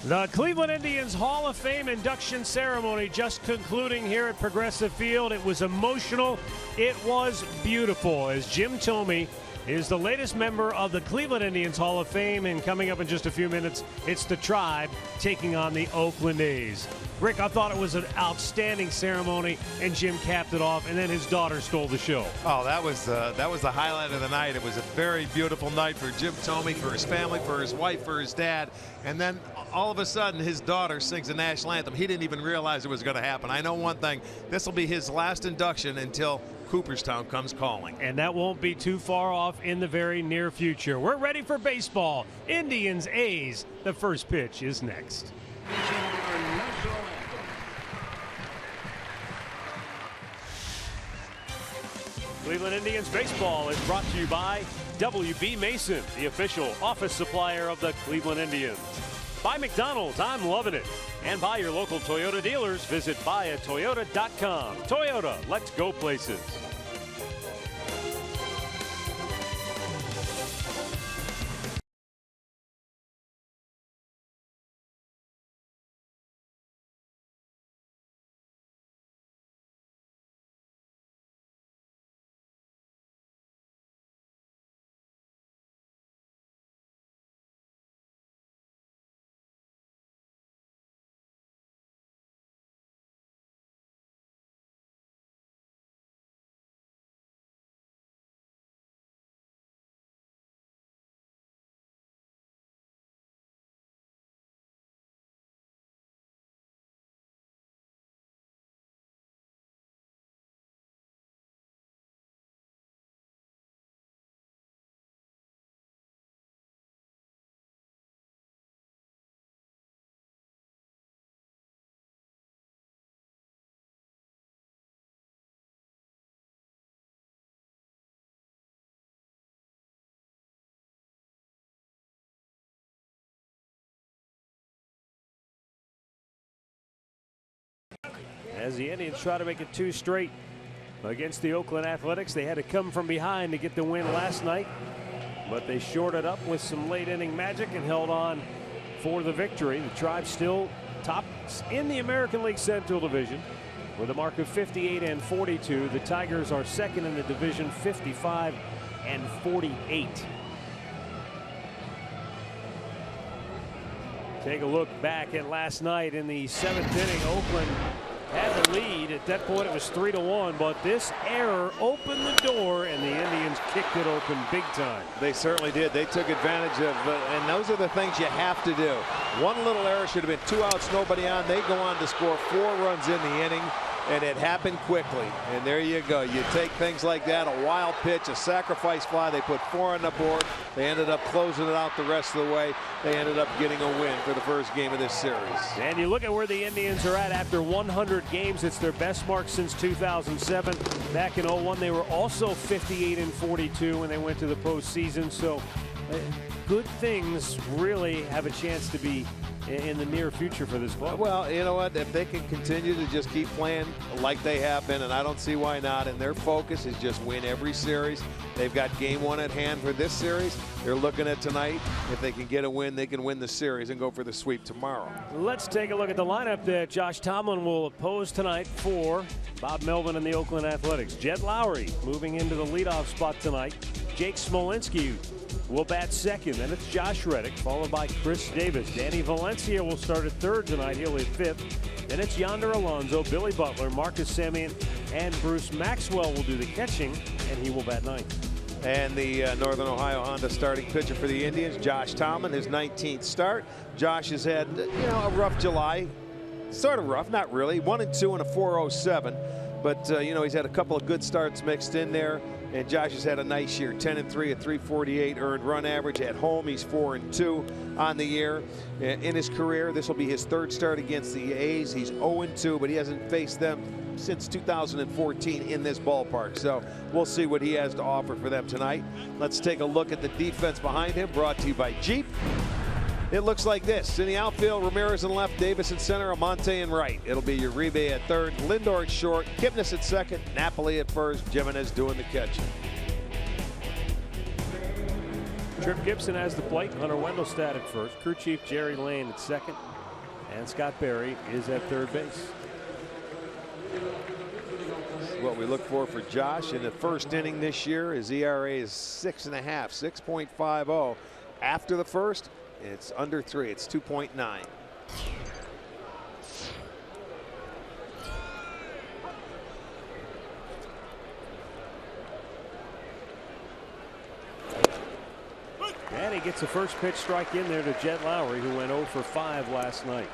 The Cleveland Indians Hall of Fame induction ceremony just concluding here at Progressive Field. It was emotional. It was beautiful as Jim Thome is the latest member of the Cleveland Indians Hall of Fame. And coming up in just a few minutes, it's the Tribe taking on the Oakland A's. Rick, I thought it was an outstanding ceremony, and Jim capped it off, and then his daughter stole the show. Oh, that was the highlight of the night. It was a very beautiful night for Jim Thome, for his family, for his wife, for his dad. And then all of a sudden, his daughter sings the national anthem. He didn't even realize it was going to happen. I know one thing. This will be his last induction until Cooperstown comes calling. And that won't be too far off in the very near future. We're ready for baseball. Indians, A's. The first pitch is next. Cleveland Indians baseball is brought to you by WB Mason, the official office supplier of the Cleveland Indians. By McDonald's, I'm loving it. And by your local Toyota dealers, visit buyatoyota.com. Toyota, let's go places. As the Indians try to make it 2 straight against the Oakland Athletics, they had to come from behind to get the win last night, but they shorted up with some late inning magic and held on for the victory. The Tribe still tops in the American League Central Division with a mark of 58-42. The Tigers are second in the division, 55-48. Take a look back at last night in the 7th inning. Oakland had the lead. At that point, it was 3-1, but this error opened the door, and the Indians kicked it open big time. They certainly did. They took advantage of, and those are the things you have to do. One little error should have been 2 outs, nobody on. They go on to score 4 runs in the inning, and it happened quickly. And there you go. You take things like that, a wild pitch, a sacrifice fly. They put 4 on the board. They ended up closing it out the rest of the way. They ended up getting a win for the first game of this series. And you look at where the Indians are at after 100 games. It's their best mark since 2007. Back in 01, they were also 58-42 when they went to the postseason. So good things really have a chance to be in the near future for this club. Well, you know what? If they can continue to just keep playing like they have been, and I don't see why not, and their focus is just win every series. They've got game 1 at hand for this series. They're looking at tonight. If they can get a win, they can win the series and go for the sweep tomorrow. Let's take a look at the lineup that Josh Tomlin will oppose tonight for Bob Melvin and the Oakland Athletics. Jed Lowrie moving into the leadoff spot tonight. Jake Smolinski will bat second. Then it's Josh Reddick, followed by Chris Davis. Danny Valencia will start at third tonight. He'll hit 5th. Then it's Yonder Alonso, Billy Butler, Marcus Semien, and Bruce Maxwell will do the catching, and he will bat 9th. And the Northern Ohio Honda starting pitcher for the Indians, Josh Tomlin, his 19th start. Josh has had, a rough July. Sort of rough, not really. 1-2 and a 4.07. But, he's had a couple of good starts mixed in there. And Josh has had a nice year, 10-3, a 348 earned run average. At home, he's 4-2 on the year. In his career, this will be his 3rd start against the A's. He's 0-2, but he hasn't faced them since 2014 in this ballpark. So we'll see what he has to offer for them tonight. Let's take a look at the defense behind him, brought to you by Jeep. It looks like this. In the outfield, Ramirez in left, Davis in center, Amante in right. It'll be Uribe at third, Lindor at short, Kipnis at second, Napoli at first, Gimenez doing the catching. Trip Gibson has the plate, Hunter Wendelstedt at first, crew chief Jerry Lane at second, And Scott Berry is at third base. What we look for Josh in the first inning this year. His ERA is 6.5, 6.50. After the first, it's under 3. It's 2.9. And he gets a first pitch strike in there to Jed Lowrie, who went 0 for 5 last night.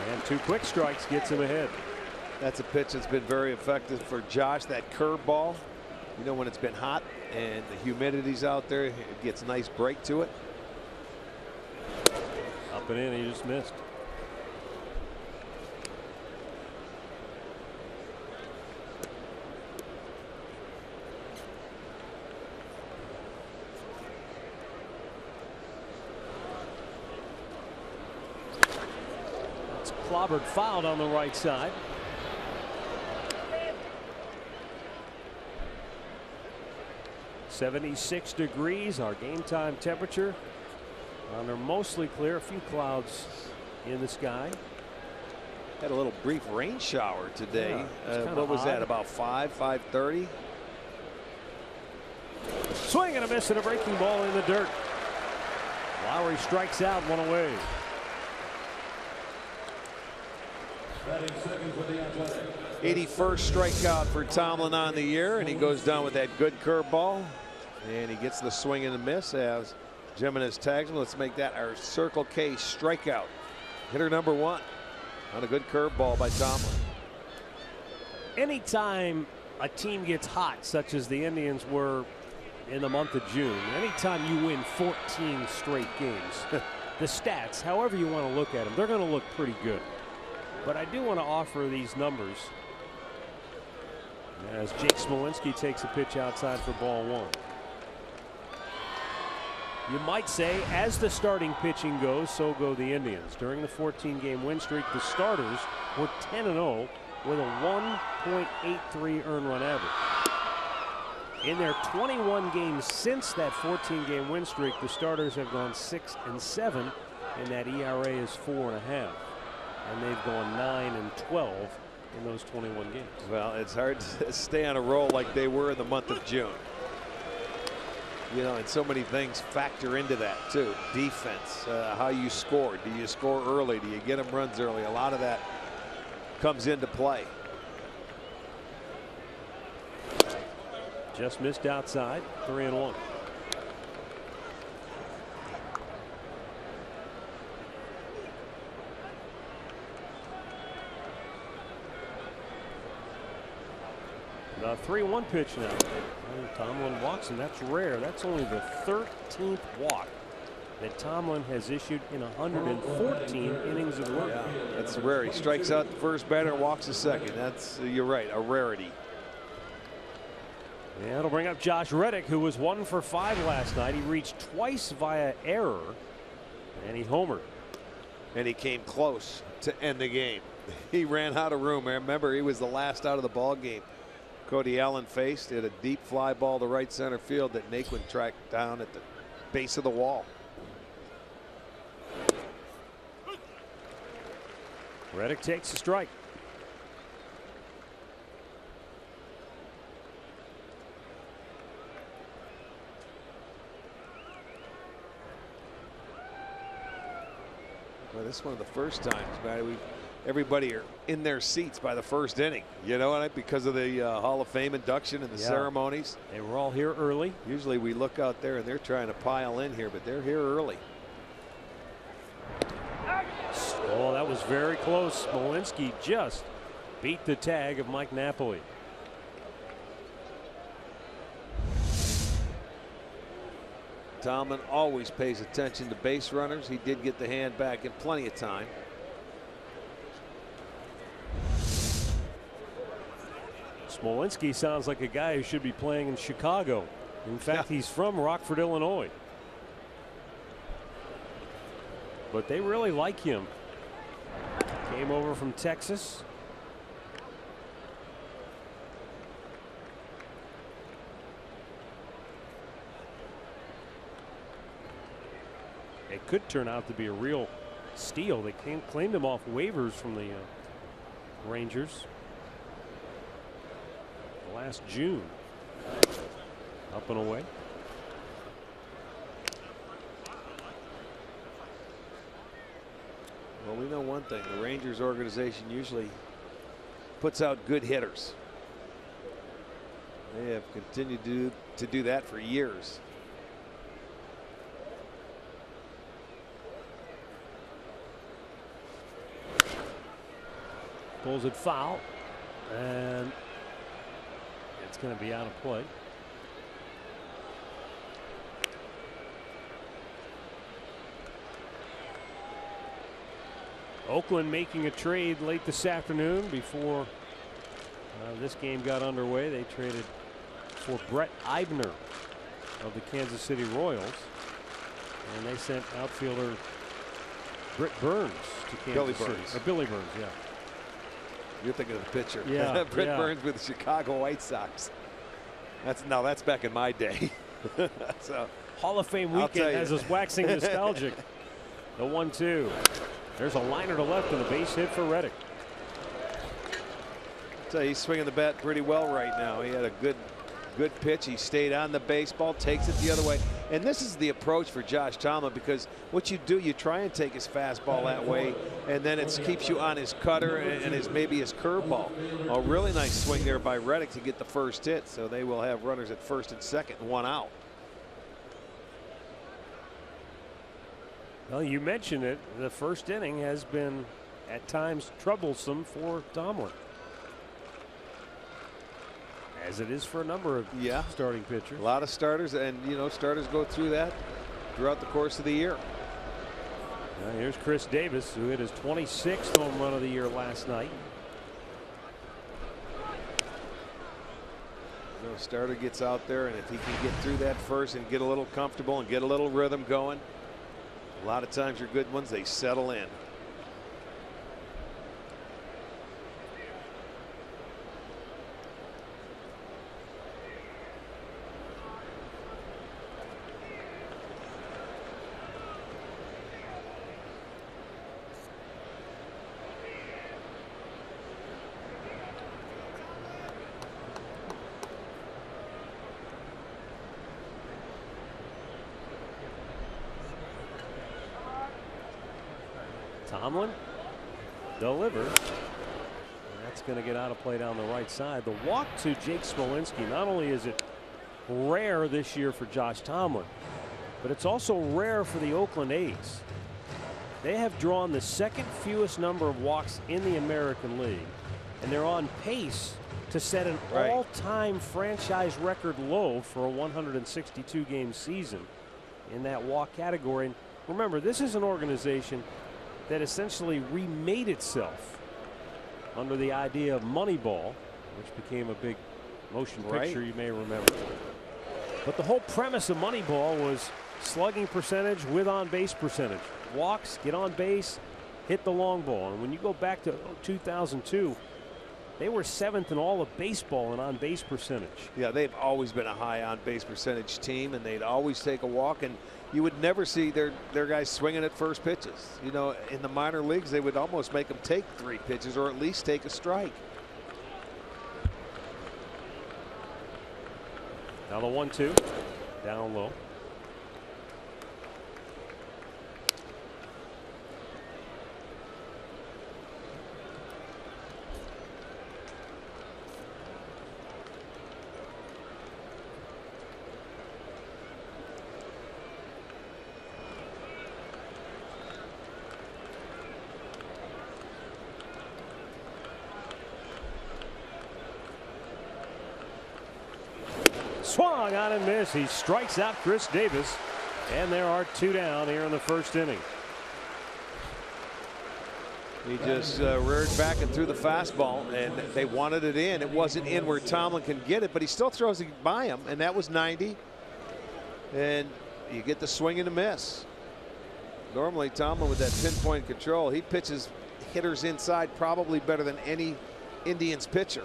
And 2 quick strikes gets him ahead. That's a pitch that's been very effective for Josh. That curveball, you know, when it's been hot and the humidity's out there, it gets a nice break to it. Up and in, he just missed. Clobbered fouled on the right side. .76 degrees, our game time temperature. They're mostly clear, a few clouds in the sky. Had a little brief rain shower today. What was that, about 5:30? Swing and a miss and a breaking ball in the dirt. Lowrie strikes out, 1 away. 81st strikeout for Tomlin on the year, and he goes down with that good curveball, and he gets the swing and a miss as GIMENEZ tags him. Let's make that our Circle K strikeout. Hitter number 1 on a good curveball by Tomlin. Anytime a team gets hot, such as the Indians were in the month of June, anytime you win 14 straight games, the stats, however you want to look at them, they're going to look pretty good. But I do want to offer these numbers as Jake Smolinski takes a pitch outside for ball 1. You might say, as the starting pitching goes, so go the Indians. During the 14-game win streak, the starters were 10-0 with a 1.83 earned run average. In their 21 games since that 14-game win streak, the starters have gone 6-7, and that ERA is 4.5. And they've gone 9-12 in those 21 games. Well, it's hard to stay on a roll like they were in the month of June. You know, and so many things factor into that too. Defense, how you score. Do you score early? Do you get them runs early? A lot of that comes into play. Just missed outside, 3-1. The 3-1 pitch now. Tomlin walks him. That's rare. That's only the 13th walk that Tomlin has issued in 114 innings of work. Yeah, that's rare. He strikes out the first batter and walks the second. That's, you're right, a rarity. Yeah, it'll bring up Josh Reddick, who was 1 for 5 last night. He reached twice via error, and he homered. And he came close to end the game. He ran out of room. I remember he was the last out of the ball game. Cody Allen faced at a deep fly ball to right center field that Naquin tracked down at the base of the wall. Reddick takes a strike. Well, this is one of the first times, man, everybody are in their seats by the first inning, you know, because of the Hall of Fame induction and the ceremonies. They were all here early. Usually we look out there and they're trying to pile in here, but they're here early. Oh, that was very close. Smolinski just beat the tag of Mike Napoli. Tomlin always pays attention to base runners. He did get the hand back in plenty of time. Smolinski sounds like a guy who should be playing in Chicago. In fact, he's from Rockford, Illinois. But they really like him. Came over from Texas. could turn out to be a real steal. They claimed him off waivers from the Rangers last June. Up and away. Well, we know one thing. The Rangers organization usually puts out good hitters. They have continued to do that for years. Pulls it foul, and it's going to be out of play. Oakland making a trade late this afternoon before this game got underway. They traded for Brett Eibner of the Kansas City Royals, and they sent outfielder Britt Burns to Kansas City. Billy Burns, yeah. You're thinking of the pitcher. Yeah, Britt Burns with the Chicago White Sox. That's back in my day. So Hall of Fame weekend has us waxing nostalgic. The 1-2. There's a liner to left and a base hit for Reddick. So he's swinging the bat pretty well right now. He had a good pitch. He stayed on the baseball, takes it the other way. And this is the approach for Josh Tomlin, because what you do, you try and take his fastball that way, and then it keeps you on his cutter and maybe his curveball. A really nice swing there by Reddick to get the first hit. So they will have runners at first and second, 1 out. Well, you mentioned it. The first inning has been at times troublesome for Tomlin, as it is for a number of starting pitchers. A lot of starters, and starters go through that throughout the course of the year. Now here's Chris Davis, who hit his 26th home run of the year last night. Starter gets out there, and if he can get through that first and get a little comfortable and get a little rhythm going, a lot of times your good ones, they settle in. Tomlin delivers. That's going to get out of play down the right side. The walk to Jake Smolinski. Not only is it rare this year for Josh Tomlin, but it's also rare for the Oakland A's. They have drawn the second fewest number of walks in the American League, and they're on pace to set an all-time franchise record low for a 162 game season in that walk category. And remember, this is an organization that essentially remade itself under the idea of Moneyball, which became a big motion picture, you may remember. But the whole premise of Moneyball was slugging percentage with on-base percentage. Walks, get on base, hit the long ball. And when you go back to 2002, they were 7th in all of baseball in on-base percentage. Yeah, they've always been a high on-base percentage team, and they'd always take a walk, and you would never see their guys swinging at first pitches. You know, in the minor leagues, they would almost make them take 3 pitches or at least take a strike. Now the 1-2, down low. Swung on and missed. He strikes out Chris Davis, and there are 2 down here in the first inning. He just reared back and threw the fastball, and they wanted it in. It wasn't in where Tomlin can get it, but he still throws it by him, and that was 90. And you get the swing and a miss. Normally, Tomlin with that pinpoint control, he pitches hitters inside probably better than any Indians pitcher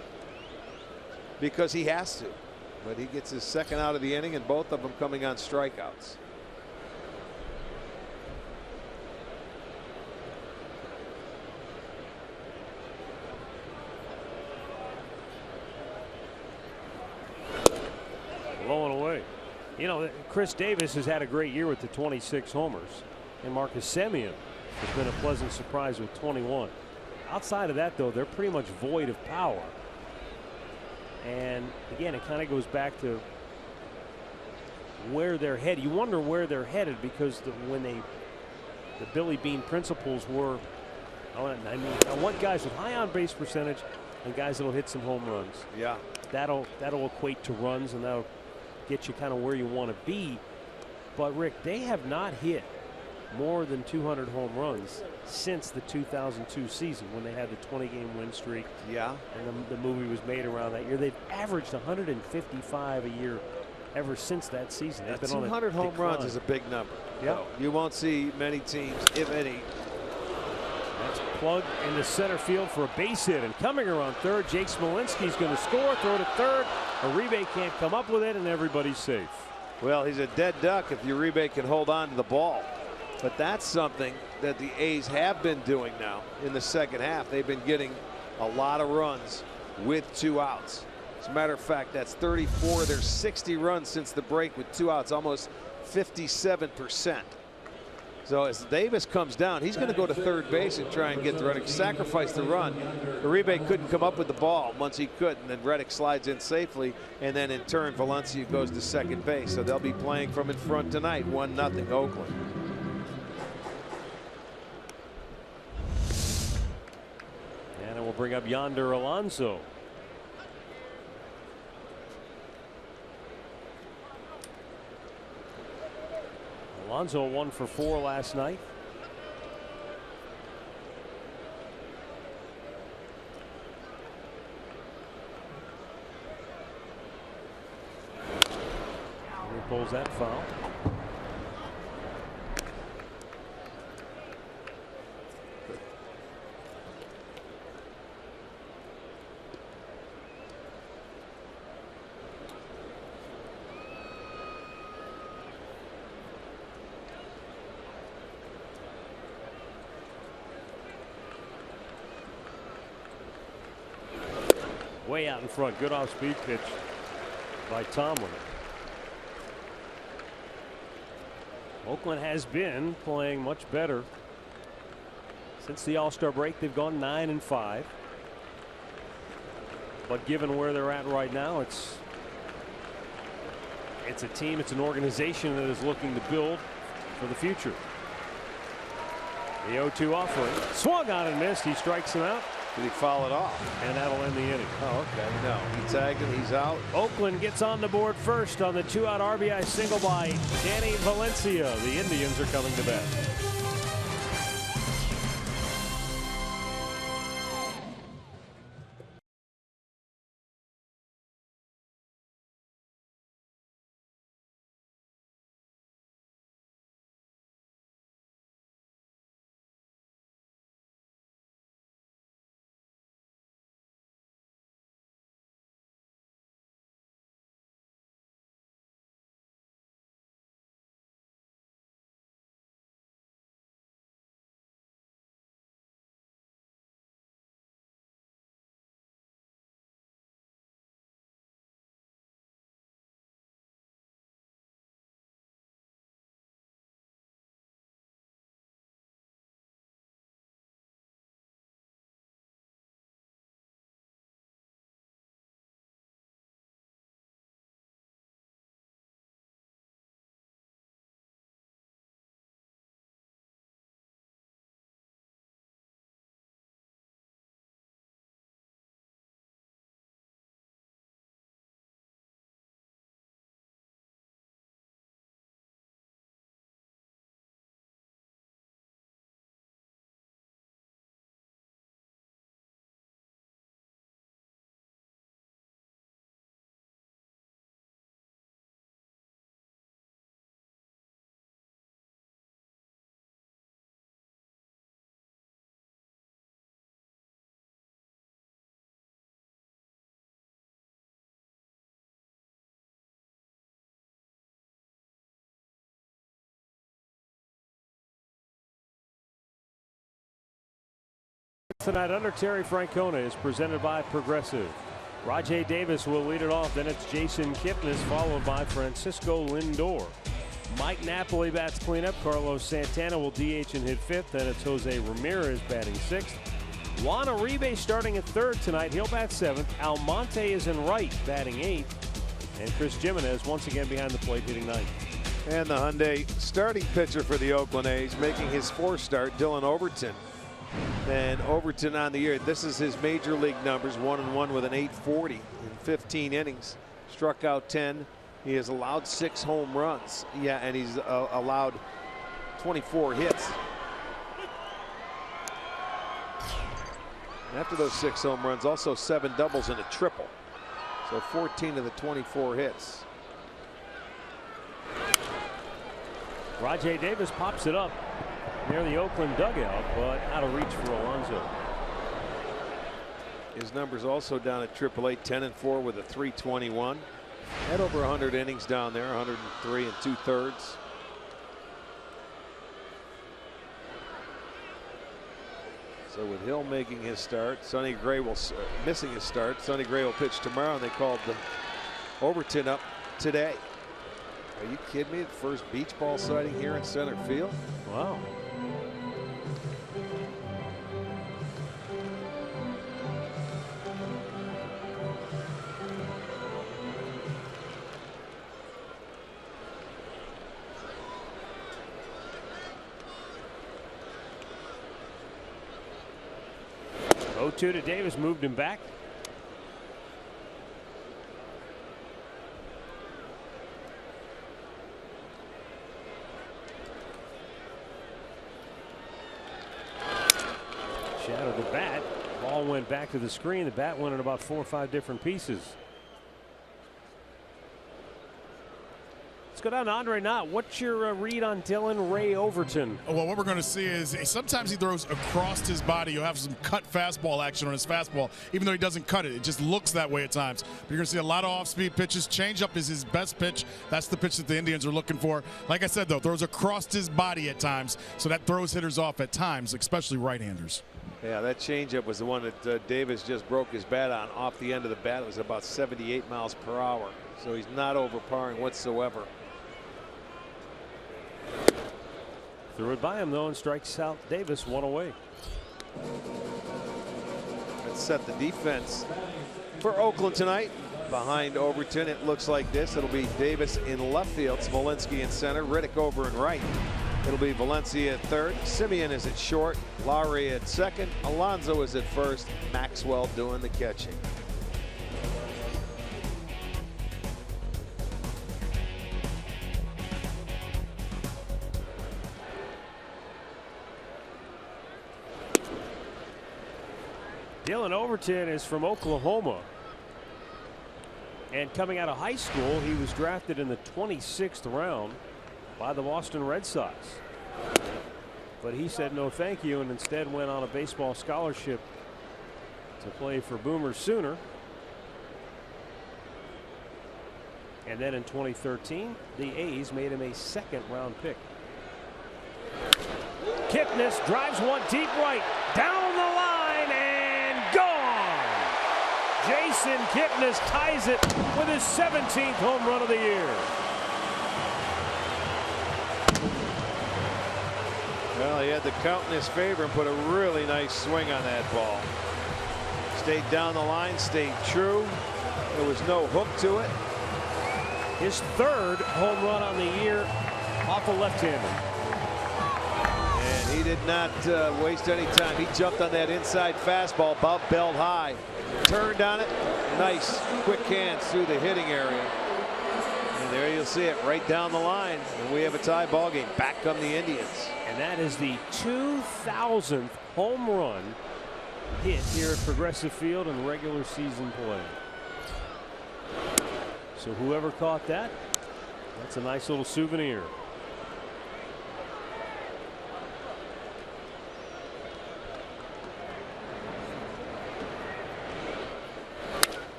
because he has to. But he gets his second out of the inning, and both of them coming on strikeouts. You know, Chris Davis has had a great year with the 26 homers, and Marcus Semien has been a pleasant surprise with 21. Outside of that, though, they're pretty much void of power. And again, it kind of goes back to where they're headed. You wonder where they're headed, because when the Billy Beane principles were, I want guys with high on-base percentage and guys that'll hit some home runs. Yeah, that'll equate to runs, and that'll get you kind of where you want to be. But Rick, they have not hit more than 200 home runs since the 2002 season, when they had the 20-game win streak. Yeah, and the movie was made around that year. They've averaged 155 a year ever since that season. They've been 200 home runs is a big number. Yeah, you won't see many teams, if any. That's plugged into center field for a base hit, and coming around third, Jake Smolinski's going to score. Throw to third. Uribe can't come up with it, and everybody's safe. Well, he's a dead duck if Uribe can hold on to the ball. But that's something that the A's have been doing now in the second half. They've been getting a lot of runs with 2 outs. As a matter of fact, that's 34. There's 60 runs since the break with 2 outs, almost 57%. So as Davis comes down, he's going to go to third base and try and get the Reddick, sacrifice the run. Uribe couldn't come up with the ball once he could, and then Reddick slides in safely, and then in turn Valencia goes to second base. So they'll be playing from in front tonight, 1-0 Oakland. And it will bring up Yonder Alonso. Alonso 1 for 4 last night. He pulls that foul. Way out in front. Good off-speed pitch by Tomlin. Oakland has been playing much better since the All-Star break. They've gone 9-5. But given where they're at right now, it's a team, it's an organization that is looking to build for the future. The 0-2 offering. Swung on and missed. He strikes him out. Did he foul it off? And that'll end the inning. Oh, okay. No, he tagged him. He's out. Oakland gets on the board first on the 2-out RBI single by Danny Valencia. The Indians are coming to bat. Tonight under Terry Francona is presented by Progressive. Rajai Davis will lead it off. Then it's Jason Kipnis, followed by Francisco Lindor. Mike Napoli bats cleanup. Carlos Santana will DH and hit fifth. Then it's Jose Ramirez batting sixth. Juan Uribe starting at third tonight. He'll bat seventh. Almonte is in right, batting eighth. And Chris Gimenez once again behind the plate, hitting ninth. And the Hyundai starting pitcher for the Oakland A's, making his fourth start, Dylan Overton. And Overton on the year, this is his major league numbers, 1-1 with an .840 in 15 innings. Struck out 10. He has allowed 6 home runs. Yeah, and he's allowed 24 hits. And after those 6 home runs, also 7 doubles and a triple. So 14 of the 24 hits. Rajai Davis pops it up near the Oakland dugout, but out of reach for Alonso. His numbers also down at AAA, 10-4 with a .321. Had over 100 innings down there, 103 2/3. So with Hill making his start, Sonny Gray will missing his start. Sonny Gray will pitch tomorrow, and they called Overton up today. Are you kidding me? The first beach ball sighting here in center field. Wow. To Davis, moved him back. Shadowed the bat. Ball went back to the screen. The bat went in about 4 or 5 different pieces. Let's go down to Andre Knott. What's your read on Dylan Ray Overton? Well, what we're going to see is sometimes he throws across his body. You'll have some cut fastball action on his fastball, even though he doesn't cut it. It just looks that way at times. But you're going to see a lot of off-speed pitches. Changeup is his best pitch. That's the pitch that the Indians are looking for. Like I said, though, throws across his body at times, so that throws hitters off at times, especially right-handers. Yeah, that changeup was the one that Davis just broke his bat on off the end of the bat. It was about 78 miles per hour. So he's not overpowering whatsoever. Threw it by him though and strikes out Davis, 1 away. Let's set the defense for Oakland tonight. Behind Overton, it looks like this. It'll be Davis in left field, Smolinski in center, Riddick over in right. It'll be Valencia at third, Semien is at short, Lowrie at second, Alonso is at first, Maxwell doing the catching. Dylan Overton is from Oklahoma. And coming out of high school, he was drafted in the 26th round by the Boston Red Sox. But he said no thank you and instead went on a baseball scholarship to play for Boomer Sooner. And then in 2013, the A's made him a 2nd round pick. Kipnis drives one deep right, down the line and gone. Jason Kipnis ties it with his 17th home run of the year. Well, he had the count in his favor and put a really nice swing on that ball. Stayed down the line, stayed true. There was no hook to it. His 3rd home run on the year off a left-hander. And he did not waste any time. He jumped on that inside fastball about belt high. Turned on it. Nice quick hands through the hitting area. And there you'll see it right down the line. And we have a tie ball game. Back come the Indians. And that is the 2000th home run hit here at Progressive Field in regular season play. So whoever caught that, that's a nice little souvenir.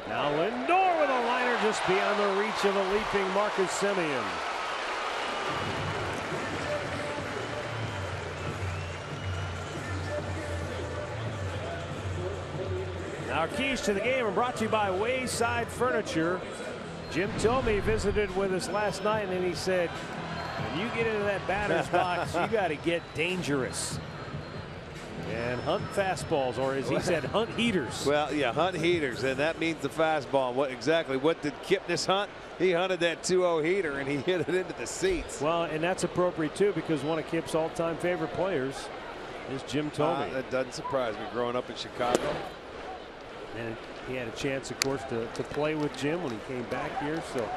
Now Lindor with a liner just beyond the reach of a leaping Marcus Semien. Now Our keys to the game are brought to you by Wayside Furniture. Jim Thome visited with us last night, and he said, when you get into that batter's box, you got to get dangerous and hunt fastballs, or as he said, hunt heaters. Well, yeah, hunt heaters, and that means the fastball. What did KIPNIS hunt? He hunted that 2-0 heater, and he hit it into the seats. Well, and that's appropriate too, because one of Kip's all-time favorite players is Jim Thome. That doesn't surprise me, growing up in Chicago. And he had a chance, of course, to play with Jim when he came back here. So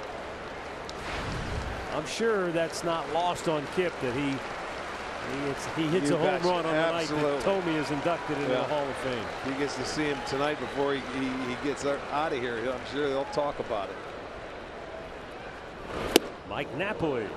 I'm sure that's not lost on Kip that he hits a home run on the night that Thome is inducted into the Hall of Fame. He gets to see him tonight before he gets out of here. I'm sure they'll talk about it. Mike Napoli.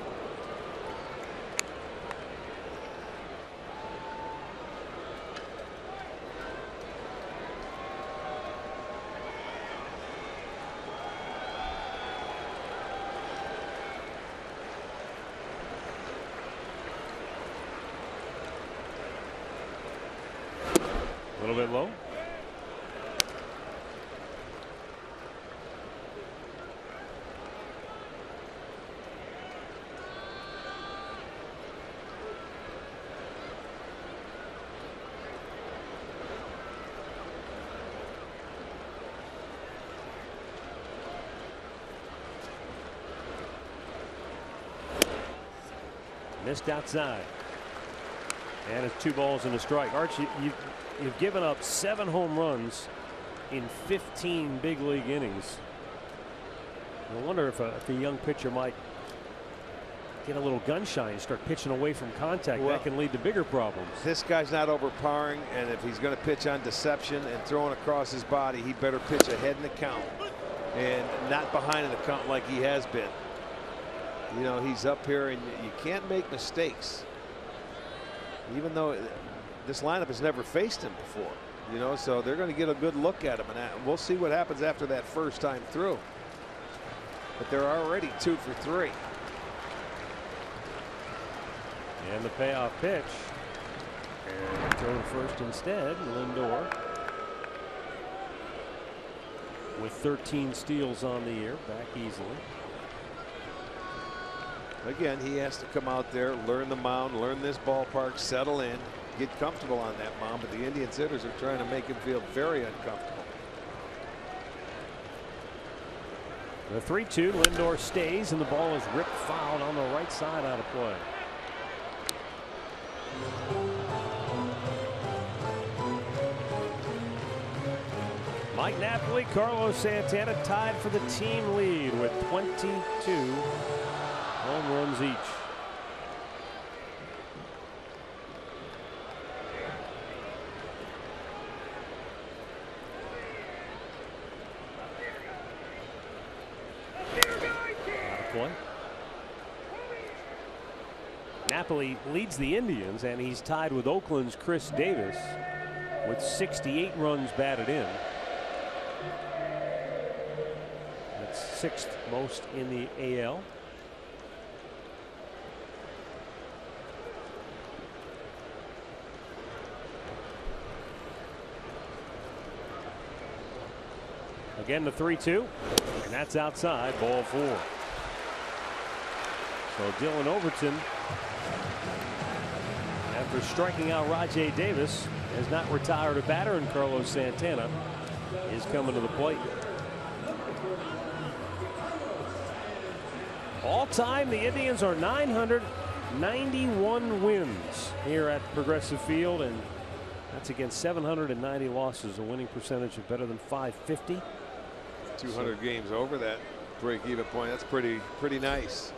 A little bit low. Missed outside. And it's 2 balls and a strike. Archie, you've given up 7 home runs in 15 big league innings. I wonder if a young pitcher might get a little gun shy and start pitching away from contact. That can lead to bigger problems. This guy's not overpowering, and if he's going to pitch on deception and throwing across his body, he better pitch ahead in the count and not behind in the count like he has been. You know, he's up here, and you can't make mistakes. Even though this lineup has never faced him before, you know, so they're going to get a good look at him, and we'll see what happens after that first time through. But they're already 2 for 3. And the payoff pitch. And thrown first instead, Lindor. With 13 steals on the year, back easily. Again, he has to come out there, learn the mound, learn this ballpark, settle in, get comfortable on that mound. But the Indians hitters are trying to make him feel very uncomfortable. The 3-2, Lindor stays, and the ball is ripped foul on the right side out of play. Mike Napoli, Carlos Santana tied for the team lead with 22 home runs each. Napoli leads the Indians, and he's tied with Oakland's Chris Davis with 68 runs batted in. That's 6th most in the AL. Again, the 3-2, and that's outside, ball 4. So Dylan Overton, after striking out RAJAI Davis, has not retired a batter, and Carlos Santana is coming to the plate. All time, the Indians are 991 wins here at Progressive Field, and that's against 790 losses, a winning percentage of better than .550. 200 games over that break-even point. That's pretty nice.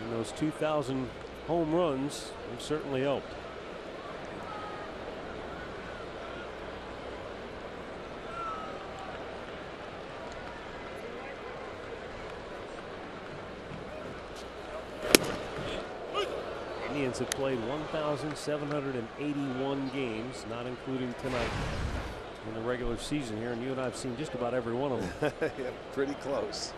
And those 2,000 home runs have certainly helped. Indians have played 1,781 games, not including tonight, in the regular season here, and you and I have seen just about every one of them. Yeah, pretty close.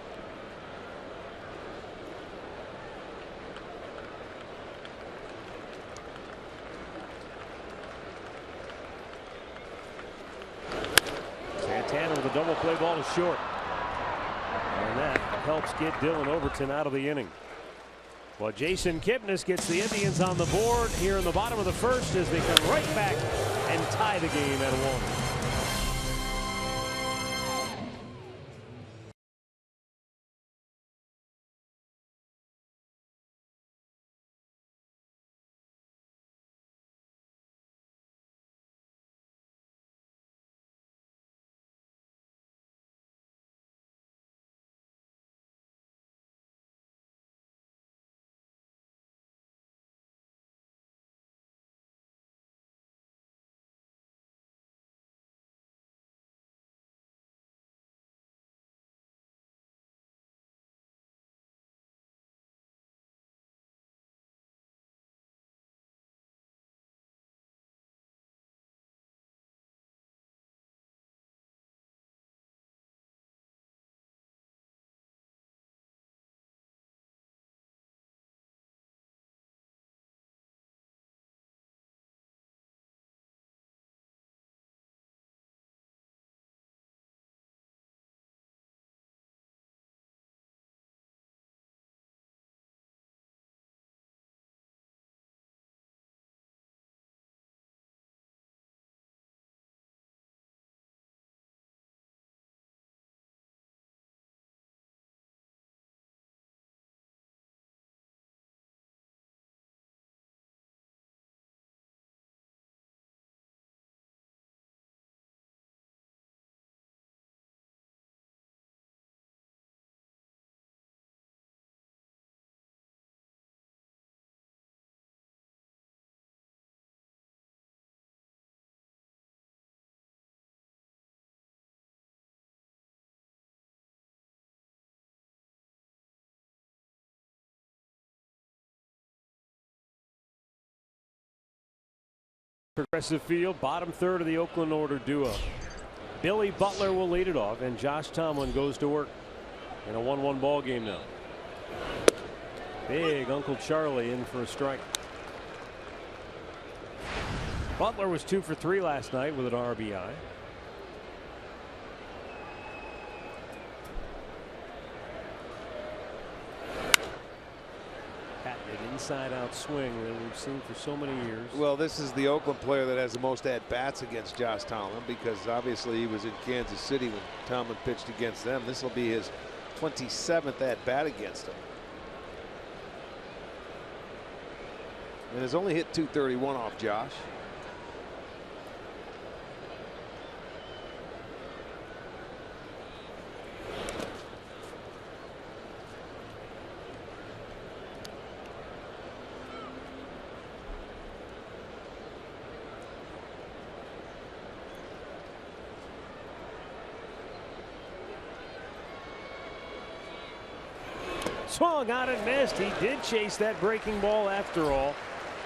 Santana Play ball is short. And that helps get Dylan Overton out of the inning. Well, Jason Kipnis gets the Indians on the board here in the bottom of the first as they come right back and tie the game at 1. Progressive Field, bottom third of the Oakland order duo. Billy Butler will lead it off, and Josh Tomlin goes to work in a 1-1 ball game now. Big Uncle Charlie in for a strike. Butler was 2 for 3 last night with an RBI. Inside out swing that we've seen for so many years. Well, this is the Oakland player that has the most at bats against Josh Tomlin, because obviously he was in Kansas City when Tomlin pitched against them. This will be his 27th at bat against him, and has only hit .231 off Josh. Swung on and missed. He did chase that breaking ball after all,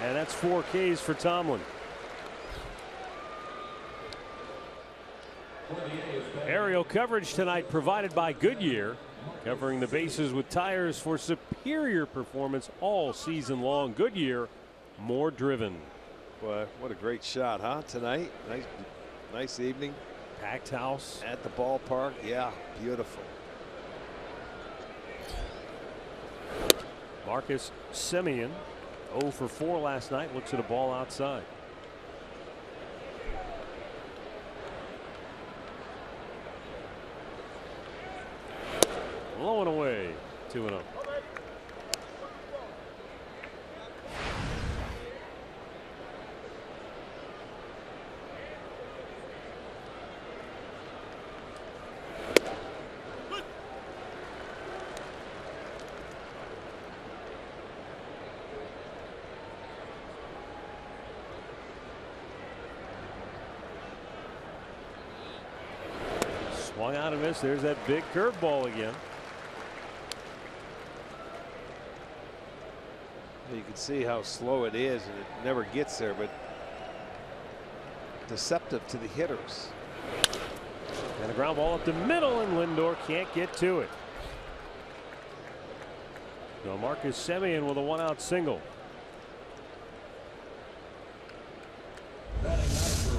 and that's 4 Ks for Tomlin. Aerial coverage tonight provided by Goodyear, covering the bases with tires for superior performance all season long. Goodyear, more driven. Boy, what a great shot, huh? Tonight, nice evening. Packed house at the ballpark. Yeah, beautiful. Marcus Semien, 0 for 4 last night, looks at a ball outside. Low and away, 2-0. Swung out and missed. There's that big curveball again. You can see how slow it is, and it never gets there, but deceptive to the hitters. And a ground ball up the middle, and Lindor can't get to it. So Marcus Semien with a 1-out single.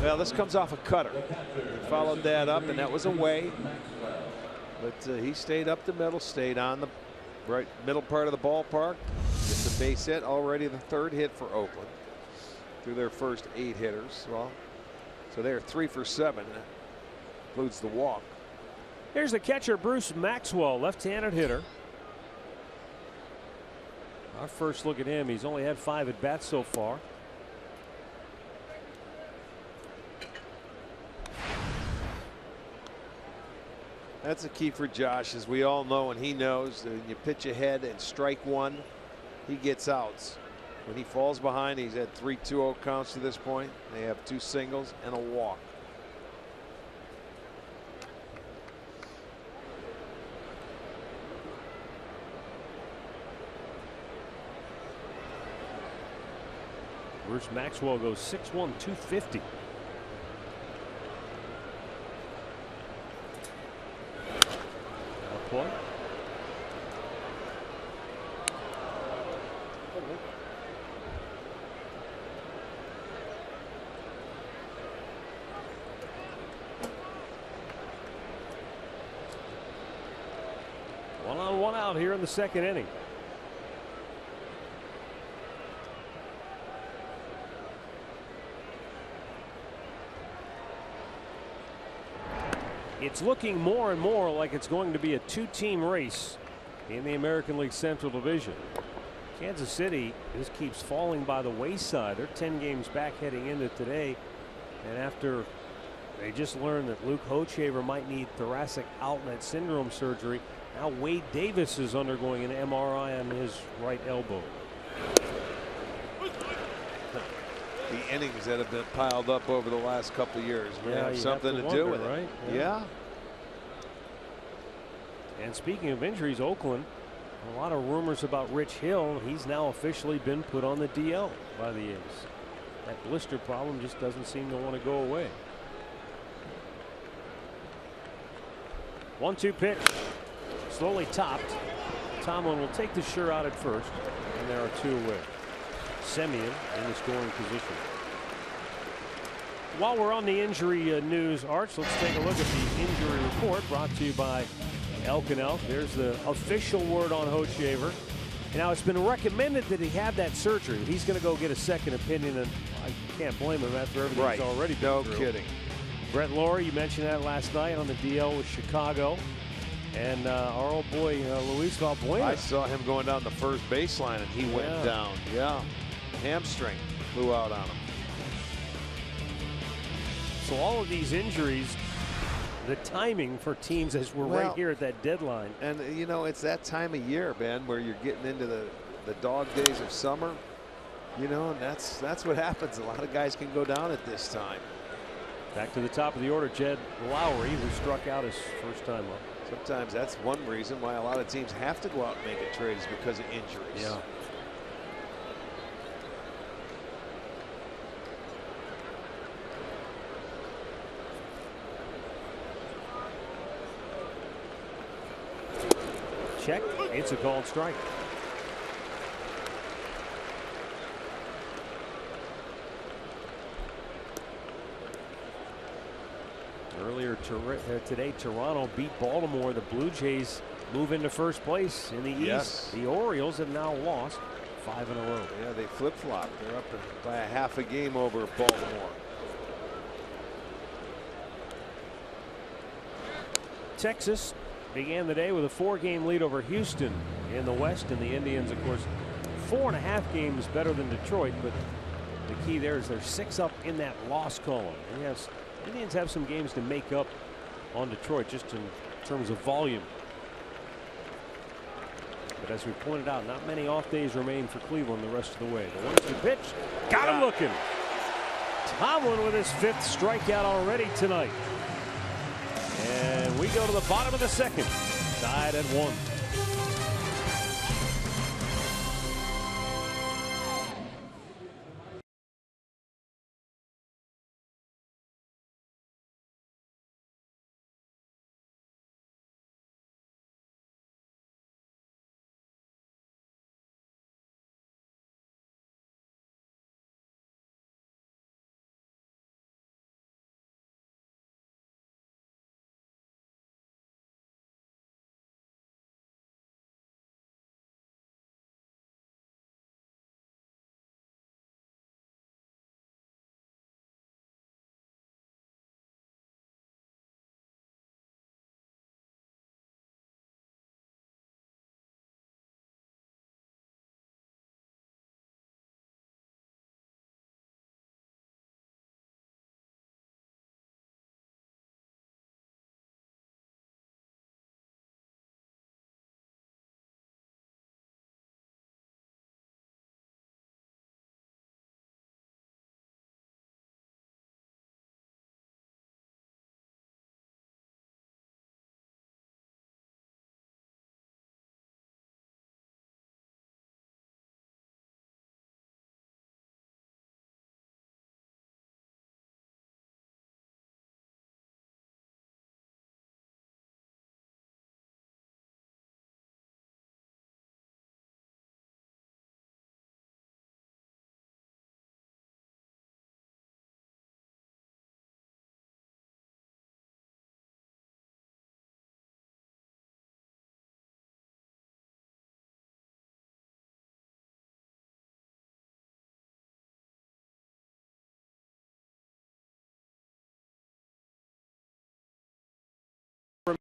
Well, this comes off a cutter. He followed that up, and that was away. But he stayed up the middle, stayed on the right middle part of the ballpark. Gets a base hit, already the 3rd hit for Oakland through their first 8 hitters. Well, so they're 3 for 7. That includes the walk. Here's the catcher, Bruce Maxwell, left-handed hitter. Our first look at him, he's only had 5 at-bats so far. That's the key for Josh, as we all know, and he knows that when you pitch ahead and strike 1, he gets outs. When he falls behind, he's had 3 2-0 counts to this point. They have 2 singles and a walk. Bruce Maxwell goes 6'1", 250. Play. One on, one out here in the 2nd inning. It's looking more and more like it's going to be a 2-team race in the American League Central Division. Kansas City just keeps falling by the wayside. They're 10 games back heading into today. And after they just learned that Luke Hochevar might need thoracic outlet syndrome surgery, now Wade Davis is undergoing an MRI on his right elbow. The innings that have been piled up over the last couple of years may have something to do with it, right? Yeah. And speaking of injuries, Oakland, a lot of rumors about Rich Hill. He's now officially been put on the DL by the A's. That blister problem just doesn't seem to want to go away. 1-2 pitch, slowly topped. Tomlin will take the sure out at first, and there are 2 away. SEMIEN in the scoring position. While we're on the injury news, Arch, let's take a look at the injury report brought to you by Elk and Elk. There's the official word on Hochevar. Now, it's been recommended that he have that surgery. He's going to go get a second opinion, and I can't blame him after everything's already been through. No kidding. Brett Lowry, you mentioned that last night on the DL with Chicago. And our old boy, Luis Valbuena. I saw him going down the first baseline, and he went down. Yeah. Hamstring flew out on him. So all of these injuries, the timing for teams as we're right here at that deadline. And, you know, it's that time of year, Ben, where you're getting into the dog days of summer. You know, and that's what happens. A lot of guys can go down at this time. Back to the top of the order, Jed Lowrie, who struck out his first time up. Sometimes that's one reason why a lot of teams have to go out and make a trade, is because of injuries. Yeah. Check. It's a called strike. Earlier today, Toronto beat Baltimore. The Blue Jays move into first place in the East. The Orioles have now lost 5 in a row. Yeah, they flip-flopped. They're up by a half a game over Baltimore. Texas began the day with a 4-game lead over Houston in the West, and the Indians, of course, 4.5 games better than Detroit, but the key there is they're 6 up in that loss column. And yes, Indians have some games to make up on Detroit just in terms of volume. But as we pointed out, not many off days remain for Cleveland the rest of the way. The 1-2 pitch, got him looking. Tomlin with his 5th strikeout already tonight. And we go to the bottom of the 2nd, tied at 1.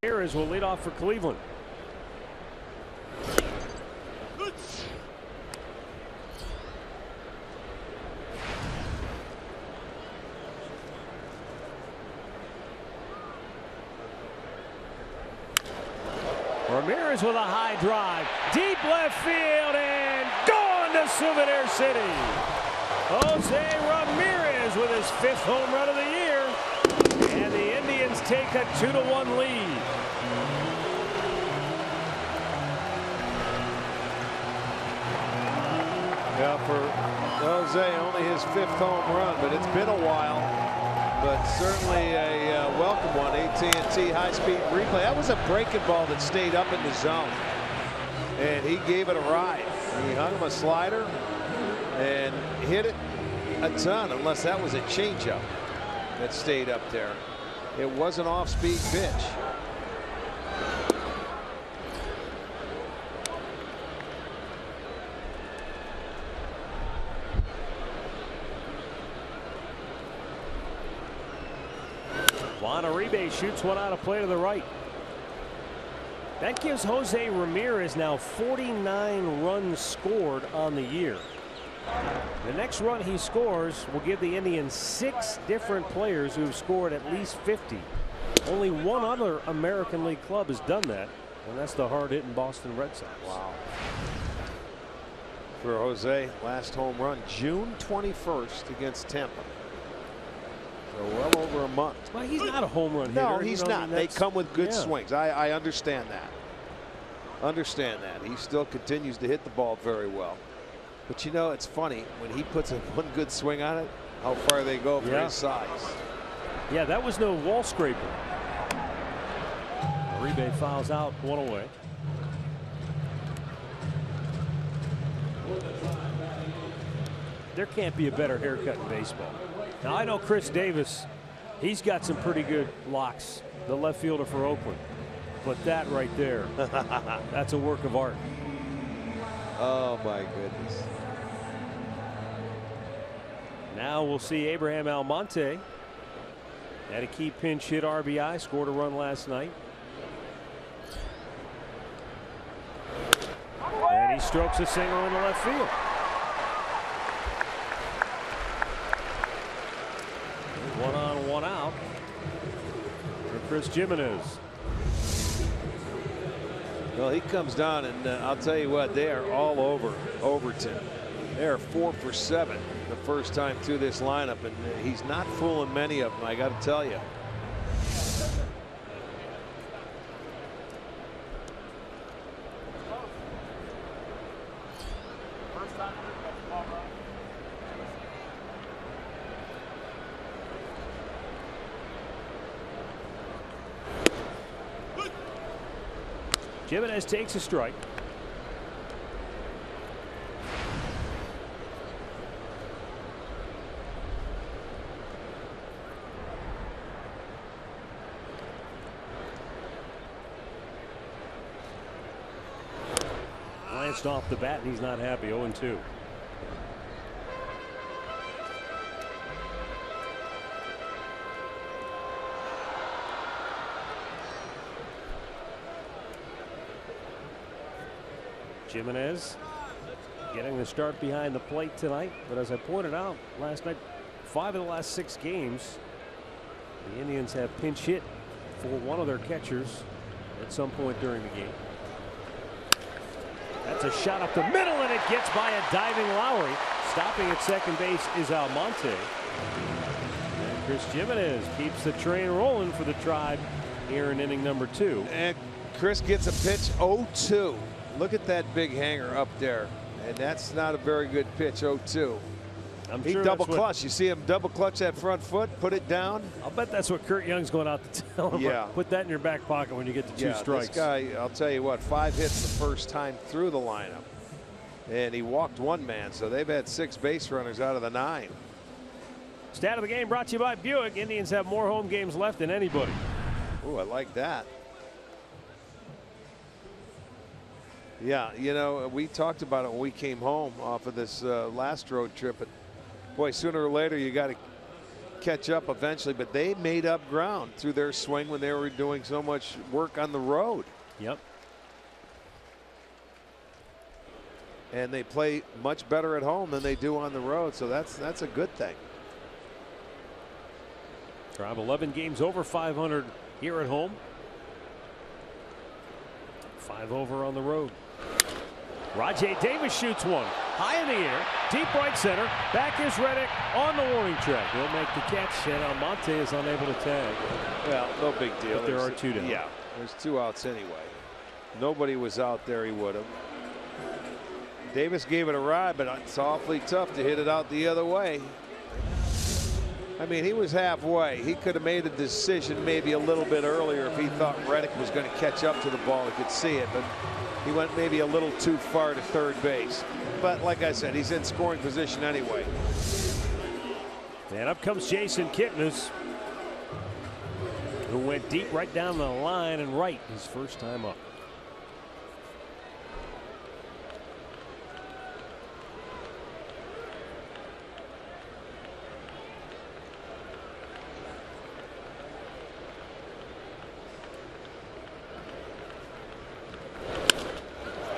Ramirez will lead off for Cleveland. Ramirez with a high drive, deep left field, and gone to Souvenir City. Jose Ramirez with his 5th home run of the year, and the Indians take a 2-1 lead. Yeah, for Jose, only his 5th home run, but it's been a while. But certainly a welcome one. AT&T high-speed replay. That was a breaking ball that stayed up in the zone, and he gave it a ride. He hung him a slider and hit it a ton, unless that was a changeup that stayed up there. It was an off-speed pitch. Uribe shoots one out of play to the right. That gives Jose Ramirez now 49 runs scored on the year. The next run he scores will give the Indians 6 different players who have scored at least 50. Only one other American League club has done that, and that's the hard-hitting Boston Red Sox. Wow. For Jose, last home run June 21st against Tampa. So well over a month. Well, he's not a home run hitter. No, he's not. I mean, they come with good yeah. swings. I understand that. Understand that. He still continues to hit the ball very well. But you know, it's funny when he puts one good swing on it, how far they go for his size. Yeah, that was no wall scraper. Uribe fouls out, one away. There can't be a better haircut in baseball. Now I know Chris Davis, he's got some pretty good locks, the left fielder for Oakland. But that right there, that's a work of art. Oh my goodness. Now we'll see Abraham Almonte. Had a key pinch hit RBI, scored a run last night. And he strokes a single in the left field. One on, one out for Chris Gimenez. Well, he comes down, and I'll tell you what, they are all over Overton. They are 4 for 7 the first time through this lineup, and he's not fooling many of them, I got to tell you. Gimenez takes a strike. Glanced off the bat, and he's not happy. 0-2. Gimenez getting the start behind the plate tonight, but as I pointed out last night, 5 of the last 6 games, the Indians have pinch hit for one of their catchers at some point during the game. That's a shot up the middle, and it gets by a diving Lowry. Stopping at second base is Almonte. And Chris Gimenez keeps the train rolling for the Tribe here in inning number 2. And Chris gets a pitch, 0-2. Look at that big hanger up there, and that's not a very good pitch. 0-2. He sure double clutch. You see him double clutch that front foot, put it down. I'll bet that's what Kurt Young's going out to tell him. Yeah. Put that in your back pocket when you get to 2 strikes. This guy, I'll tell you what, 5 hits the first time through the lineup, and he walked 1 man, so they've had 6 base runners out of the 9. Stat of the game brought to you by Buick. Indians have more home games left than anybody. Ooh, I like that. Yeah, you know, we talked about it when we came home off of this last road trip. But boy, sooner or later you got to catch up eventually, but they made up ground through their swing when they were doing so much work on the road. Yep. And they play much better at home than they do on the road, so that's a good thing. Tribe 11 games over 500 here at home. 5 over on the road. RAJAI Davis shoots one high in the air, deep right center. Back is Reddick on the warning track. He'll make the catch, and Almonte is unable to tag. Well, no big deal. But there are 2 down. Yeah, there's 2 outs anyway. Nobody was out there. He would have. Davis gave it a ride, but it's awfully tough to hit it out the other way. I mean, he was halfway. He could have made a decision maybe a little bit earlier if he thought Reddick was going to catch up to the ball. He could see it, but he went maybe a little too far to third base. But like I said, he's in scoring position anyway. And up comes Jason KIPNIS, who went deep right down the line and right his first time up.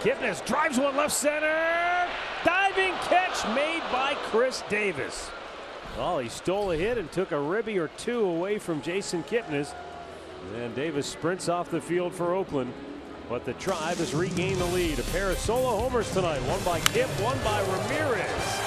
KIPNIS drives one left center. Diving catch made by Chris Davis. Oh, he stole a hit and took a ribby or 2 away from Jason KIPNIS. And Davis sprints off the field for Oakland. But the Tribe has regained the lead. A pair of solo homers tonight. One by Kip, one by Ramirez.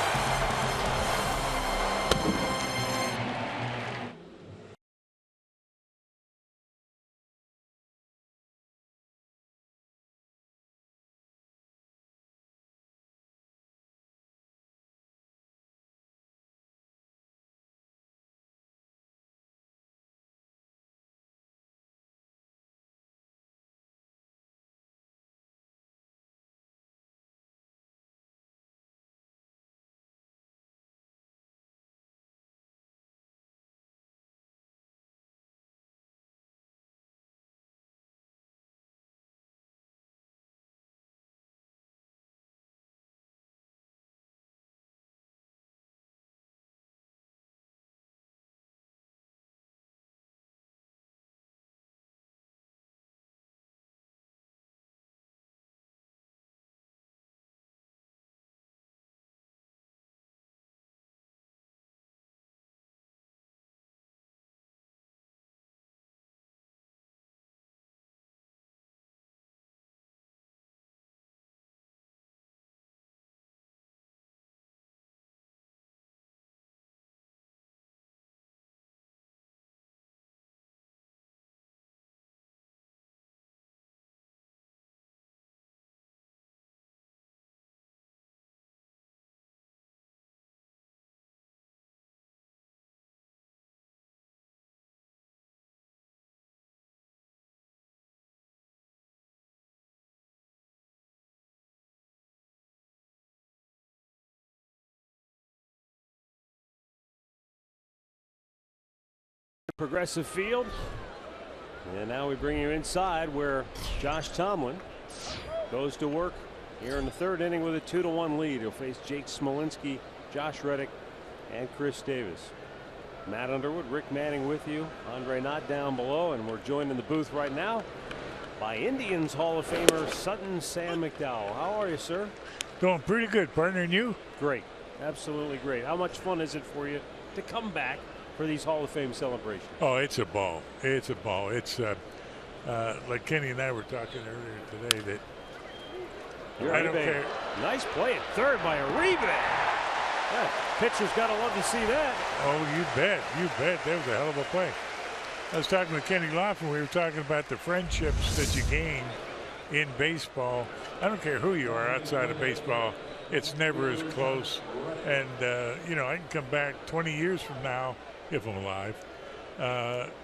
Progressive Field. And now we bring you inside where Josh Tomlin goes to work here in the 3rd inning with a 2-1 lead. He'll face Jake Smolinski, Josh Reddick, and Chris Davis. Matt Underwood, Rick Manning with you. Andre Knott down below, and we're joined in the booth right now by Indians Hall of Famer Sutton Sam McDowell. How are you, sir? Doing pretty good, partner. And you? Great. Absolutely great. How much fun is it for you to come back for these Hall of Fame celebrations? Oh, it's a ball. It's a ball. It's like Kenny and I were talking earlier today that I don't care. Nice play at third by Uribe. Yeah, pitcher's got to love to see that. Oh, you bet. You bet. That was a hell of a play. I was talking with Kenny Laughlin. We were talking about the friendships that you gain in baseball. I don't care who you are outside of baseball. It's never as close. And, you know, I can come back 20 years from now, if I'm alive,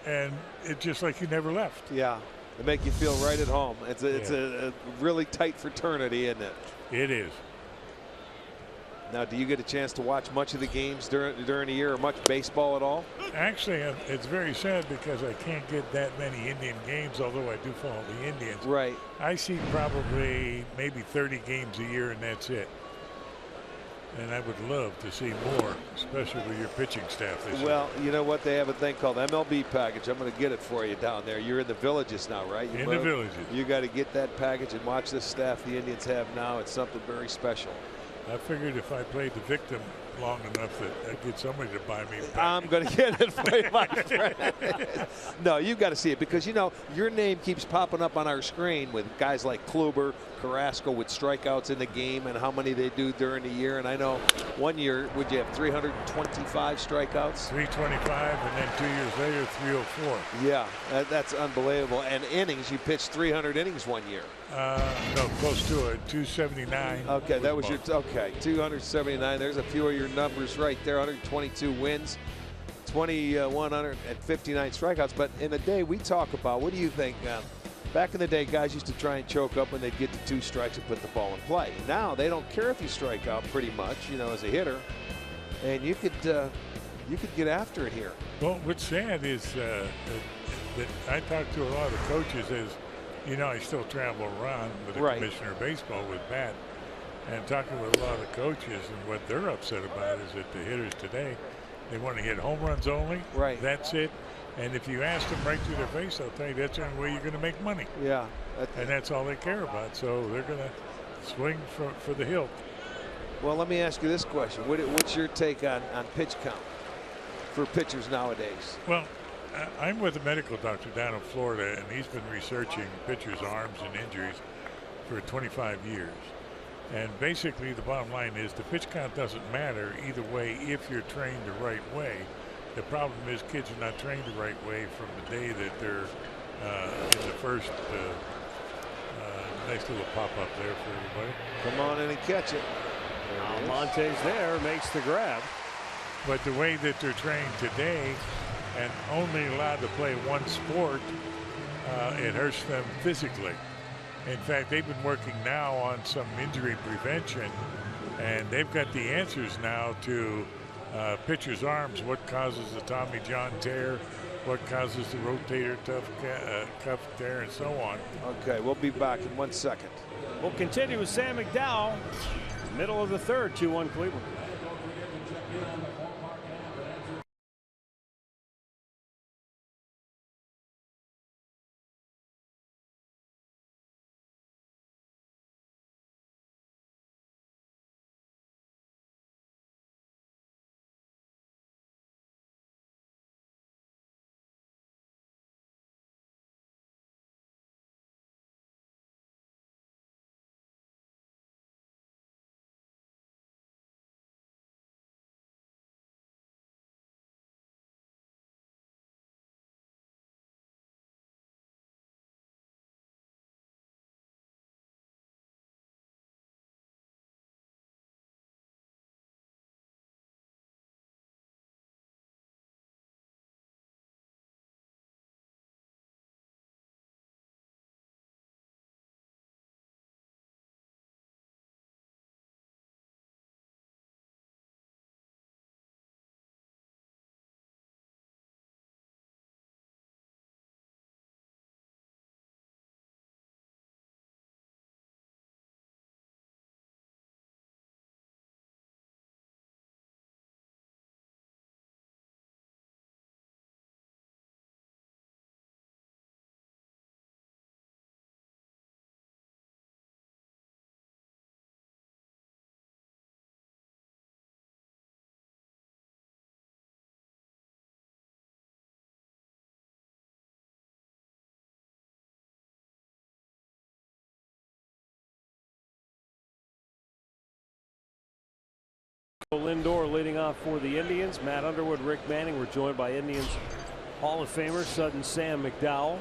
and it's just like you never left. Yeah, they make you feel right at home. It's a really tight fraternity, isn't it? It is. Now, do you get a chance to watch much of the games during the year, or much baseball at all? Actually, it's very sad because I can't get that many Indian games, although I do follow the Indians. Right. I see probably maybe 30 games a year, and that's it. And I would love to see more, especially with your pitching staff this year. Well, you know what? They have a thing called MLB package. I'm going to get it for you down there. You're in the Villages now, right? In the Villages. You got to get that package and watch this staff the Indians have now. It's something very special. I figured if I played the victim long enough that I'd get somebody to buy me a package. I'm going to get it for you, my friend. No, you've got to see it because, you know, your name keeps popping up on our screen with guys like Kluber, Carrasco with strikeouts in the game and how many they do during the year. And I know one year, would you have 325 strikeouts? 325, and then 2 years later, 304. Yeah, that's unbelievable. And innings, you pitched 300 innings one year. No, close to it, 279. Okay, that was your, okay, 279. There's a few of your numbers right there. 122 wins, 2,159 strikeouts. But in a day we talk about, what do you think? Back in the day, guys used to try and choke up when they'd get to 2 strikes and put the ball in play. Now they don't care if you strike out pretty much, you know, as a hitter, and you could get after it here. Well, what's sad is that I talk to a lot of coaches. As you know, I still travel around with the commissioner of baseball with Pat, and talking with a lot of coaches, and what they're upset about is that the hitters today, they want to hit home runs only. Right. That's it. And if you ask them right to their face, they'll tell you that's the only way you're going to make money. Yeah. And that's all they care about. So they're going to swing for the hilt. Well, let me ask you this question. What's your take on pitch count for pitchers nowadays? Well, I'm with a medical doctor down in Florida, and he's been researching pitchers' arms and injuries for 25 years. And basically the bottom line is the pitch count doesn't matter either way if you're trained the right way. The problem is kids are not trained the right way from the day that they're in the first. Nice little pop up there for everybody. Come on in and catch it. Monte's there, makes the grab. But the way that they're trained today and only allowed to play one sport, it hurts them physically. In fact, they've been working now on some injury prevention, and they've got the answers now to pitchers' arms, what causes the Tommy John tear, what causes the rotator cuff tear, and so on. Okay, we'll be back in 1 second. We'll continue with Sam McDowell, middle of the third, 2-1 Cleveland. Lindor leading off for the Indians. Matt Underwood, Rick Manning. We're joined by Indians Hall of Famer sudden Sam McDowell.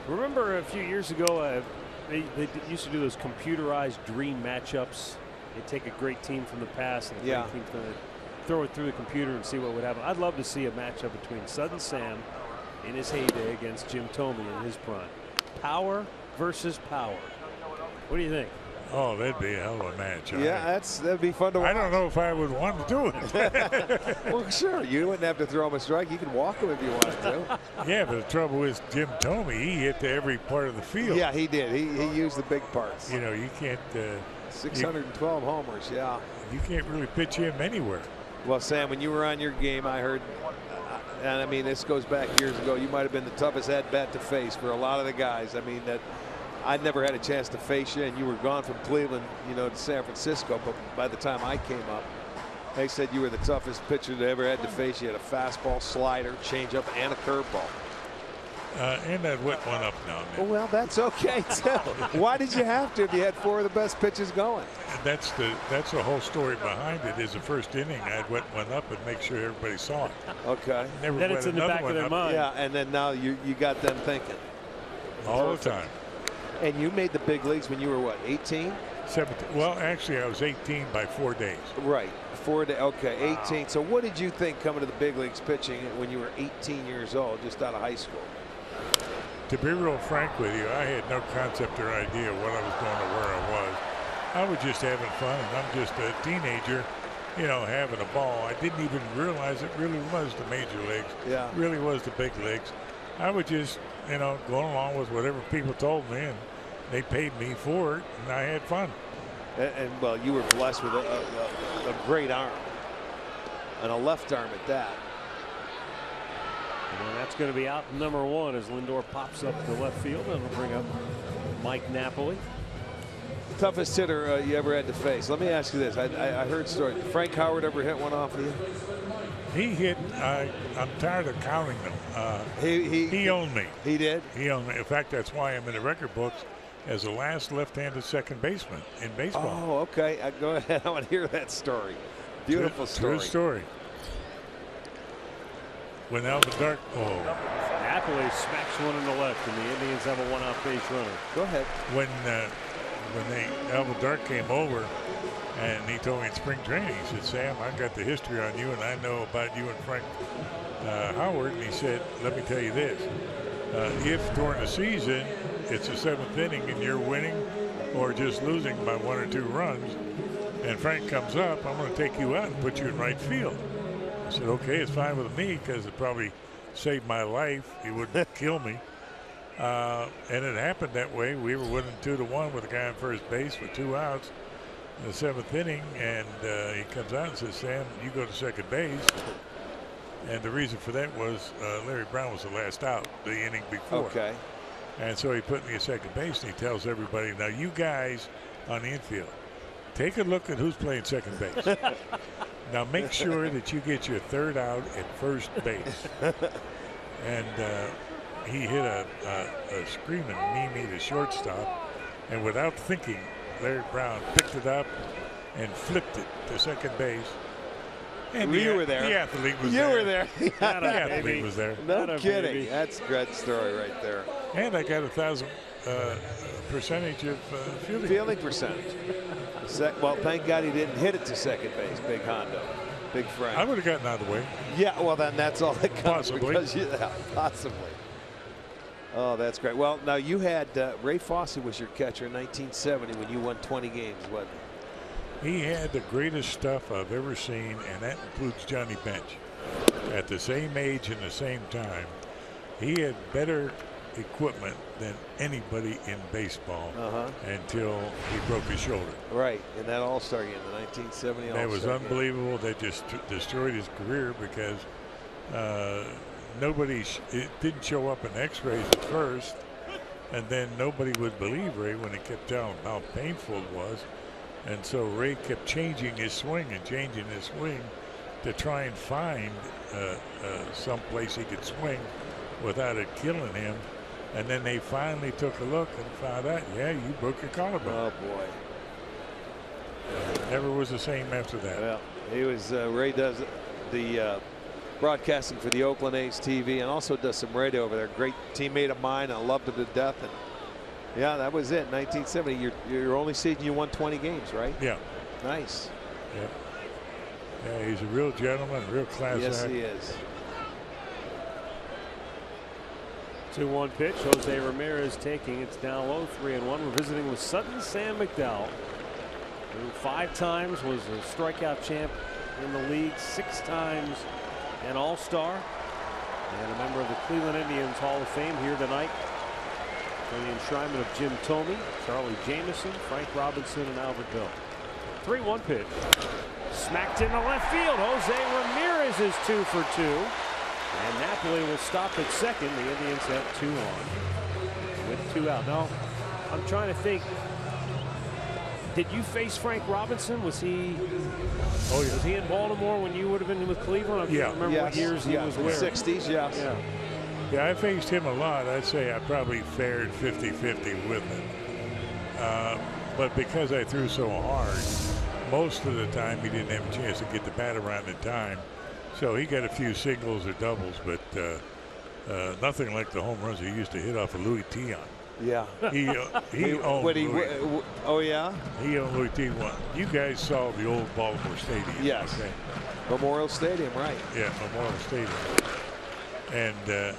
Remember a few years ago they used to do those computerized dream matchups. They'd take a great team from the past and a great team from throw it through the computer and see what would happen. I'd love to see a matchup between Sudden Sam in his heyday against Jim Thome in his prime. Power versus power. What do you think? Oh, that'd be a hell of a match. Yeah, that'd be fun to watch. I don't know if I would want to do it. Well, sure. You wouldn't have to throw him a strike. You could walk him if you wanted to. Yeah, but the trouble is Jim Thome, he hit to every part of the field. Yeah, he did. He used the big parts. You know, you can't 612 homers, yeah. You can't really pitch him anywhere. Well, Sam, when you were on your game, I heard, and I mean, this goes back years ago, you might have been the toughest at-bat to face for a lot of the guys. I mean, that I'd never had a chance to face you, and you were gone from Cleveland, you know, to San Francisco. But by the time I came up, they said you were the toughest pitcher they ever had to face. You had a fastball, slider, changeup, and a curveball. And that went one up now and then. Well, that's okay too. Why did you have to if you had 4 of the best pitches going? And that's the whole story behind it. Is the first inning I'd wet one up and make sure everybody saw it. Okay. Never Then it's in the back of their mind. Yeah, and then now you got them thinking. All the time. And you made the big leagues when you were what, 18? 17. Well, actually, I was 18 by 4 days. Right, 4 days. Okay, 18. So what did you think coming to the big leagues pitching when you were 18 years old, just out of high school? To be real frank with you, I had no concept or idea what I was doing or where I was. I was just having fun, and I'm just a teenager, you know, having a ball. I didn't even realize it really was the major leagues. Yeah. Really was the big leagues. I was just, you know, going along with whatever people told me, and they paid me for it, and I had fun. And well, you were blessed with a great arm, and a left arm at that. And that's going to be out number 1 as Lindor pops up to left field, and it'll bring up Mike Napoli. Toughest hitter you ever had to face. Let me ask you this. I heard stories. Frank Howard ever hit one off of you? He hit. I'm tired of counting them. He owned me. He did? He owned me. In fact, that's why I'm in the record books as the last left-handed second baseman in baseball. Oh, okay. Go ahead. I want to hear that story. Beautiful story. True story. When Alvin Dark, Napoli smacks one in the left, and the Indians have a 1-out base runner. Go ahead. When Alvin Dark came over, and he told me in spring training, he said, "Sam, I got the history on you, and I know about you and Frank Howard." And he said, "Let me tell you this: if during the season it's the 7th inning and you're winning, or just losing by 1 or 2 runs, and Frank comes up, I'm going to take you out and put you in right field." I said, "Okay, it's fine with me because it probably saved my life. He wouldn't kill me." And it happened that way. We were winning 2-1 with a guy on first base with 2 outs in the 7th inning, and he comes out and says, "Sam, you go to second base." And the reason for that was Larry Brown was the last out the inning before. Okay. And so he put me at second base, and he tells everybody, "Now you guys on the infield, take a look at who's playing second base. Now make sure that you get your 3rd out at first base." And he hit a screaming Mimi to shortstop, and without thinking, Larry Brown picked it up and flipped it to second base. And you were there. The athlete was there. You were there. The athlete was there. No kidding. That's a great story right there. And I got 1,000 percentage of fielding percentage. Well, thank God he didn't hit it to second base. Big Hondo. Big Frank. I would have gotten out of the way. Yeah, well, then that's all that counts. Possibly. Because possibly. Oh, that's great. Well, now you had Ray Fosse was your catcher in 1970 when you won 20 games, wasn't it? He had the greatest stuff I've ever seen, and that includes Johnny Bench. At the same age and the same time, he had better equipment than anybody in baseball until he broke his shoulder. Right, in that All-Star game, the 1970 All-Star game. That was unbelievable. That just destroyed his career because it didn't show up in X-rays at first, and then nobody would believe Ray when he kept telling him how painful it was. And so Ray kept changing his swing to try and find some place he could swing without it killing him. And then they finally took a look and found out, yeah, you broke your collarbone. Oh, boy. Never was the same after that. Well, he was, Ray does the broadcasting for the Oakland A's TV and also does some radio over there. Great teammate of mine. I loved him to death. And yeah, that was it. 1970. Your only season you won 20 games, right? Yeah. Nice. Yeah. Yeah, he's a real gentleman, real class Yes, act. he is. 2-1 pitch. Jose Ramirez taking. It's down low, 3-1. We're visiting with Sutton Sam McDowell, who 5 times was a strikeout champ in the league, 6 times an All-Star, and a member of the Cleveland Indians Hall of Fame here tonight for the enshrinement of Jim Thome, Charlie Jameson, Frank Robinson, and Albert Bell. 3-1 pitch. Smacked into left field. Jose Ramirez is 2 for 2. And Napoli will stop at second. The Indians have 2 on with 2 out. Now, I'm trying to think. Did you face Frank Robinson? Was he? Oh, yeah. Was he in Baltimore when you would have been with Cleveland? I can't remember what years he was with. 60s, yes. Yeah. Yeah, I faced him a lot. I'd say I probably fared 50-50 with him. But because I threw so hard, most of the time he didn't have a chance to get the bat around in time. So he got a few singles or doubles, but nothing like the home runs he used to hit off of Louis Tion. Yeah. He owned Louis. Oh, yeah? He owned Louis Tion. You guys saw the old Baltimore Stadium. Yes. Okay? Memorial Stadium, right. Yeah, Memorial Stadium. And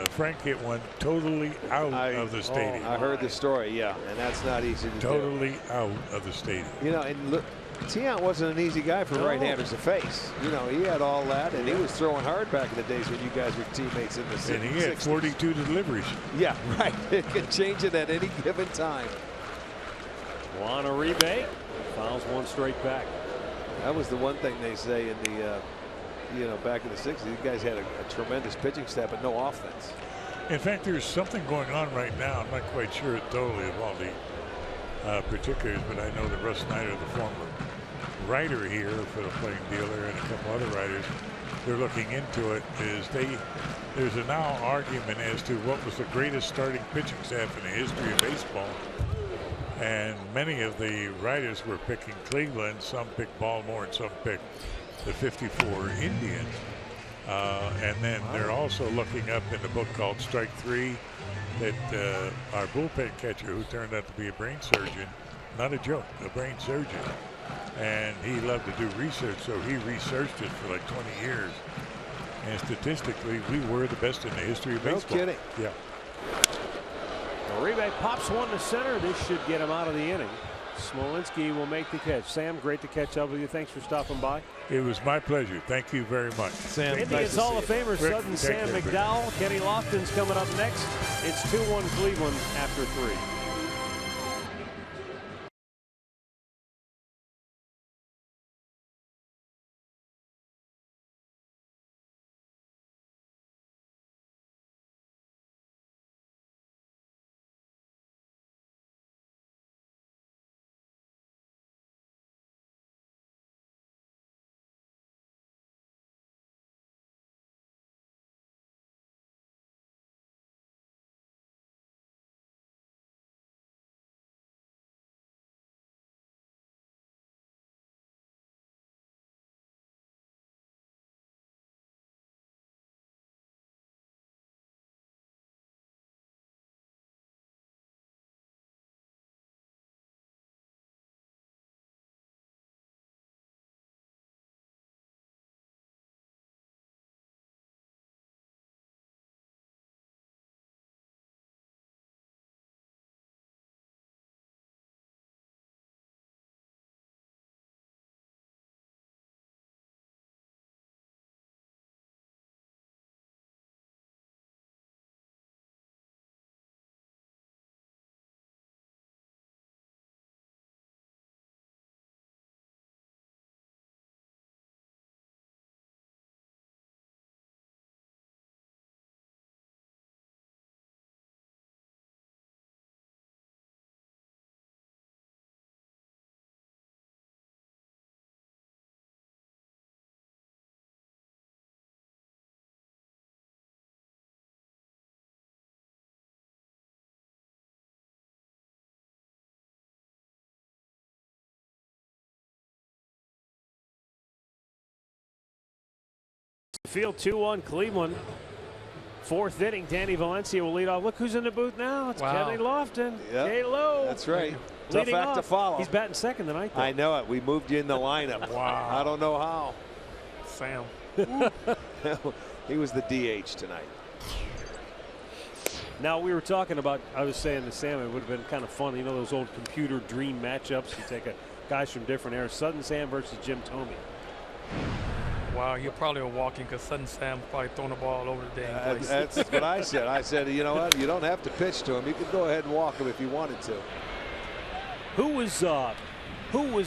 Frank hit one totally out of the stadium. I heard the story, yeah, and that's not easy to do. Totally out of the stadium. You know, and look, Tion wasn't an easy guy for right-handers to face. You know, he had all that, and he was throwing hard back in the days when you guys were teammates in the 60s. And he had 42 deliveries. Yeah, right. It could change it at any given time. Juan Uribe fouls one straight back. That was the one thing they say in the, you know, back in the 60s. These guys had a tremendous pitching staff, but no offense. In fact, there's something going on right now. I'm not quite sure totally of all the particulars, but I know that Russ Snyder, the former writer here for the Plain Dealer, and a couple other writers, they're looking into it. There's a now argument as to what was the greatest starting pitching staff in the history of baseball. And many of the writers were picking Cleveland, some picked Baltimore, and some picked the 54 Indians. And then they're also looking up in the book called Strike 3 that our bullpen catcher, who turned out to be a brain surgeon, not a joke, a brain surgeon, and he loved to do research, so he researched it for like 20 years. And statistically, we were the best in the history of baseball. No kidding. Yeah. Uribe pops one to center. This should get him out of the inning. Smolinski will make the catch. Sam, great to catch up with you. Thanks for stopping by. It was my pleasure. Thank you very much. Sam, Indians Hall of Famer Rick, Sudden Sam McDowell. Kenny Lofton's coming up next. It's 2-1 Cleveland after 3. Field 2-1 Cleveland. 4th inning. Danny Valencia will lead off. Look who's in the booth now. It's Kenny Lofton. Yep. K-Low. That's right. Tough act to follow. He's batting second tonight, though. I know it. We moved you in the lineup. Wow. I don't know how. Sam. He was the DH tonight. Now, we were talking about, I was saying to Sam, it would have been kind of fun. You know those old computer dream matchups? You take guys from different eras. Sudden Sam versus Jim Thome. Wow, you're probably a walking because Sudden Sam probably throwing the ball all over the damn place. That's what I said. I said, you know what? You don't have to pitch to him. You can go ahead and walk him if you wanted to. Who was,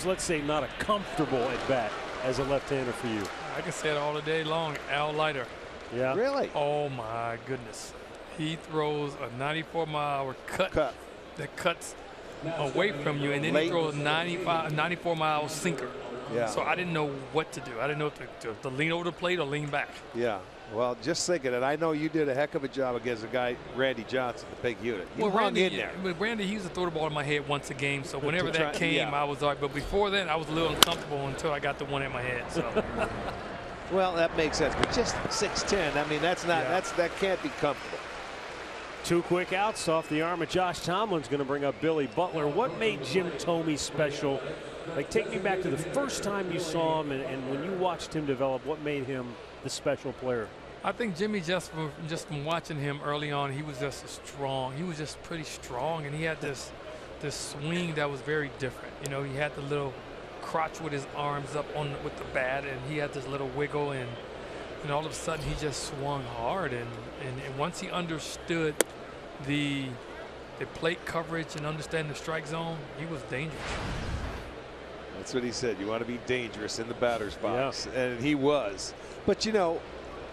let's say, not a comfortable at bat as a left-hander for you? I can say it all the day long. Al Leiter. Yeah. Really? Oh my goodness. He throws a 94-mile-an-hour cut that cuts away from you, and then he throws a 94-mile sinker. Yeah. So I didn't know what to do. I didn't know if to lean over the plate or lean back. Yeah. Well, just thinking it, I know you did a heck of a job against a guy, Randy Johnson, the big unit. You hung in there. But Randy, he used to throw the ball in my head once a game. So whenever that came, I was all right. But before then, I was a little uncomfortable until I got the one in my head. So. Well, that makes sense. But just 6'10", I mean, that's not that can't be comfortable. 2 quick outs off the arm of Josh Tomlin's going to bring up Billy Butler. What made Jim Thome special? Like, take me back to the first time you saw him, and when you watched him develop, what made him the special player? I think Jimmy, just from watching him early on, he was just strong. He was just pretty strong, and he had this swing that was very different. You know, he had the little crotch with his arms up with the bat, and he had this little wiggle, and all of a sudden he just swung hard. And once he understood the plate coverage and understand the strike zone, he was dangerous. That's what he said. You want to be dangerous in the batter's box, and he was. But you know,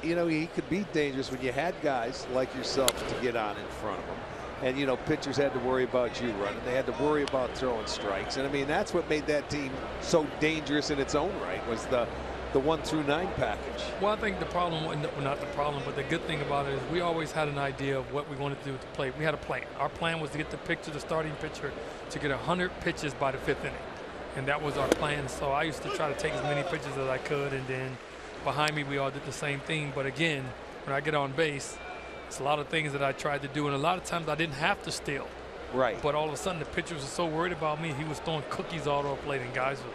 he could be dangerous when you had guys like yourself to get on in front of him. And, you know, pitchers had to worry about you running. They had to worry about throwing strikes. And, I mean, that's what made that team so dangerous in its own right, was the 1 through 9 package. Well, I think the problem, well, not the problem, but the good thing about it is we always had an idea of what we wanted to do with the plate. We had a plan. Our plan was to get the starting pitcher, to get 100 pitches by the 5th inning. And that was our plan. So I used to try to take as many pitches as I could. And then behind me, we all did the same thing. But, again, when I get on base, it's a lot of things that I tried to do, and a lot of times I didn't have to steal. Right. But all of a sudden the pitchers were so worried about me, he was throwing cookies all over the plate, and guys were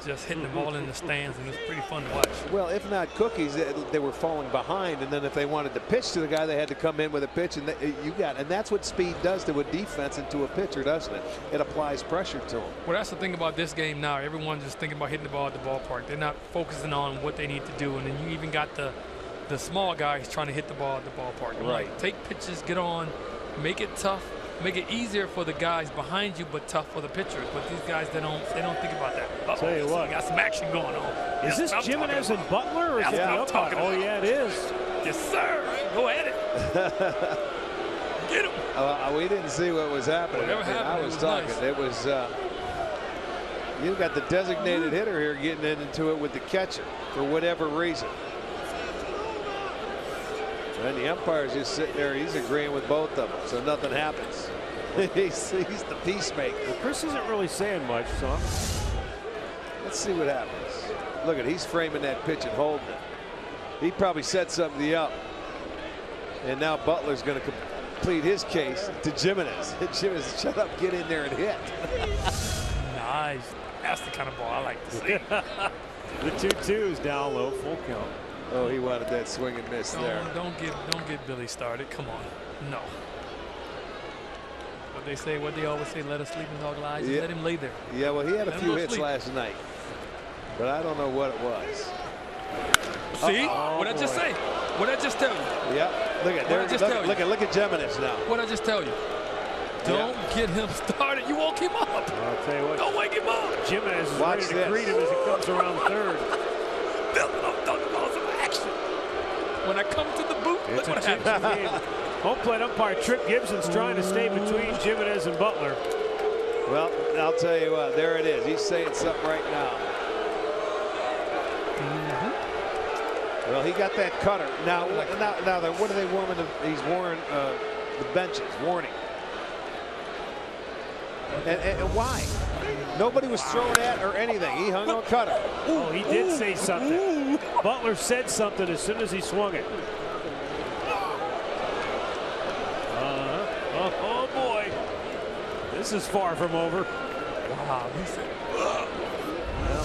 just hitting them all in the stands, and it was pretty fun to watch. Well, if not cookies, they were falling behind, and then if they wanted to pitch to the guy, they had to come in with a pitch, and and that's what speed does to a defense and to a pitcher, doesn't it? It applies pressure to them. Well, that's the thing about this game now. Everyone's just thinking about hitting the ball at the ballpark. They're not focusing on what they need to do, and then you even got the small guys trying to hit the ball at the ballpark. Right. Like, take pitches, get on, make it tough, make it easier for the guys behind you, but tough for the pitchers. But these guys, they don't think about that. Tell you what, we got some action going on. Is this Gimenez and Butler, or is it the umpire? Oh yeah, it is. Yes, sir. Go at it. Get him. We didn't see what was happening. Whatever happened, I was talking. nice. It was. You got the designated hitter here getting into it with the catcher for whatever reason. And the umpire's just sitting there. He's agreeing with both of them, so nothing happens. he's the peacemaker. Well, Chris isn't really saying much, so let's see what happens. Look at, he's framing that pitch and holding it. He probably set something up. And now Butler's going to complete his case to Gimenez. Gimenez, shut up, get in there and hit. Nice. That's the kind of ball I like to see. The 2-2's down low, full count. Oh, he wanted that swing and miss there. Don't get Billy started. Come on. No. What they always say, let us sleep in dog lies. Let him lay there. Yeah, well, he had a few hits last night, but I don't know what it was. See? What'd I just say? What'd I just tell you? Yeah. Look at look at Gimenez now. What'd I just tell you? Don't get him started. You woke him up. I'll tell you what. Don't wake him up. Gimenez is ready to greet him as he comes around third. I'm talking about some action. When I come to the booth, look what happens. Home plate umpire Tripp Gibson's trying to stay between Gimenez and Butler. Well, I'll tell you what, there it is. He's saying something right now. Well, he got that cutter. Now what are they warming? He's warning the benches, warning. And why? Nobody was thrown at or anything. He hung on cutter. Oh, he did say something. Butler said something as soon as he swung it. Oh boy. This is far from over. Wow. Well,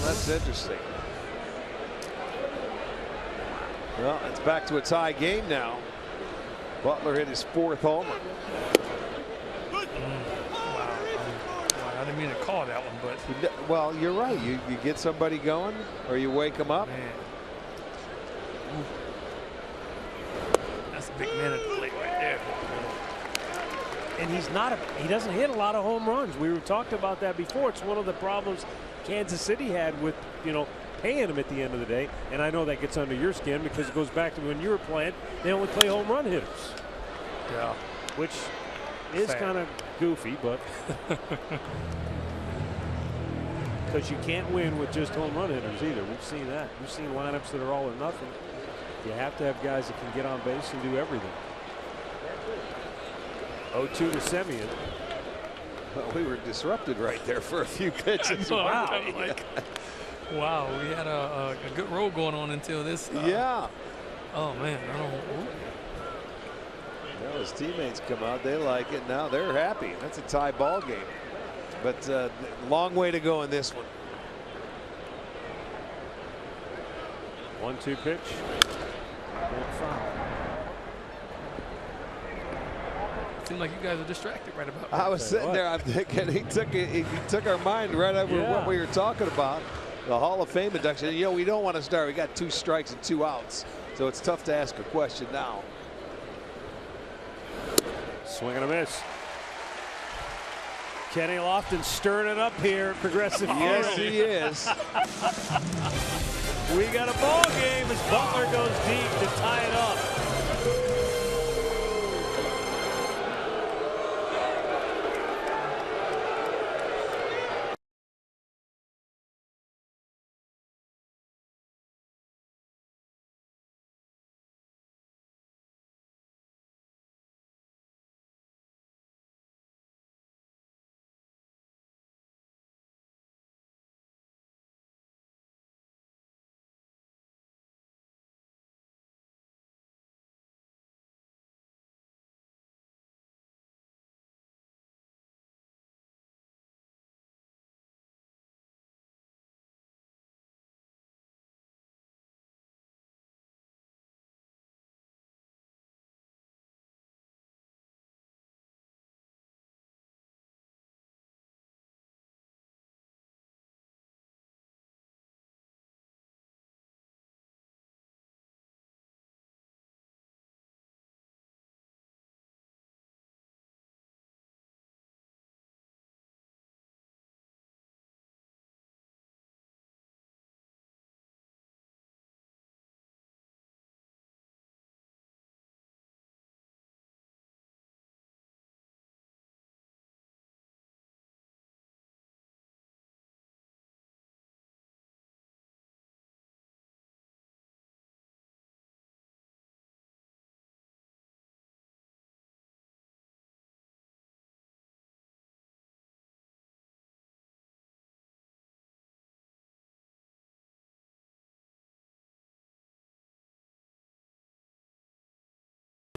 that's interesting. Well, it's back to a tie game now. Butler hit his 4th homer. I didn't mean to call that one, but well, you're right. You get somebody going, or you wake them up. Man. big man at the plate right there. And he doesn't hit a lot of home runs. We talked about that before. It's one of the problems Kansas City had with, paying him at the end of the day. And I know that gets under your skin because it goes back to when you were playing. They only play home run hitters. Yeah. Which is kind of goofy, but because you can't win with just home run hitters either. We've seen that. We've seen lineups that are all or nothing. You have to have guys that can get on base and do everything. 0-2 to Semien. Well, we were disrupted right there for a few pitches. Wow. Wow, we had a good roll going on until this. Yeah. Oh, man. I don't know. Well, his teammates come out. They like it. Now they're happy. That's a tie ball game. But long way to go in this one. 1-2 pitch. Seems like you guys are distracted right about. I was sitting there. I'm thinking he took our mind right over what we were talking about. The Hall of Fame induction. We don't want to start. We got 2 strikes and 2 outs, so it's tough to ask a question now. Swing and a miss. Kenny Lofton stirring it up here at Progressive Field. Yes, he is. We got a ball game as Butler goes deep to tie it up.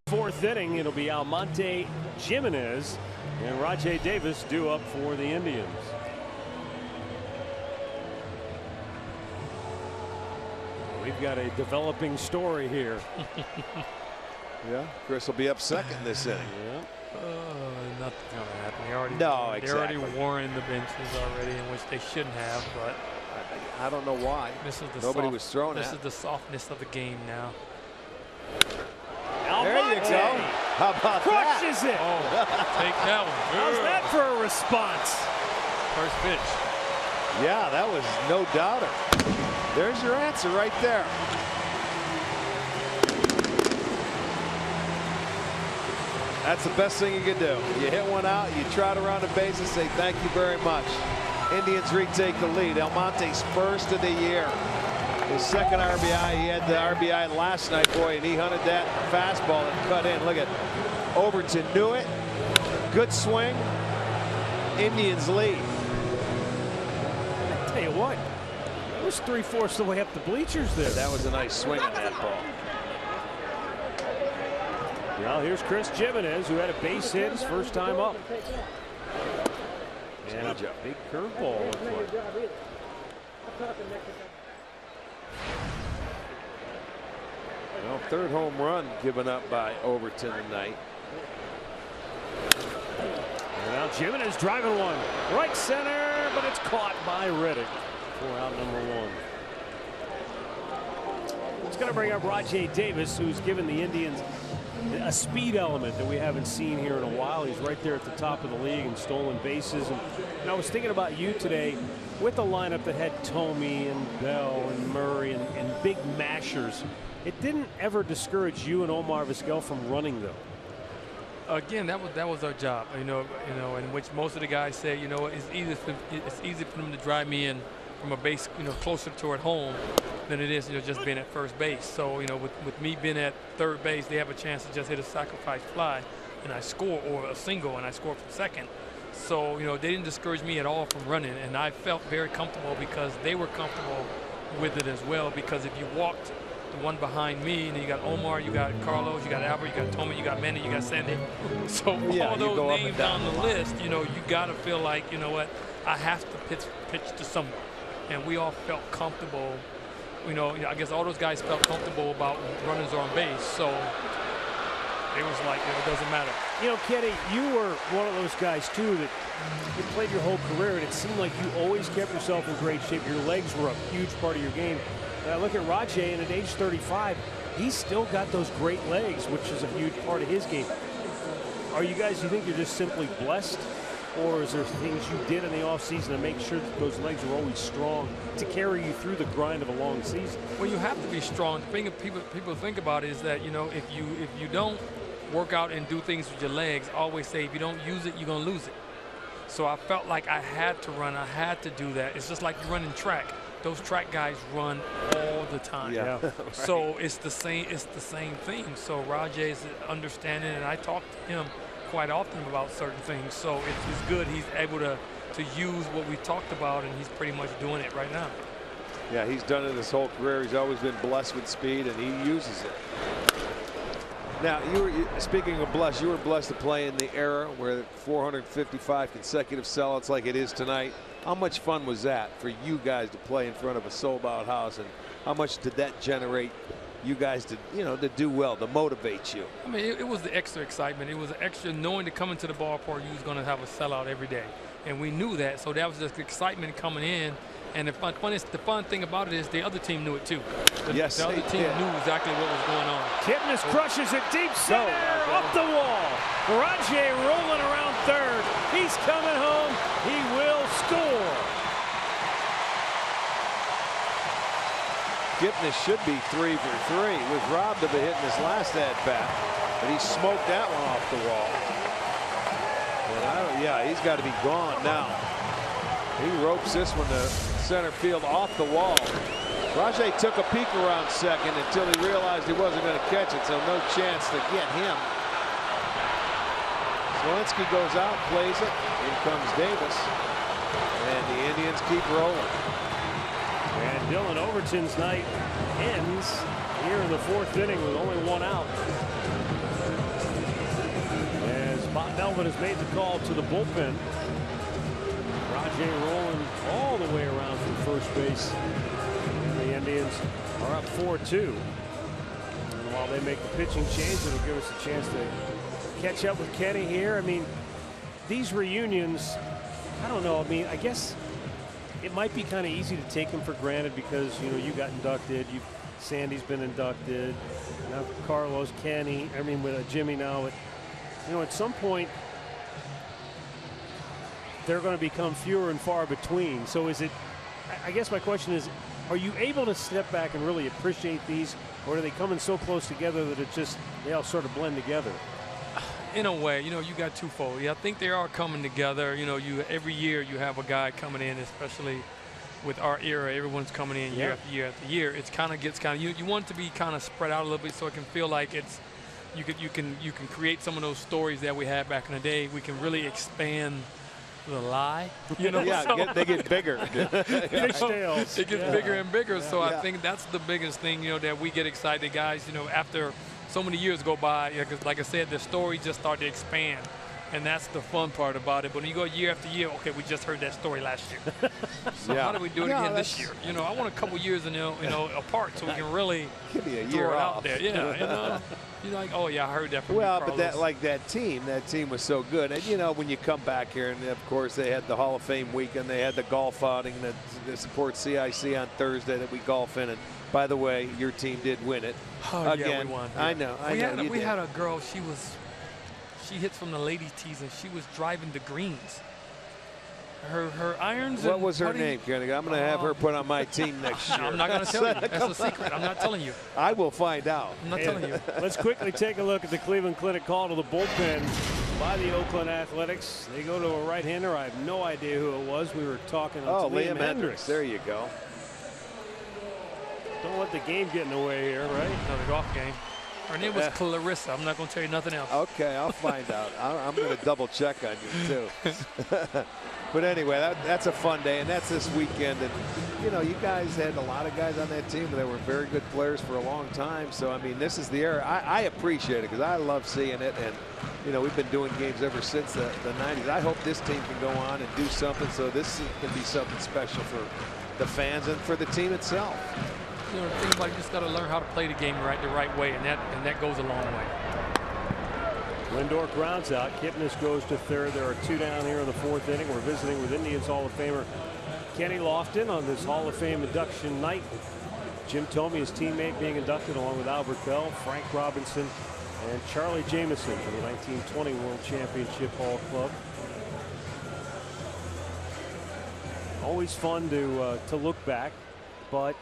Fourth inning, it'll be Almonte Gimenez and RAJAI Davis due up for the Indians. We've got a developing story here. Yeah, Chris will be up second this inning. Yeah. Nothing's going to happen. They're already worn the benches already, in which they shouldn't have, but I don't know why. Nobody was throwing This is the softness of the game now. There you go. How about Crushes that? it. Oh, take that one. How's that for a response? First pitch. Yeah, that was no doubter. There's your answer right there. That's the best thing you can do. You hit one out, you trot around the base and say thank you very much. Indians retake the lead. Almonte's first of the year. His second RBI. He had the RBI last night, boy, and he hunted that fastball and cut in. Look at Overton knew it. Good swing. Indians lead. I tell you what, it was 3/4 of the way up the bleachers there. That was a nice swing on that ball. Well, here's Chris Gimenez, who had a base hit his first time up. And a big curveball. Well, third home run given up by Overton tonight. And now Gimenez driving one. Right center, but it's caught by Reddick for out number 1. It's going to bring up RAJAI Davis, who's given the Indians a speed element that we haven't seen here in a while. He's right there at the top of the league in stolen bases. And I was thinking about you today with a lineup that had Tomey and Bell and Murray and big mashers. It didn't ever discourage you and Omar Vizquel from running, though. Again, that was our job, you know, in which most of the guys say, you know, it's easy for them to drive me in from a base, you know, closer toward home than it is, you know, just being at first base. So, you know, with me being at third base, they have a chance to just hit a sacrifice fly, and I score, or a single, and I score from second. So, you know, they didn't discourage me at all from running, and I felt very comfortable because they were comfortable with it as well. Because if you walked the one behind me, and then you got Omar, you got Carlos, you got Albert, you got Tomey, you got Manny, you got Sandy. So all those names on the list, you know, you got to feel like, you know what, I have to pitch to someone. And we all felt comfortable. You know, I guess all those guys felt comfortable about runners on base. So it was like, you know, it doesn't matter. You know, Kenny, you were one of those guys, too, that you played your whole career, and it seemed like you always kept yourself in great shape. Your legs were a huge part of your game. And I look at RAJAI, and at age 35, he's still got those great legs, which is a huge part of his game. Are you guys, you think you're just simply blessed? Or is there things you did in the offseason to make sure that those legs were always strong to carry you through the grind of a long season? Well, you have to be strong. The thing people think about is that, you know, if you don't work out and do things with your legs, I always say if you don't use it, you're going to lose it. So I felt like I had to run. I had to do that. It's just like you running track. Those track guys run all the time. Yeah. Right. So it's the same thing. So RAJAI is understanding, and I talk to him quite often about certain things. So it's good he's able to use what we talked about, and he's pretty much doing it right now. Yeah, he's done it his whole career. He's always been blessed with speed, and he uses it. Now, speaking of blessed, you were blessed to play in the era where 455 consecutive sellouts like it is tonight. How much fun was that for you guys to play in front of a sold-out house, and how much did that generate you guys to, you know, to do well, to motivate you? I mean, it was the extra excitement. It was extra knowing to come into the ballpark, you was going to have a sellout every day, and we knew that. So that was just excitement coming in. And the fun thing about it is the other team knew it too. The other team knew exactly what was going on. KIPNIS crushes it deep center, up the wall. RAJAI rolling around third. He's coming home. He will score. KIPNIS should be 3 for 3. Was robbed of a hit in his last at-bat, but he smoked that one off the wall. And yeah, he's got to be gone now. He ropes this one to center field off the wall. RAJAI took a peek around second until he realized he wasn't going to catch it, so no chance to get him. Smolensky goes out, plays it. In comes Davis, and the Indians keep rolling. And Dylan Overton's night ends here in the 4th inning with only 1 out. As Bob Melvin has made the call to the bullpen. RAJAI rolling all the way around from first base. The Indians are up 4-2. And while they make the pitching change, it'll give us a chance to catch up with Kenny here. I mean, these reunions, I don't know. I mean, I guess it might be kind of easy to take them for granted because, you know, you got inducted. Sandy's been inducted. Now Carlos, Kenny, I mean, with Jimmy now. You know, at some point, they're going to become fewer and far between. So is it, I guess my question is, are you able to step back and really appreciate these, or are they coming so close together that it just, they all sort of blend together? In a way, you know, you got twofold. Yeah, I think they are coming together. You know, every year you have a guy coming in, especially with our era, everyone's coming in year after year after year. It's kind of gets you want it to be kind of spread out a little bit so it can feel like it's, you can create some of those stories that we had back in the day. We can really expand the lie, you know. Yeah, so, they get bigger. it gets bigger and bigger. So I think that's the biggest thing, you know, that we get excited, guys. You know, after so many years go by, like I said, the story just started to expand, and that's the fun part about it. But when you go year after year, okay, we just heard that story last year. So how do we do it again this year? You know, I want a couple years, you know, apart so we can really give me a throw year it off out there. Yeah, you know. You're like, oh yeah, I heard that from Well, you, but that team was so good. And, you know, when you come back here, and of course they had the Hall of Fame weekend, they had the golf outing that supports CIC on Thursday that we golf in. And by the way, your team did win it. Oh, again. yeah, we won. I know. We had a girl. She hits from the ladies' tees, and she was driving the greens. Her irons. What was her name, Kenny? I'm going to have her put on my team next year. I'm not going to tell you. That's a secret. I'm not telling you. I will find out. I'm not telling you. Let's quickly take a look at the Cleveland Clinic call to the bullpen by the Oakland Athletics. They go to a right-hander. I have no idea who it was. We were talking to Liam Hendricks. There you go. Don't let the game get in the way here, right? Another golf game. Her name was Clarissa. I'm not going to tell you nothing else. Okay, I'll find out. I'm going to double check on you too. But anyway, that's a fun day, and that's this weekend. And you know, you guys had a lot of guys on that team that were very good players for a long time. So I mean, this is the era. I appreciate it because I love seeing it. And you know, we've been doing games ever since the 90s. I hope this team can go on and do something. So this can be something special for the fans and for the team itself. You know, the thing about it, you just got to learn how to play the game the right way, and that goes a long way. Lindor grounds out. KIPNIS goes to third. There are 2 down here in the 4th inning. We're visiting with Indians Hall of Famer Kenny Lofton on this Hall of Fame induction night. Jim Thome, his teammate, being inducted along with Albert Bell, Frank Robinson, and Charlie Jameson from the 1920 World Championship Hall Club. Always fun to look back, but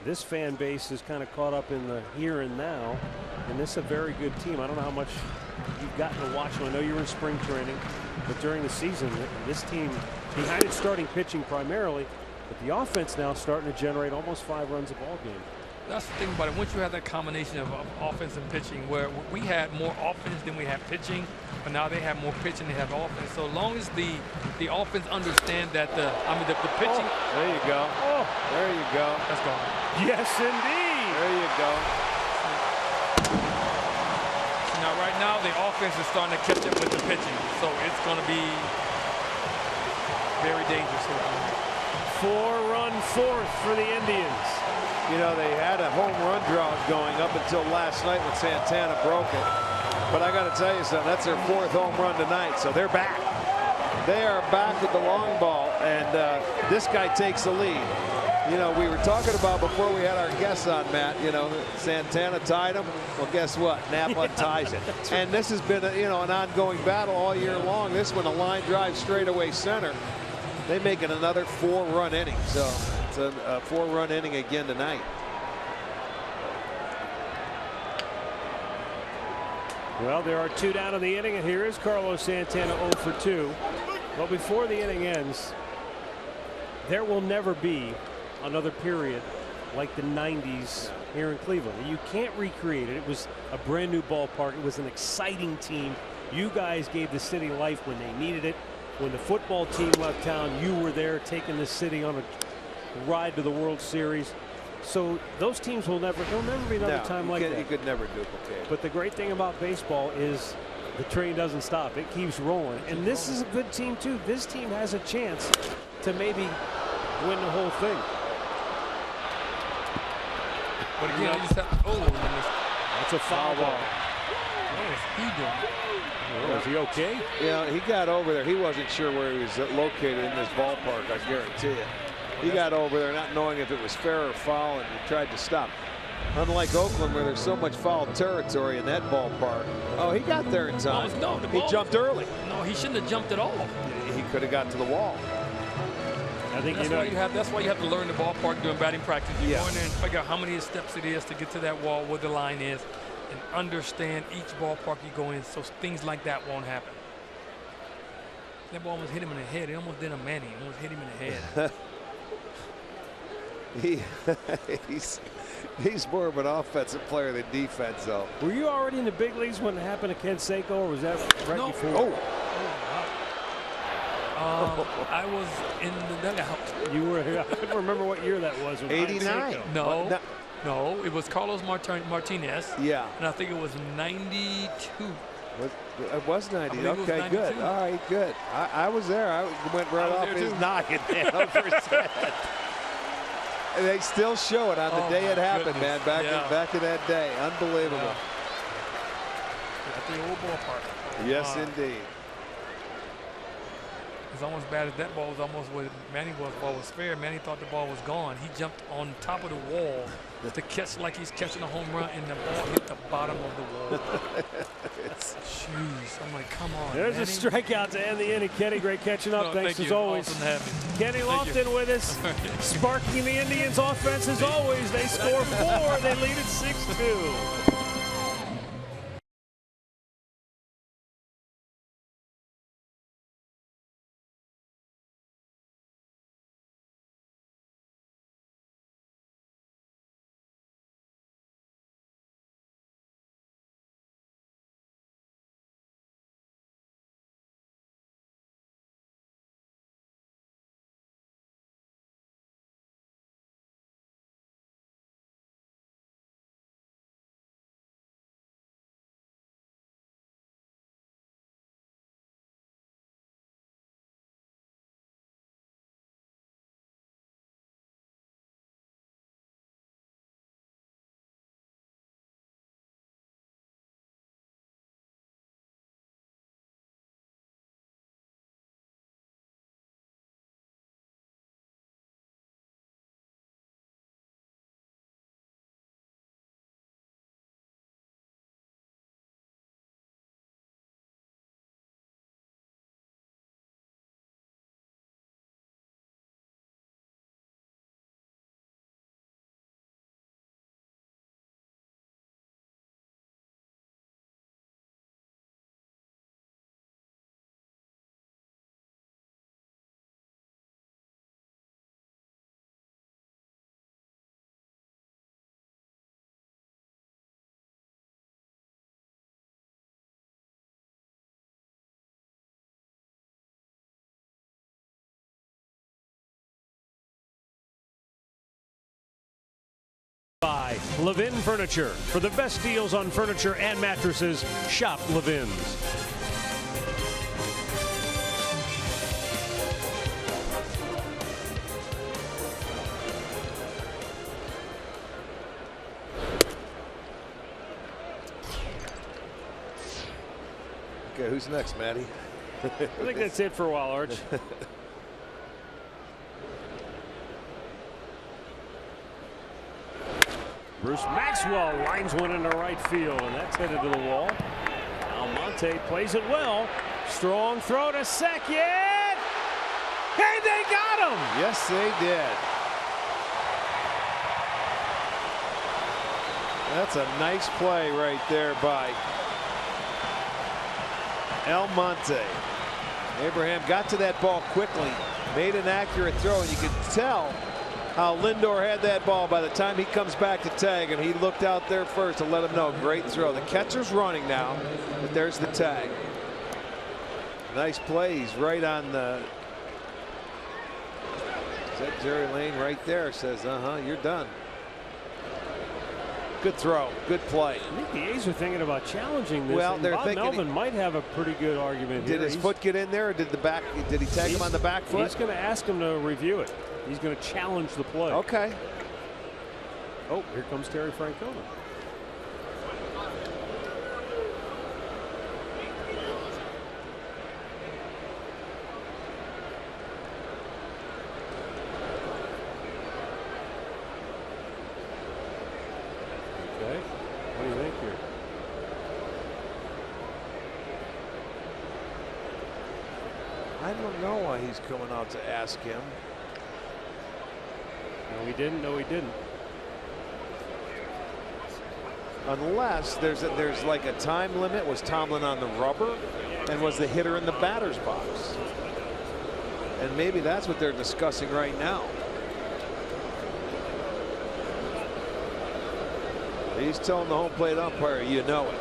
this fan base is kind of caught up in the here and now, and this is a very good team. I don't know how much you've gotten to watch them. I know you were in spring training, but during the season, this team, behind its starting pitching primarily, but the offense now starting to generate almost 5 runs a ball game. That's the thing about it. Once you have that combination of offense and pitching, where we had more offense than we had pitching, but now they have more pitching than they have offense. So long as the offense understand that the pitching. Oh, there you go. Oh, there you go. Let's go. Yes, indeed. There you go. Now, right now, the offense is starting to catch up with the pitching, so it's going to be very dangerous. 4-run 4th for the Indians. You know, they had a home run drought going up until last night when Santana broke it. But I got to tell you something, that's their 4th home run tonight, so they're back. They are back with the long ball, and this guy takes the lead. You know, we were talking about before we had our guests on, Matt, you know, Santana tied him. Well, guess what? Napa ties it. And this has been, an ongoing battle all year long. This one, a line drive straightaway center. They make it another 4-run inning. So it's a 4-run inning again tonight. Well, there are 2 down in the inning, and here is Carlos Santana 0 for 2. But before the inning ends, there will never be another period like the 90s here in Cleveland. You can't recreate it. It was a brand new ballpark. It was an exciting team. You guys gave the city life when they needed it. When the football team left town, you were there taking the city on a ride to the World Series. So those teams there'll never be another time like that. You could never duplicate. But the great thing about baseball is the train doesn't stop. It keeps rolling. And this is a good team too. This team has a chance to maybe win the whole thing. But again, you just have to, that's a foul ball. What is he doing? Is he okay? Yeah, he got over there. He wasn't sure where he was located in this ballpark, I guarantee you. He got over there not knowing if it was fair or foul, and he tried to stop. Unlike Oakland, where there's so much foul territory in that ballpark. Oh, he got there in time. No, he jumped early. No, he shouldn't have jumped at all. He could have got to the wall. I think that's why you have to learn the ballpark during batting practice. You go in there and figure out how many steps it is to get to that wall, where the line is, and understand each ballpark you go in, so things like that won't happen. That ball almost hit him in the head. It almost did a Manny. It almost hit him in the head. He's more of an offensive player than defense, though. Were you already in the big leagues when it happened to Ken Seiko, or was that right before? Oh. I was in the dugout. You were. I don't remember what year that was. 89. No, it was Carlos Martinez. Yeah. And I think it was 92. It was 90. Okay, was 92. Good. All right, good. I was there. I went right off his noggin, man, over his head. They still show it on the day it happened, man. Back in that day, unbelievable. the old ballpark. Yes, indeed. As almost bad as that ball was, almost what Manny was. Ball was fair. Manny thought the ball was gone. He jumped on top of the wall to catch like he's catching a home run, and the ball hit the bottom of the wall. Jeez, I'm like, come on. There's Manny. a strikeout to end the inning. Kenny, great catching up. No, Thanks as always. Awesome to have you. Kenny Lofton with us, sparking the Indians' offense as always. They score 4. They lead at 6-2. By Levin Furniture. For the best deals on furniture and mattresses, shop Levin's. Okay, who's next, Matty? I think that's it for a while, Arch. Bruce Maxwell lines one into right field, and that's headed to the wall. Almonte plays it well. Strong throw to second. Hey, they got him! Yes, they did. That's a nice play right there by Almonte. Abraham got to that ball quickly, made an accurate throw, and you could tell how Lindor had that ball. By the time he comes back to tag him, he looked out there first to let him know. Great throw. The catcher's running now, but there's the tag. Nice plays right on the. Is that Jerry Lane right there? Says, you're done. Good throw. Good play. I think the A's are thinking about challenging this. Well, they're Bob thinking Melvin might have a pretty good argument here. Did his foot get in there, or did he tag him on the back foot? He's going to ask him to review it. He's going to challenge the play. Okay. Oh, here comes Terry Francona. Okay. What do you think here? I don't know why he's coming out to ask him. No, he didn't. No, he didn't. Unless there's like a time limit. Was Tomlin on the rubber? And was the hitter in the batter's box? And maybe that's what they're discussing right now. He's telling the home plate umpire, you know it.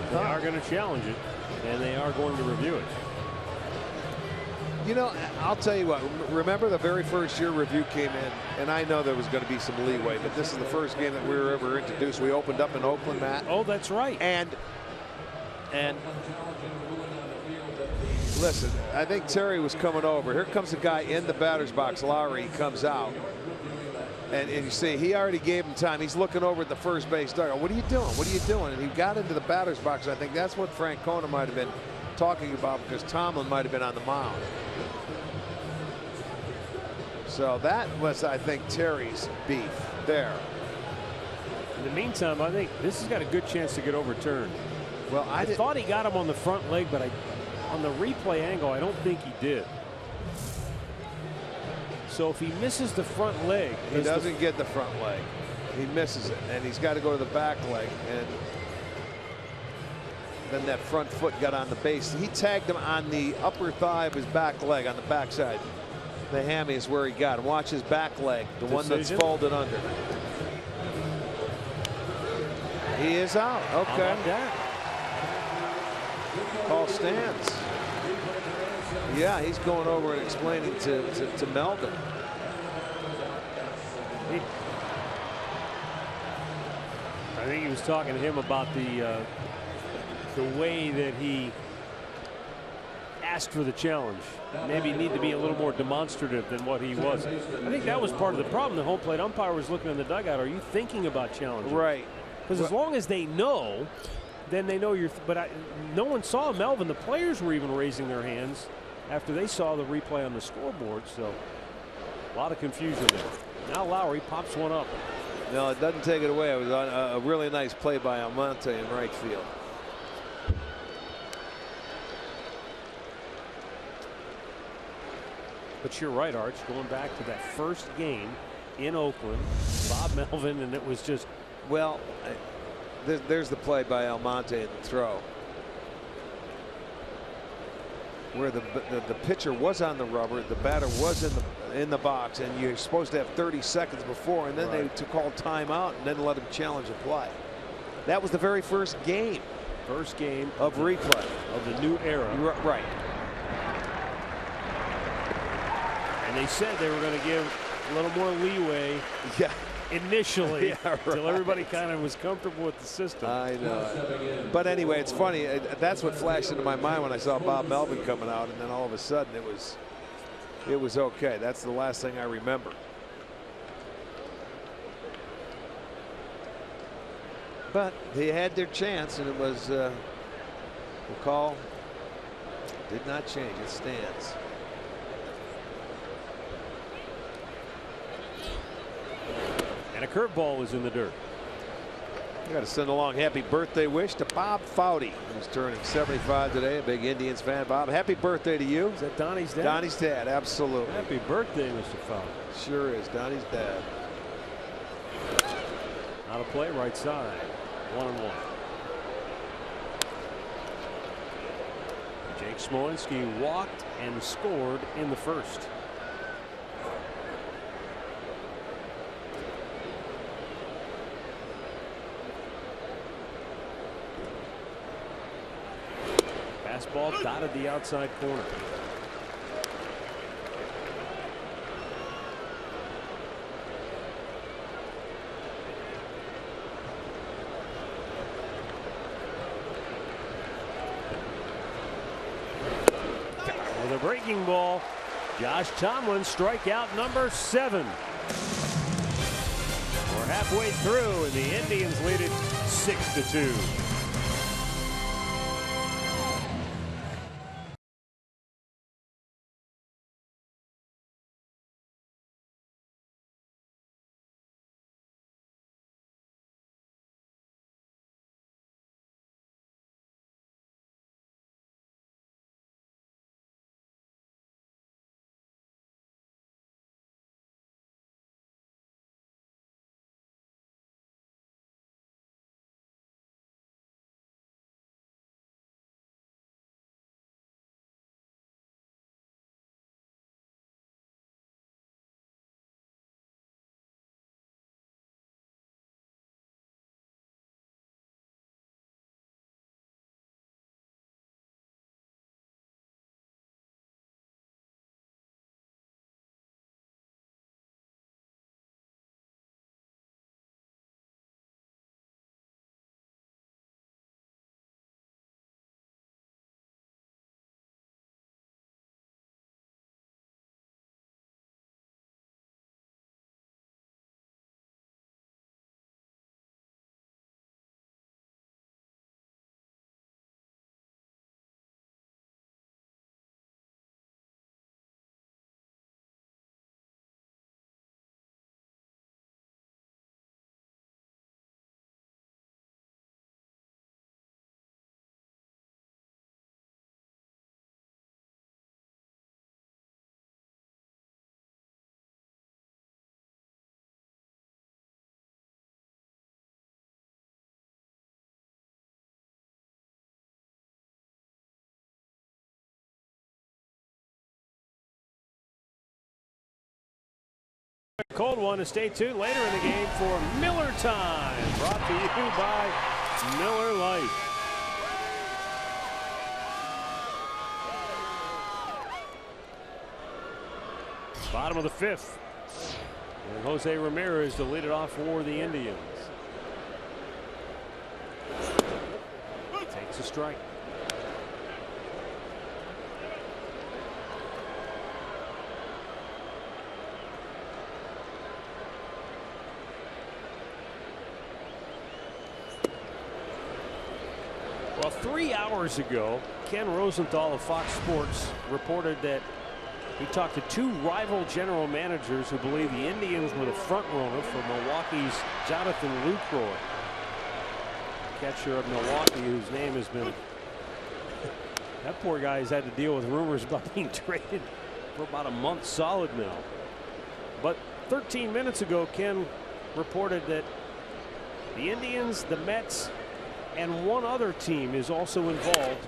They are going to challenge it, and they are going to review it. You know, I'll tell you what, remember the very first year review came in, and I know there was going to be some leeway, but this is the first game that we were ever introduced. We opened up in Oakland, Matt. Oh, that's right. And listen, I think Terry was coming over. Here comes the guy in the batter's box. Lowrie comes out. And you see, he already gave him time. He's looking over at the first base dugout. What are you doing? What are you doing? And he got into the batter's box. I think that's what Francona might have been talking about, because Tomlin might have been on the mound. So that was, I think, Terry's beef there. In the meantime, I think this has got a good chance to get overturned. Well, I thought he got him on the front leg, but on the replay angle, I don't think he did. So if he misses the front leg, he doesn't get the front leg. He misses it, and he's got to go to the back leg, and then that front foot got on the base. He tagged him on the upper thigh of his back leg, on the backside. The hammy is where he got him. Watch his back leg, the one that's folded under. He is out. Okay. Call stands. Yeah, he's going over and explaining to Melvin. I think he was talking to him about the way that he asked for the challenge. Maybe need to be a little more demonstrative than what he was. I think that was part of the problem. The home plate umpire was looking in the dugout. Are you thinking about challenging? Right. Because as long as they know, then they know you're. But no one saw Melvin. The players were even raising their hands after they saw the replay on the scoreboard. So a lot of confusion there. Now Lowrie pops one up. No, it doesn't take it away. It was a really nice play by Almonte in right field. But you're right, Arch. Going back to that first game in Oakland, Bob Melvin, and it was just. Well, there's the play by Almonte in the throw, where the pitcher was on the rubber, the batter was in the box, and you're supposed to have 30 seconds before, and then they called timeout and then let him challenge a play. That was the very first game. First game of replay of the new era. Right. And they said they were going to give a little more leeway. Yeah. Initially, yeah, right. Till everybody kind of was comfortable with the system. I know. But anyway, it's funny. That's what flashed into my mind when I saw Bob Melvin coming out, and then all of a sudden it was okay. That's the last thing I remember. But they had their chance, and it was the call did not change. It stands. And a curveball was in the dirt. I got to send along happy birthday wish to Bob Foudy, who's turning 75 today. A big Indians fan. Bob, happy birthday to you. Is that Donnie's dad? Donnie's dad, absolutely. Happy birthday, Mr. Foudy. Sure is. Donnie's dad. Out of play, right side. 1-1. Jake Smolinski walked and scored in the first. Fastball dotted the outside corner. With a breaking ball, Josh Tomlin, strikeout number 7. We're halfway through, and the Indians lead it 6-2. Cold one to stay tuned later in the game for Miller time. Brought to you by Miller Lite. Bottom of the 5th. And Jose Ramirez to lead it off for the Indians. Takes a strike. Well, 3 hours ago, Ken Rosenthal of Fox Sports reported that he talked to 2 rival general managers who believe the Indians were the front runner for Milwaukee's Jonathan Lucroy, catcher of Milwaukee, whose name has been. That poor guy has had to deal with rumors about being traded for about a month solid now. But 13 minutes ago, Ken reported that the Indians, the Mets, and one other team is also involved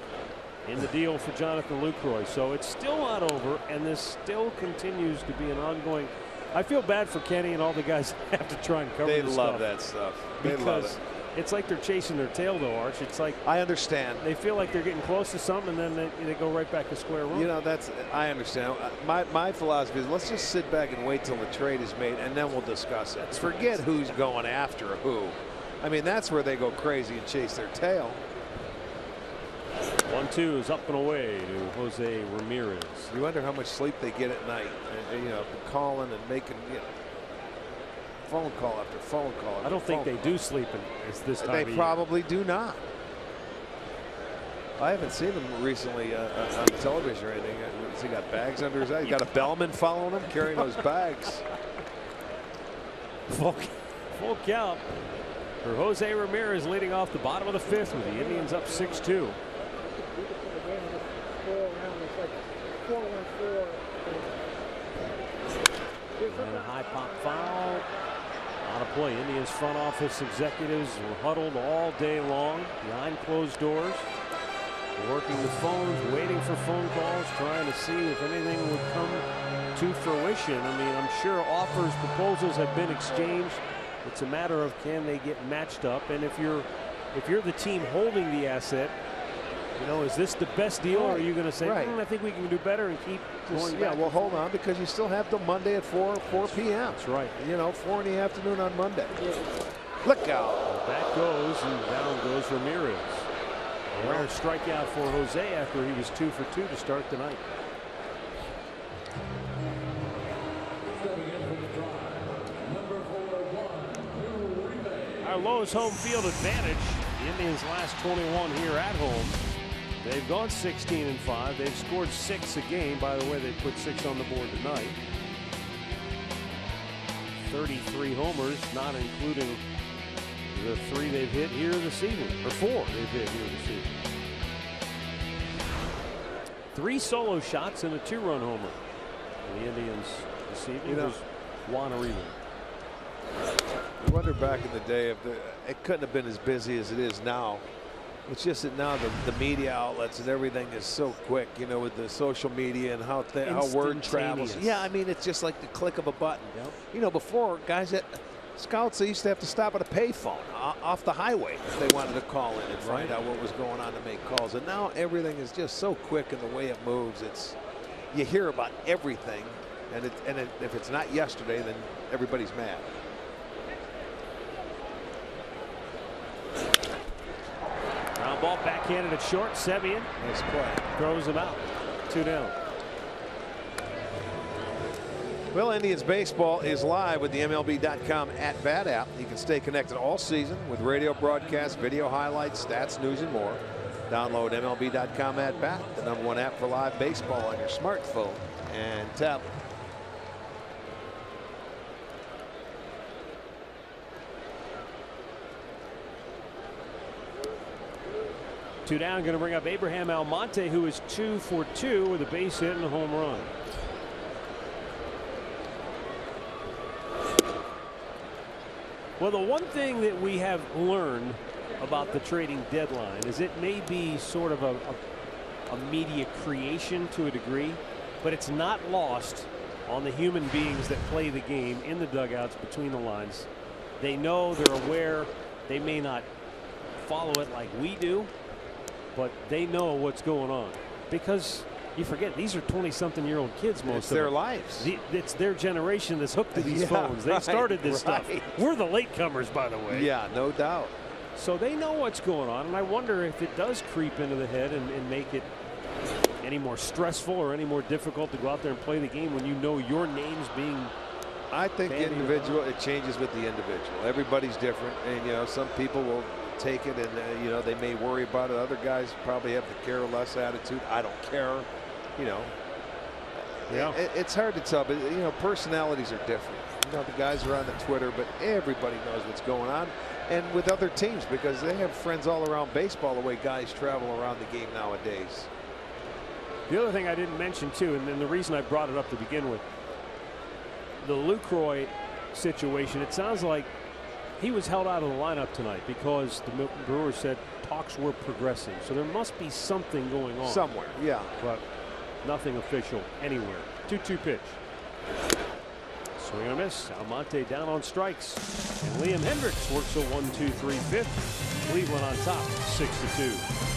in the deal for Jonathan Lucroy. So it's still not over, and this still continues to be an ongoing. I feel bad for Kenny and all the guys that have to try and cover this stuff. They love that stuff. They love it. It's like they're chasing their tail, though, Arch. It's like I understand. They feel like they're getting close to something, and then they go right back to square one. You know, I understand. My philosophy is let's just sit back and wait till the trade is made, and then we'll discuss it. Forget who's going after who. I mean, that's where they go crazy and chase their tail. 1-2 is up and away to Jose Ramirez. You wonder how much sleep they get at night, and you know, calling and making, you know, phone call after phone call. I don't think they do sleep in this time of year. They probably do not. I haven't seen him recently on television or anything. Has he got bags under his eyes? He got a bellman following him, carrying those bags. Full count for Jose Ramirez, leading off the bottom of the 5th with the Indians up 6-2. And a high pop foul. On a play. Indians front office executives were huddled all day long behind closed doors, working the phones, waiting for phone calls, trying to see if anything would come to fruition. I mean, I'm sure offers, proposals have been exchanged. It's a matter of can they get matched up, and if you're the team holding the asset, you know, is this the best deal, or are you going to say, I think we can do better and keep going back? Yeah, well, hold on, because you still have till Monday at 4 p.m. That's right. You know, 4 in the afternoon on Monday. Look out. Back goes, and down goes Ramirez. A rare strikeout for Jose after he was 2 for 2 to start the night. Our Lowe's home field advantage. The Indians' last 21 here at home. They've gone 16-5. They've scored 6 a game. By the way, they put 6 on the board tonight. 33 homers, not including the 3 they've hit here this season, or 4 they've hit here this season. 3 solo shots and a 2-run homer. The Indians this evening, you know, was Juan Uribe. I wonder back in the day if it couldn't have been as busy as it is now. It's just that now the media outlets and everything is so quick, you know, with the social media and how word travels. Yeah, I mean, it's just like the click of a button. Yep. You know, before, guys at scouts, they used to have to stop at a payphone off the highway if they wanted to call in and find out what was going on to make calls. And now everything is just so quick in the way it moves. It's you hear about everything, and if it's not yesterday, then everybody's mad. Ground ball backhanded at short. Semien. Nice play. Throws him out. 2 down. Well, Indians baseball is live with the MLB.com @bat app. You can stay connected all season with radio broadcasts, video highlights, stats, news, and more. Download MLB.com @bat, the #1 app for live baseball on your smartphone and tablet. Two down, going to bring up Abraham Almonte, who is 2 for 2 with a base hit and a home run. Well, the one thing that we have learned about the trading deadline is it may be sort of a media creation to a degree, but it's not lost on the human beings that play the game in the dugouts between the lines. They know, they're aware. They may not follow it like we do, but they know what's going on, because you forget these are 20-something-year-old kids. Most it's of their them. lives. It's their generation that's hooked to these phones. They started this stuff. We're the latecomers, by the way. Yeah, no doubt. So they know what's going on, and I wonder if it does creep into the head and make it any more stressful or any more difficult to go out there and play the game when you know your name's being. I think individual, it changes with the individual. Everybody's different, and you know, some people will take it and you know, they may worry about it. Other guys probably have the care less attitude. I don't care, you know. Yeah, it's hard to tell, but you know, personalities are different. You know, the guys are on the Twitter, but everybody knows what's going on, and with other teams, because they have friends all around baseball the way guys travel around the game nowadays. The other thing I didn't mention too, and then the reason I brought it up to begin with, the Lucroy situation, it sounds like he was held out of the lineup tonight because the Brewers said talks were progressing. So there must be something going on somewhere, yeah, but nothing official anywhere. 2-2 pitch. Swing and a miss. Almonte down on strikes, and Liam Hendricks works a 1-2-3 fifth. Cleveland on top, 6-2.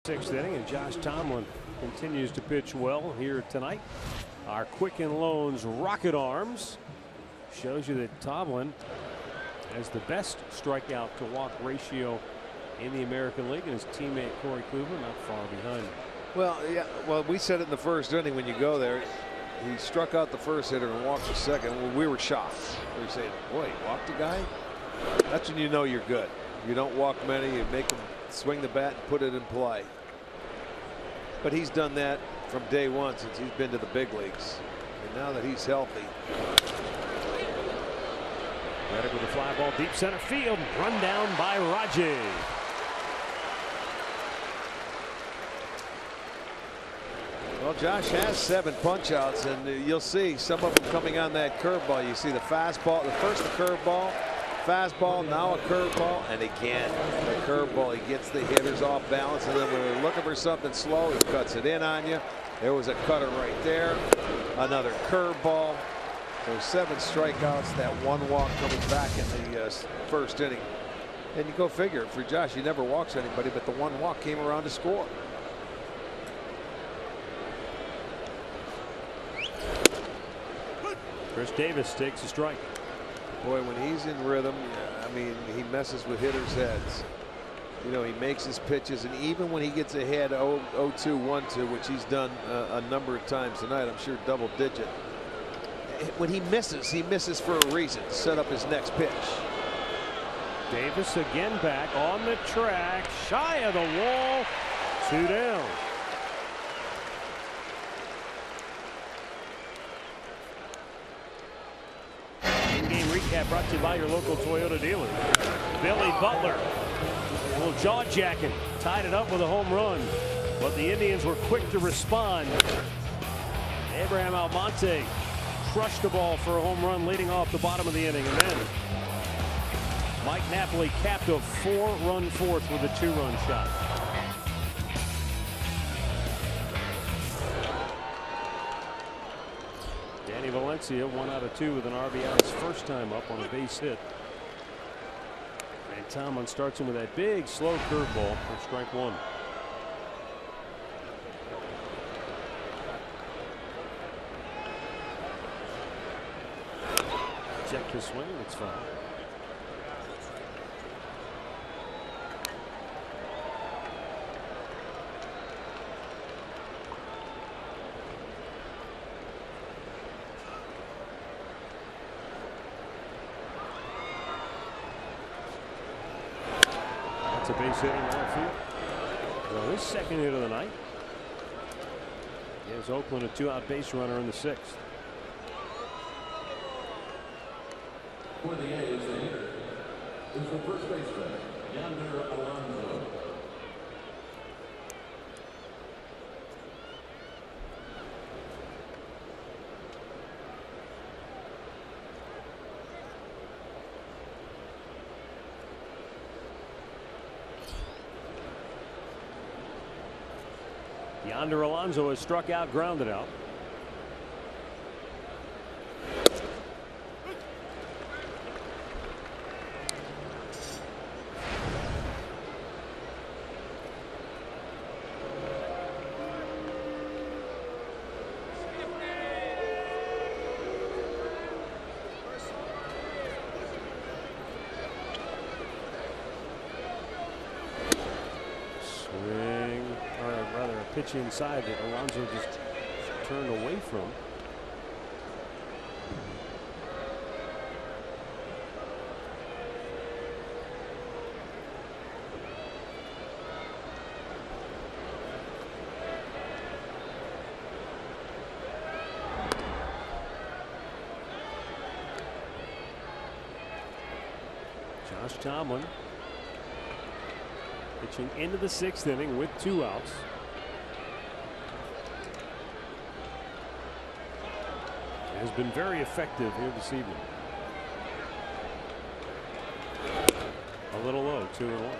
Sixth inning, and Josh Tomlin continues to pitch well here tonight. Our Quicken Loans rocket arms shows you that Tomlin has the best strikeout to walk ratio in the American League, and his teammate Corey Kluber not far behind him. Well, yeah, well, we said it in the first inning when you go there. He struck out the first hitter and walked the second. Well, we were shocked. We were saying, boy, he walked the guy? That's when you know you're good. You don't walk many, you make him swing the bat and put it in play. But he's done that from day one since he's been to the big leagues. And now that he's healthy. Reddick with a fly ball deep center field, run down by RAJAI. Well, Josh has 7 punch outs, and you'll see some of them coming on that curveball. You see the fastball, the first curveball, fastball, now a curveball, and again the curveball. He gets the hitters off balance, and then when they're looking for something slow, he cuts it in on you. There was a cutter right there, another curveball. So 7 strikeouts, that 1 walk coming back in the first inning. And you go figure, for Josh, he never walks anybody, but the 1 walk came around to score. Chris Davis takes a strike. Boy, when he's in rhythm, I mean, he messes with hitters' heads. You know, he makes his pitches, and even when he gets ahead 0-2, 1-2, which he's done a number of times tonight, I'm sure double digit. When he misses for a reason to set up his next pitch. Davis again back on the track, shy of the wall, 2 down. In-game recap brought to you by your local Toyota dealer. Billy Butler, a little jaw jacking, tied it up with a home run, but the Indians were quick to respond. Abraham Almonte crushed the ball for a home run leading off the bottom of the inning, and then Mike Napoli capped a 4-run fourth with a 2-run shot. Danny Valencia 1 out of 2 with an RBI his first time up on a base hit. And Tomlin starts him with that big slow curveball for strike 1. Check his swing, it's fine. That's a base hit in right field. Well, his second hit of the night. Gives Oakland a 2-out base runner in the 6th. For the A's, the hitter is the first baseman, Yonder Alonso. Yonder Alonso has struck out, grounded out. Pitch inside that Alonso just turned away from. Josh Tomlin pitching into the 6th inning with 2 outs. Has been very effective here this evening. A little low, 2-1.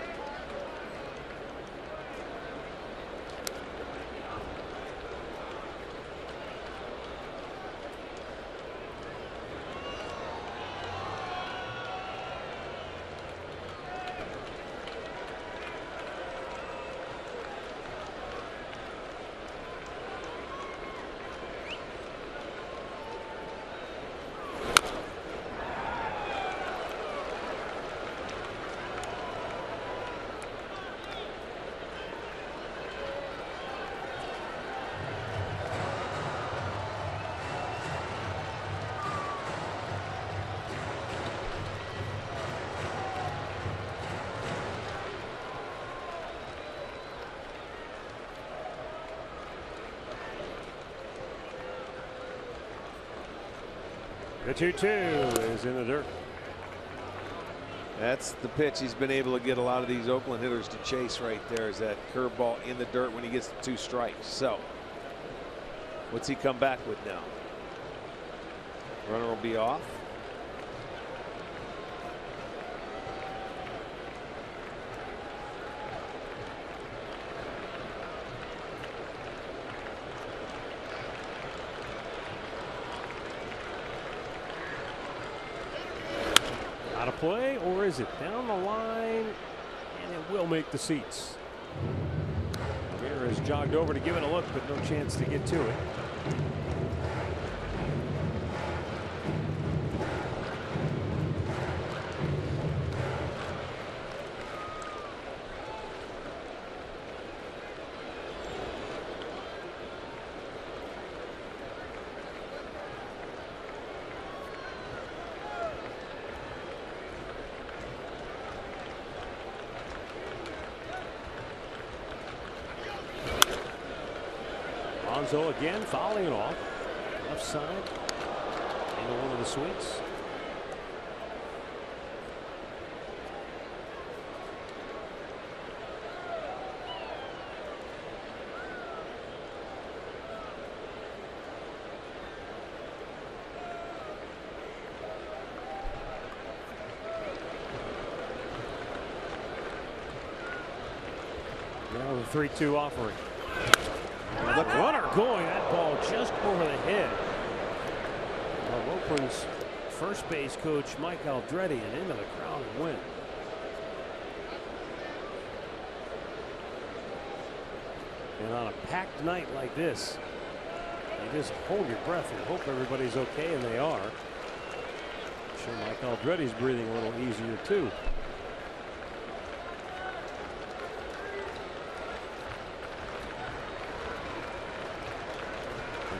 The 2-2 is in the dirt. That's the pitch he's been able to get a lot of these Oakland hitters to chase right there, is that curveball in the dirt when he gets the 2 strikes. So what's he come back with now? Runner will be off. Out of play, or is it down the line? And it will make the seats. Rivera has jogged over to give it a look, but no chance to get to it. Alonso again fouling it off. Left side into one of the suites. Now the 3-2 offering. And the runner going, that ball just over the head of Oakland's first base coach Mike Aldretti, and into the crowd and win. And on a packed night like this, you just hold your breath and hope everybody's okay, and they are. I'm sure Mike Aldretti's breathing a little easier too.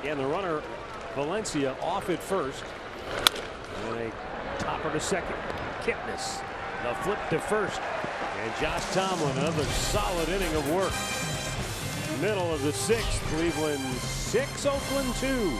Again, the runner, Valencia, off at first. And a topper to second. KIPNIS, the flip to first. And Josh Tomlin, another solid inning of work. Middle of the sixth, Cleveland 6, Oakland 2.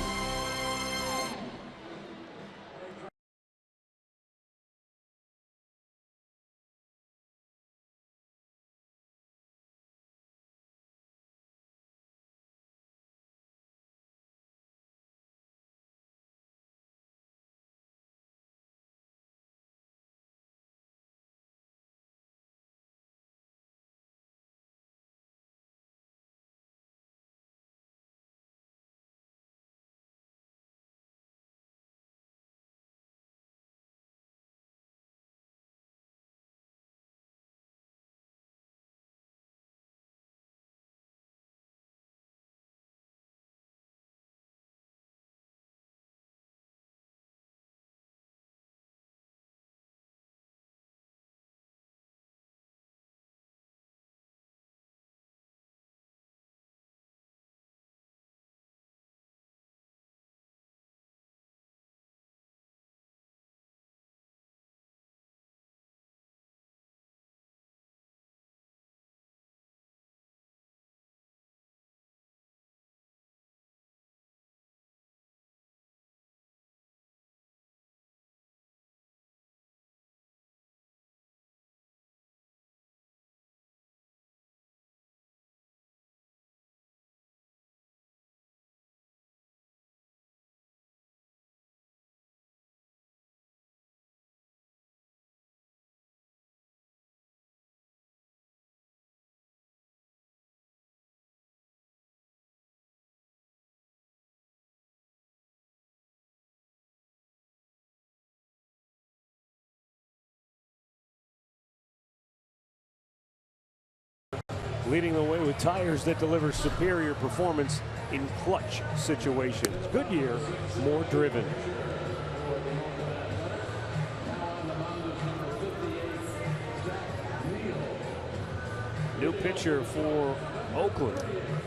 Leading the way with tires that deliver superior performance in clutch situations. Goodyear, more driven. New pitcher for Oakland,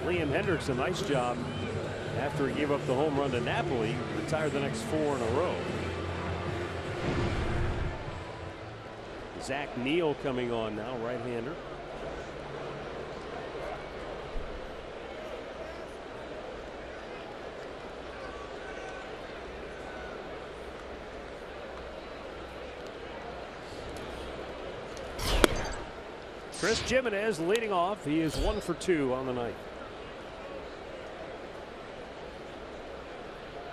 Liam Hendriks, a nice job after he gave up the home run to Napoli. Retired the next 4 in a row. Zach Neal coming on now, right-hander. Chris Gimenez leading off. He is 1 for 2 on the night.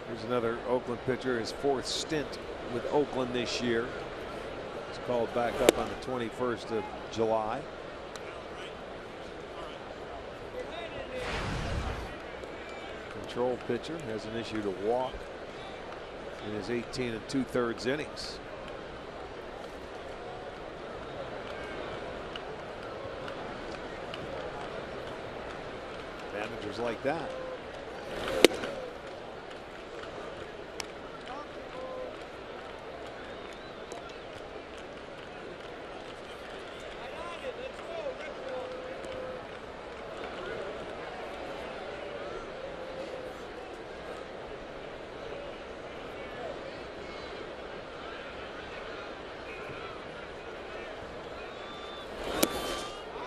Here's another Oakland pitcher, his 4th stint with Oakland this year. He's called back up on the 21st of July. Control pitcher, has an issue to walk in his 18 2/3 innings. Managers like that.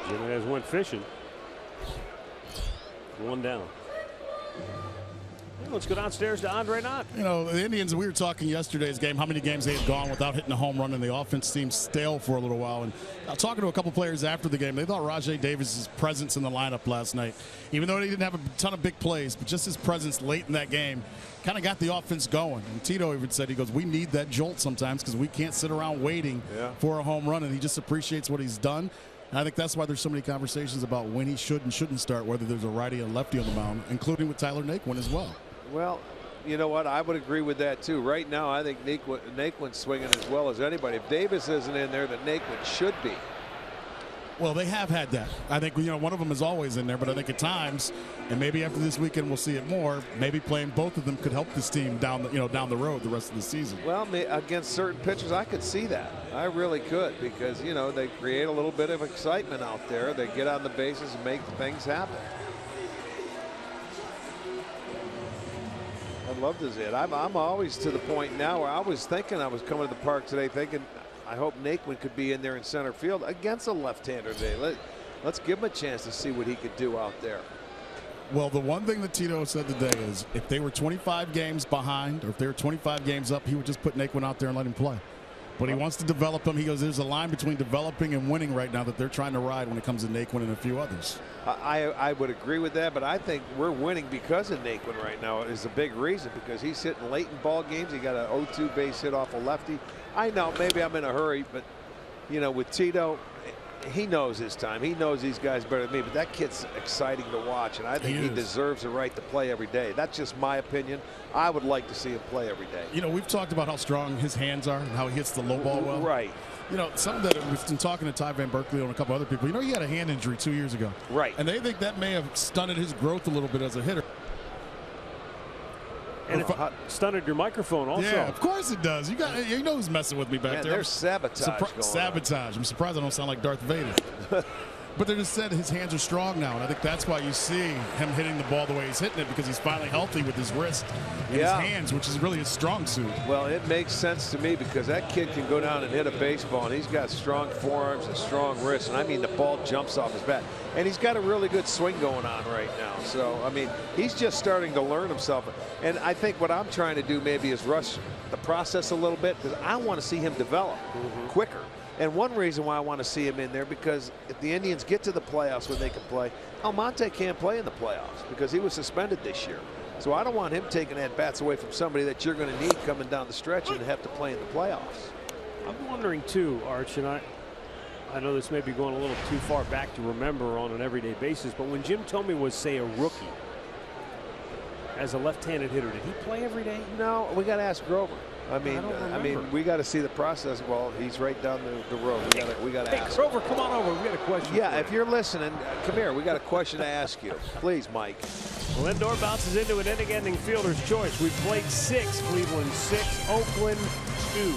Gimenez went fishing. 1 down. Let's go downstairs to Andre Knott. You know, the Indians, we were talking yesterday's game, how many games they had gone without hitting a home run, and the offense seemed stale for a little while. And talking to a couple players after the game, they thought RAJAI Davis's presence in the lineup last night, even though he didn't have a ton of big plays, but just his presence late in that game kind of got the offense going. And Tito even said, he goes, we need that jolt sometimes because we can't sit around waiting for a home run, and he just appreciates what he's done. And I think that's why there's so many conversations about when he should and shouldn't start, whether there's a righty and lefty on the mound, including with Tyler Naquin as well. Well, you know what? I would agree with that too. Right now, I think Naquin's swinging as well as anybody. If Davis isn't in there, then Naquin should be. Well, they have had that. I think, you know, one of them is always in there, but I think at times, and maybe after this weekend we'll see it more, maybe playing both of them could help this team down the road the rest of the season. Well, against certain pitchers, I could see that. I really could, because, you know, they create a little bit of excitement out there. They get on the bases and make things happen. I'd love to see it. I'm always to the point now where I was thinking, I was coming to the park today thinking, I hope Naquin could be in there in center field against a left-hander today. Let's give him a chance to see what he could do out there. Well, the one thing that Tito said today is if they were 25 games behind or if they were 25 games up, he would just put Naquin out there and let him play. But he wants to develop him. He goes, there's a line between developing and winning right now that they're trying to ride when it comes to Naquin and a few others. I would agree with that, but I think we're winning because of Naquin right now is a big reason, because he's hitting late in ball games. He got an 0-2 base hit off a lefty. I know maybe I'm in a hurry, but, you know, with Tito, he knows his time. He knows these guys better than me, but that kid's exciting to watch, and I think he deserves the right to play every day. That's just my opinion. I would like to see him play every day. You know, we've talked about how strong his hands are and how he hits the low ball well. Right. You know, something that we've been talking to Ty Van Berkeley and a couple other people. You know, he had a hand injury 2 years ago. Right. And they think that may have stunted his growth a little bit as a hitter. And it stunted your microphone also. Yeah, of course it does. You know who's messing with me back there. There's sabotage going on. Sabotage. I'm surprised I don't sound like Darth Vader. But they just said his hands are strong now, and I think that's why you see him hitting the ball the way he's hitting it, because he's finally healthy with his wrist and his hands, which is really his strong suit. Well, it makes sense to me, because that kid can go down and hit a baseball, and he's got strong forearms and strong wrists, and I mean the ball jumps off his bat. And he's got a really good swing going on right now. So, I mean, he's just starting to learn himself. And I think what I'm trying to do maybe is rush the process a little bit, because I want to see him develop quicker. And one reason why I want to see him in there, because if the Indians get to the playoffs when they can play, Almonte can't play in the playoffs because he was suspended this year. So I don't want him taking at-bats away from somebody that you're going to need coming down the stretch and have to play in the playoffs. I'm wondering too, Arch, and I know this may be going a little too far back to remember on an everyday basis, but when Jim Thome was, say, a rookie as a left-handed hitter, did he play every day? No, we got to ask Grover. I mean, we got to see the process. Well, he's right down the road. We got to ask. Grover, come on over. We got a question. Yeah, if you're listening, come here. We got a question to ask you. Please, Mike. Lindor bounces into an inning-ending fielder's choice. We've played 6. Cleveland 6. Oakland 2.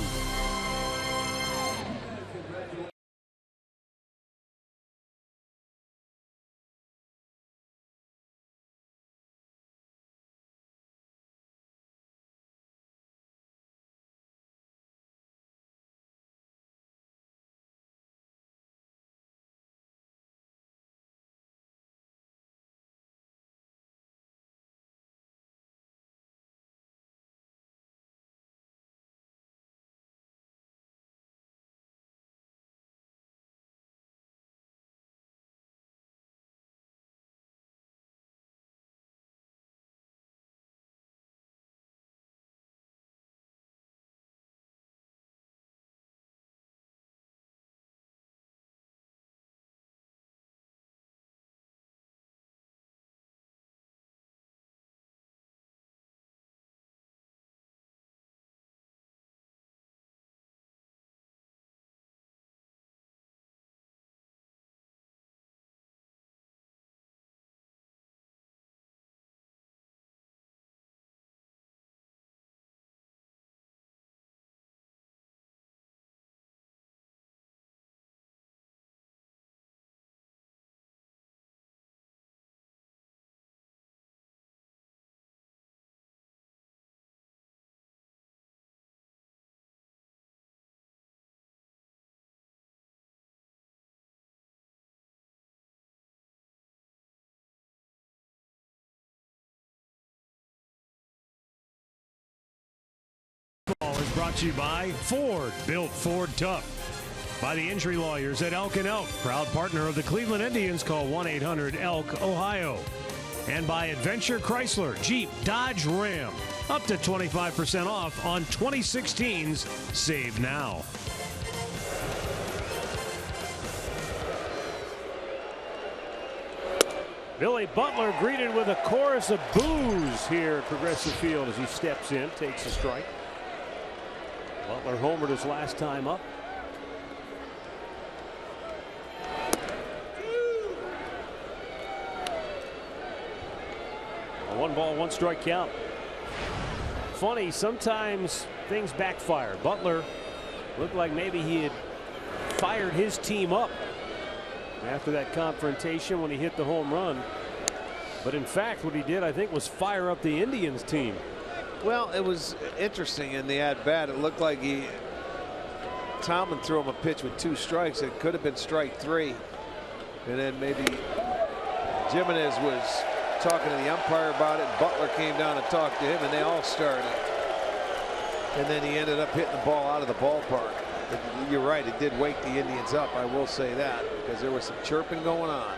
is brought to you by Ford, built Ford tough. By the injury lawyers at Elk & Elk, proud partner of the Cleveland Indians. Call 1-800-ELK, Ohio. And by Adventure Chrysler, Jeep, Dodge, Ram. Up to 25% off on 2016s. Save now. Billy Butler greeted with a chorus of boos here at Progressive Field as he steps in, takes a strike. Butler homered his last time up. A 1-ball, 1-strike count. Funny, sometimes things backfire. Butler looked like maybe he had fired his team up after that confrontation when he hit the home run. But in fact, what he did, I think, was fire up the Indians team. Well, it was interesting in the at-bat. It looked like Tomlin threw him a pitch with 2 strikes. It could have been strike 3. And then maybe GIMENEZ was talking to the umpire about it. Butler came down and talked to him, and they all started. And then he ended up hitting the ball out of the ballpark. You're right, it did wake the Indians up, I will say that, because there was some chirping going on.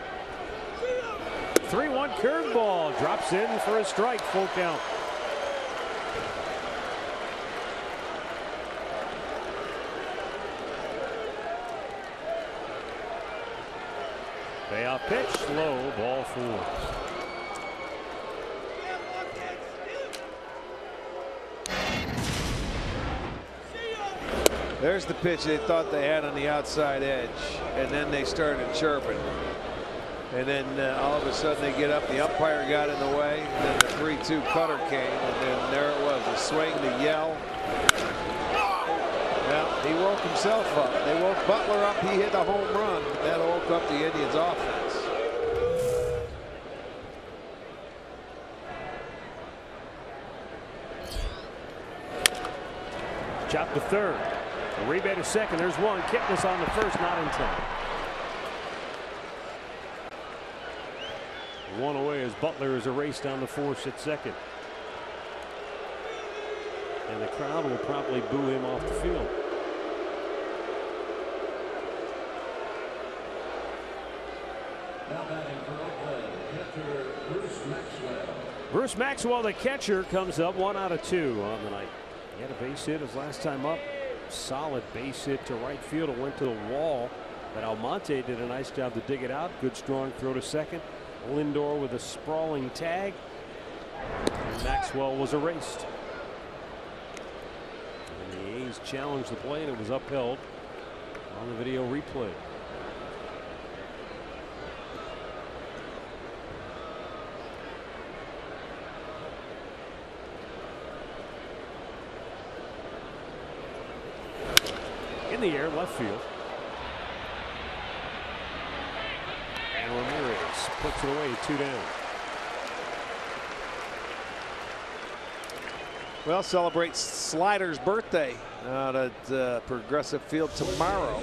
3-1 curveball, drops in for a strike, full count. Payoff pitch, low, ball 4. There's the pitch they thought they had on the outside edge, and then they started chirping. And then all of a sudden they get up, the umpire got in the way, and then the 3-2 cutter came, and then there it was, a swing, the yell. Well, he woke himself up. They woke Butler up, he hit a home run. That woke up the Indians offense. Chop to third. A rebate to second. There's one. KIPNIS on the first, not in time. One away as Butler is erased down the force at second. And the crowd will probably boo him off the field. Now batting for Oakland, catcher Bruce Maxwell. Bruce Maxwell, the catcher, comes up 1 out of 2 on the night. He had a base hit his last time up. Solid base hit to right field. It went to the wall, but Almonte did a nice job to dig it out. Good strong throw to second. Lindor with a sprawling tag. And Maxwell was erased. And the A's challenged the play, and it was upheld on the video replay. In the air, left field. And Ramirez puts it away, 2 down. Well, celebrate Slider's birthday out at Progressive Field tomorrow.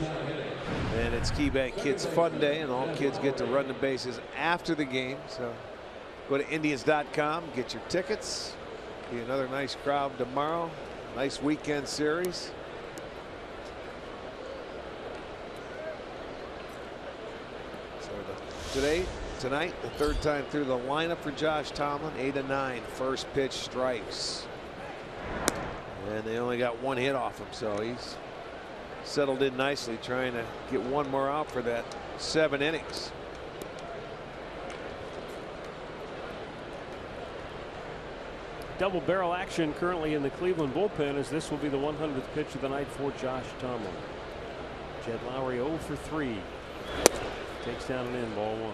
And it's KeyBank Kids Fun Day, and all kids get to run the bases after the game. So go to Indians.com, get your tickets. Be another nice crowd tomorrow. Nice weekend series. Tonight, the 3rd time through the lineup for Josh Tomlin. 8 of 9 first pitch strikes, and they only got 1 hit off him, so he's settled in nicely, trying to get 1 more out for that 7 innings. Double barrel action currently in the Cleveland bullpen, as this will be the 100th pitch of the night for Josh Tomlin. Jed Lowrie 0 for 3. Takes down an in, ball 1.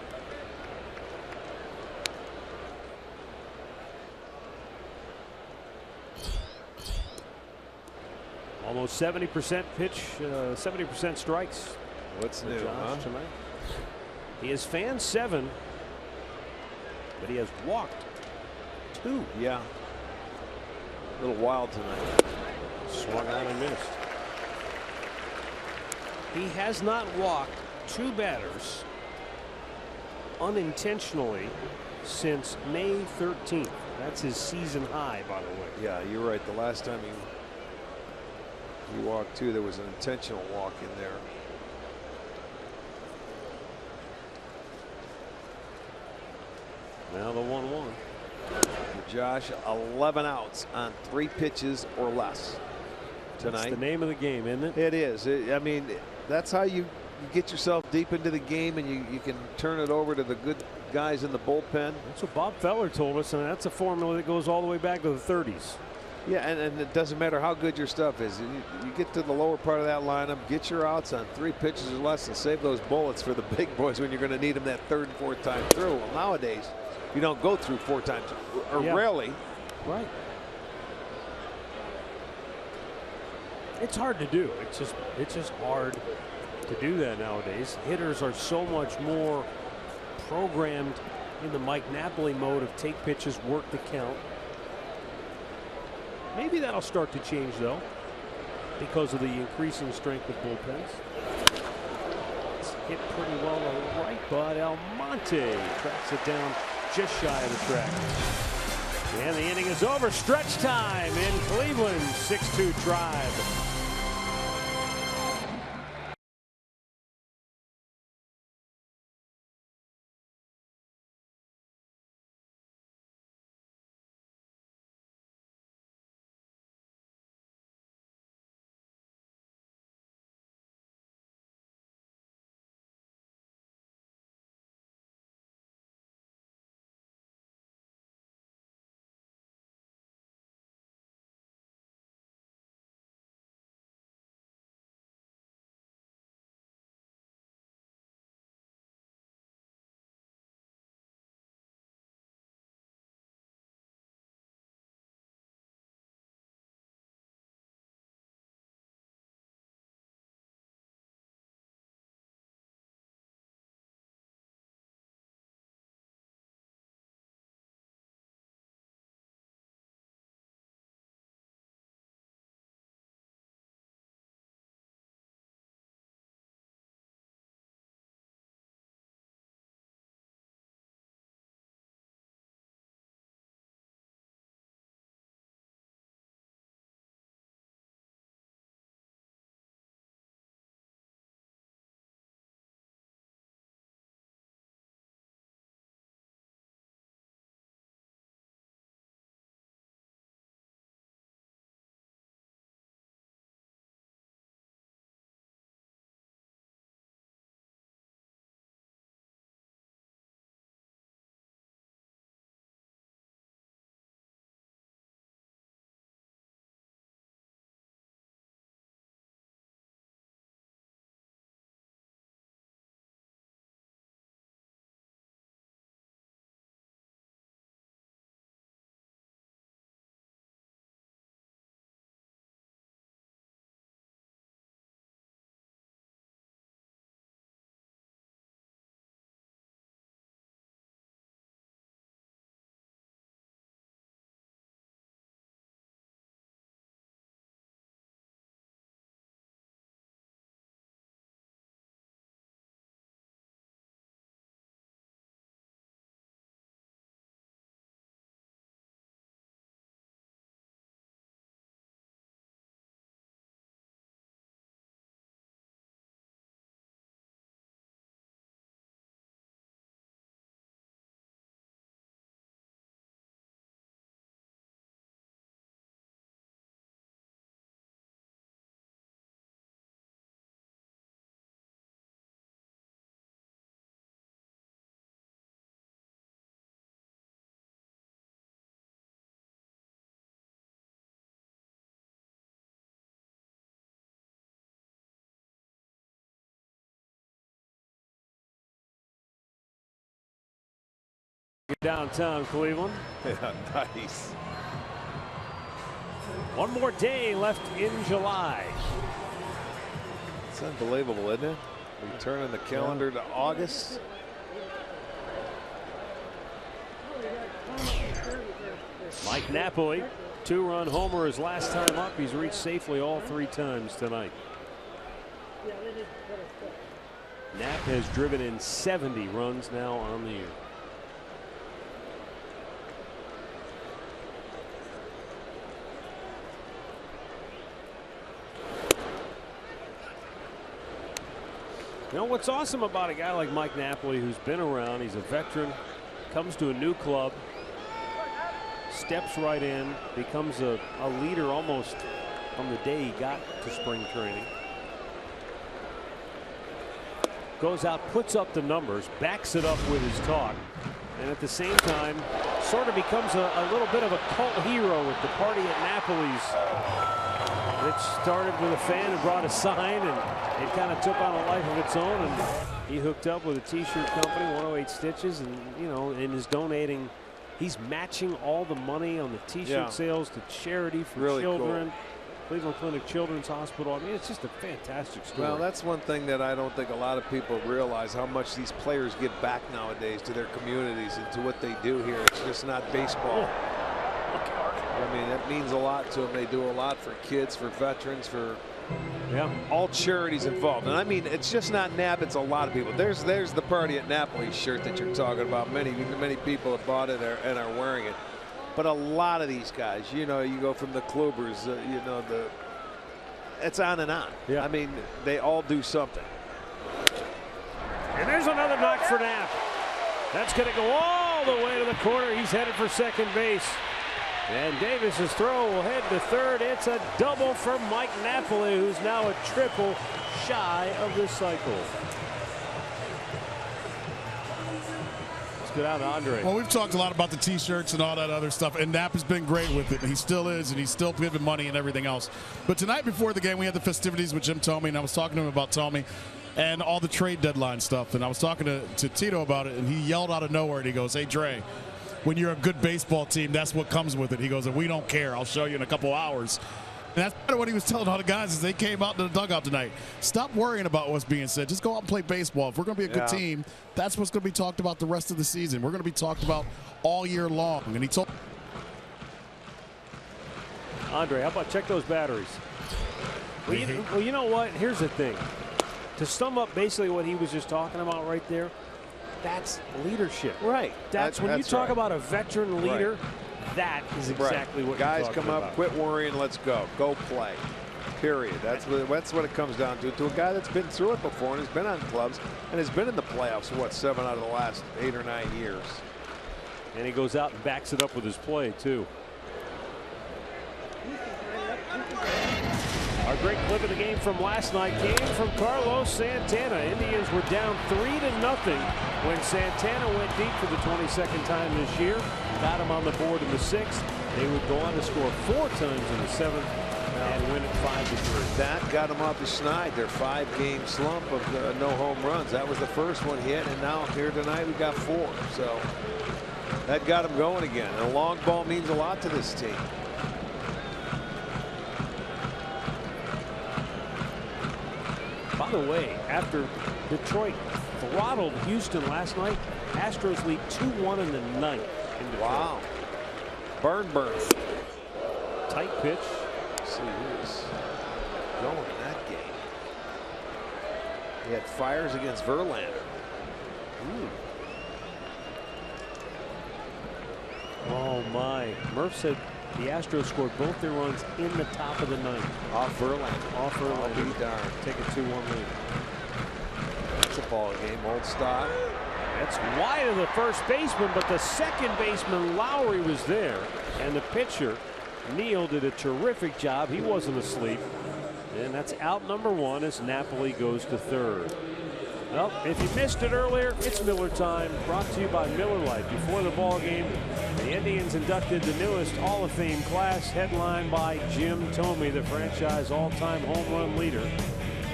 Almost 70% pitch, 70% strikes. What's new, Josh tonight? He has fanned 7, but he has walked 2. Yeah. A little wild tonight. Swung on and missed. He has not walked 2 batters unintentionally since May 13th. That's his season high, by the way. Yeah, you're right. The last time he He walked 2. There was an intentional walk in there. Now the 1-1. Josh, 11 outs on 3 pitches or less tonight. That's the name of the game, isn't it? It is. I mean, that's how you get yourself deep into the game, and you can turn it over to the good guys in the bullpen. That's what Bob Feller told us, and that's a formula that goes all the way back to the 30s. Yeah, and it doesn't matter how good your stuff is. You get to the lower part of that lineup, get your outs on 3 pitches or less, and save those bullets for the big boys when you're going to need them that 3rd and 4th time through. Well, nowadays, you don't go through 4 times, or rarely. Right. It's hard to do. It's just hard to do that nowadays. Hitters are so much more programmed in the Mike Napoli mode of take pitches, work the count. Maybe that'll start to change, though, because of the increasing strength of bullpens. It's hit pretty well to the right, but Almonte tracks it down just shy of the track. And the inning is over. Stretch time in Cleveland. 6-2 Tribe. Downtown Cleveland. Yeah, nice. One more day left in July. It's unbelievable, isn't it? We turn in the calendar to August. Mike Napoli, 2-run homer his last time up. He's reached safely all 3 times tonight. Knapp has driven in 70 runs now on the year. You know what's awesome about a guy like Mike Napoli, who's been around, he's a veteran, comes to a new club, steps right in, becomes a leader almost from the day he got to spring training. Goes out, puts up the numbers, backs it up with his talk, and at the same time sort of becomes a little bit of a cult hero with the party at Napoli's. It started with a fan who brought a sign, and it kind of took on a life of its own, and he hooked up with a t-shirt company, 108 Stitches, and you know, and is donating. He's matching all the money on the t-shirt sales to charity for children. Cool. Cleveland Clinic Children's Hospital. I mean, it's just a fantastic story. Well, that's one thing that I don't think a lot of people realize, how much these players give back nowadays to their communities and to what they do here. It's just not baseball. I mean, that means a lot to them. They do a lot for kids, for veterans, for all charities involved. And I mean, it's just not NAP, it's a lot of people. There's the Party at Napoli shirt that you're talking about. Many people have bought it and are wearing it. But a lot of these guys, you know, you go from the Klubers, you know, it's on and on. I mean, they all do something. And there's another knock for Knapp. That's going to go all the way to the corner. He's headed for second base. And Davis's throw will head to third. It's a double for Mike Napoli, who's now a triple shy of this cycle. Get out, Andre. Well, we've talked a lot about the t-shirts and all that other stuff, and Knapp has been great with it, and he still is, and he's still giving money and everything else. But tonight before the game, we had the festivities with Jim Thome, and I was talking to him about Thome and all the trade deadline stuff, and I was talking to Tito about it, and he yelled out of nowhere, and he goes, "Hey, Dre, when you're a good baseball team, that's what comes with it." He goes, "And we don't care. I'll show you in a couple hours." And that's kind of what he was telling all the guys as they came out to the dugout tonight. Stop worrying about what's being said. Just go out and play baseball. If we're going to be a good team, that's what's going to be talked about the rest of the season. We're going to be talked about all year long. And he told Andre, how about check those batteries? Well, you know what? Here's the thing. To sum up basically what he was just talking about right there, that's leadership. Right. That's when you talk about a veteran leader. That is exactly what guys you're come up, about. quit worrying, let's go play. Period. That's what it comes down to. To a guy that's been through it before and has been on clubs and has been in the playoffs for what, 7 out of the last 8 or 9 years. And he goes out and backs it up with his play too. Our great clip of the game from last night came from Carlos Santana. Indians were down 3-0 when Santana went deep for the 22nd time this year. Got him on the board in the 6th. They would go on to score 4 times in the 7th and win it 5-3. That got them off the schneid. Their 5-game slump of no home runs. That was the first one hit, and now here tonight we got 4. So that got them going again. And a long ball means a lot to this team. By the way, after Detroit throttled Houston last night, Astros lead 2-1 in the 9th. Wow. Burn. Tight pitch. Let's see who's going in that game. He had fires against Verlander. Oh my. Murph said the Astros scored both their runs in the top of the 9th. Off Verlander. I'll be darned. Take a 2-1 lead. That's a ball game. Old stock. That's wide of the first baseman, but the second baseman, Lowry, was there. And the pitcher, Neal, did a terrific job. He wasn't asleep. And that's out number 1 as Napoli goes to third. Well, if you missed it earlier, it's Miller time. Brought to you by Miller Lite. Before the ball game, the Indians inducted the newest Hall of Fame class, headlined by Jim Thome, the franchise all-time home run leader.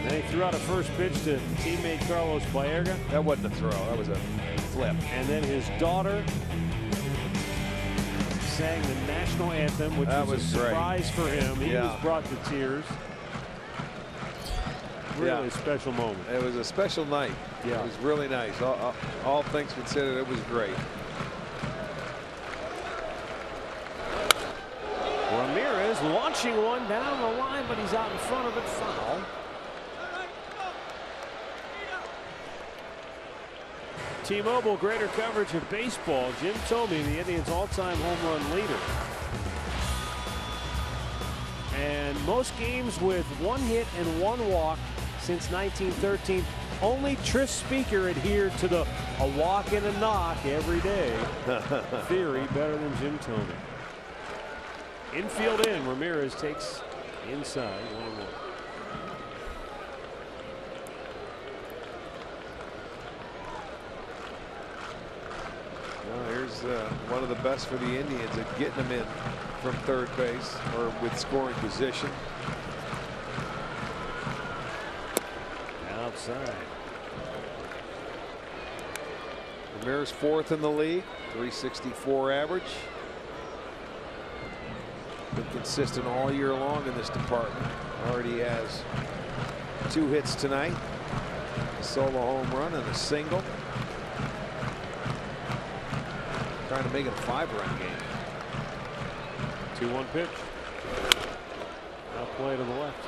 Then he threw out a first pitch to teammate Carlos Baerga. That wasn't a throw. That was a flip. And then his daughter sang the national anthem, which was a surprise for him. He was brought to tears. Really special moment. It was a special night. It was really nice. All things considered, it was great. Ramirez launching one down the line, but he's out in front of it. Foul. T-Mobile, greater coverage of baseball. Jim Thome, the Indians' all-time home run leader. And most games with 1 hit and 1 walk since 1913. only Tris Speaker adhered to the a walk and a knock every day theory better than Jim Thome. Infield in. Ramirez takes inside 1-1. Well, here's one of the best for the Indians at getting them in from third base or with scoring position. Outside. Ramirez 4th in the league, 364 average. Been consistent all year long in this department. Already has 2 hits tonight, a solo home run and a single. Trying to make it a 5-run game. 2-1 pitch. Out play to the left.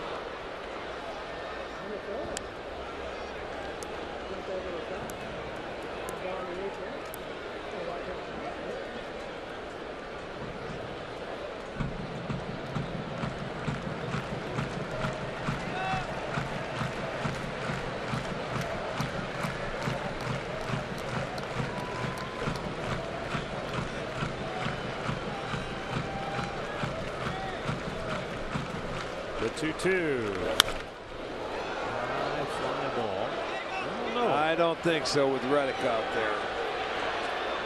The 2-2. High fly ball. I don't think so with Reddick out there.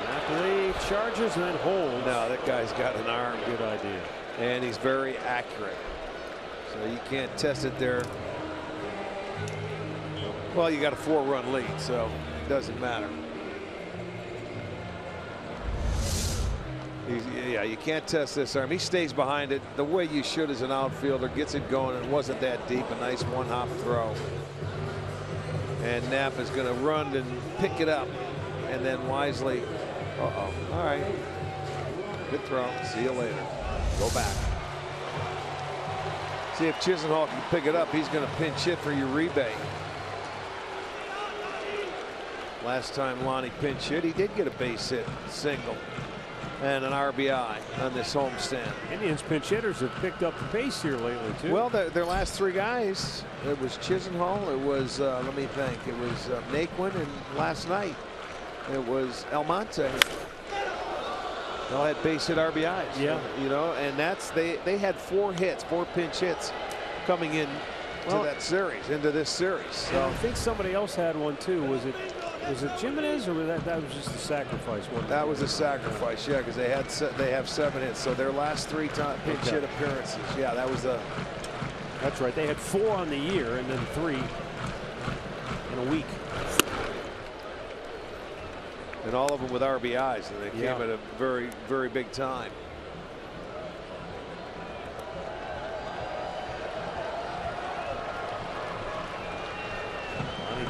Napoli charges and then holds. No, that guy's got an arm. Good idea. And he's very accurate. So you can't test it there. Well, you got a 4-run lead, so it doesn't matter. Yeah, you can't test this arm. He stays behind it the way you should as an outfielder. Gets it going. It wasn't that deep. A nice 1-hop throw. And Knapp is going to run and pick it up. And then wisely. Uh-oh. All right. Good throw. See you later. Go back. See if Chisenhall can pick it up. He's going to pinch hit for Uribe. Last time Lonnie pinch hit, he did get a base hit single and an RBI on this homestand. Indians pinch hitters have picked up the pace here lately too. Well, their last 3 guys, it was Chisenhall, it was let me think, it was Naquin, and last night it was Almonte. They all had base hit RBIs. Yeah, you know, and that's they had 4 pinch hits coming in to that series, into this series. So I think somebody else had one too. Was it GIMENEZ, or was that was just a sacrifice one? That was a sacrifice, yeah, because they have 7 hits. So their last 3 pinch hit appearances, yeah, that was a. That's right. They had 4 on the year and then 3 in a week. And all of them with RBIs, and they came at a very, very big time.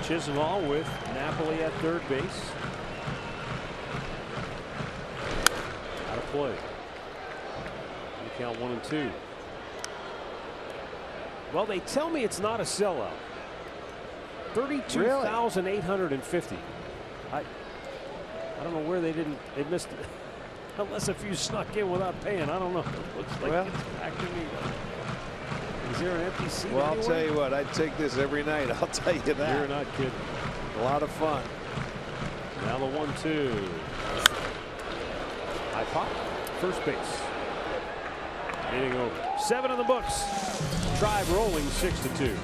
Chisenhall with Napoli at third base. Out of play. You count 1-2. Well, they tell me it's not a sellout. 32,850. I don't know where they missed it. Unless a few snuck in without paying. I don't know. It looks like it's back to me. Is there an empty seat? Well, I'll tell you what, I'd take this every night. I'll tell you that. You're not kidding. A lot of fun. Now the 1-2. High pop. First base. Inning over. 7 in the books. Tribe rolling 6-2.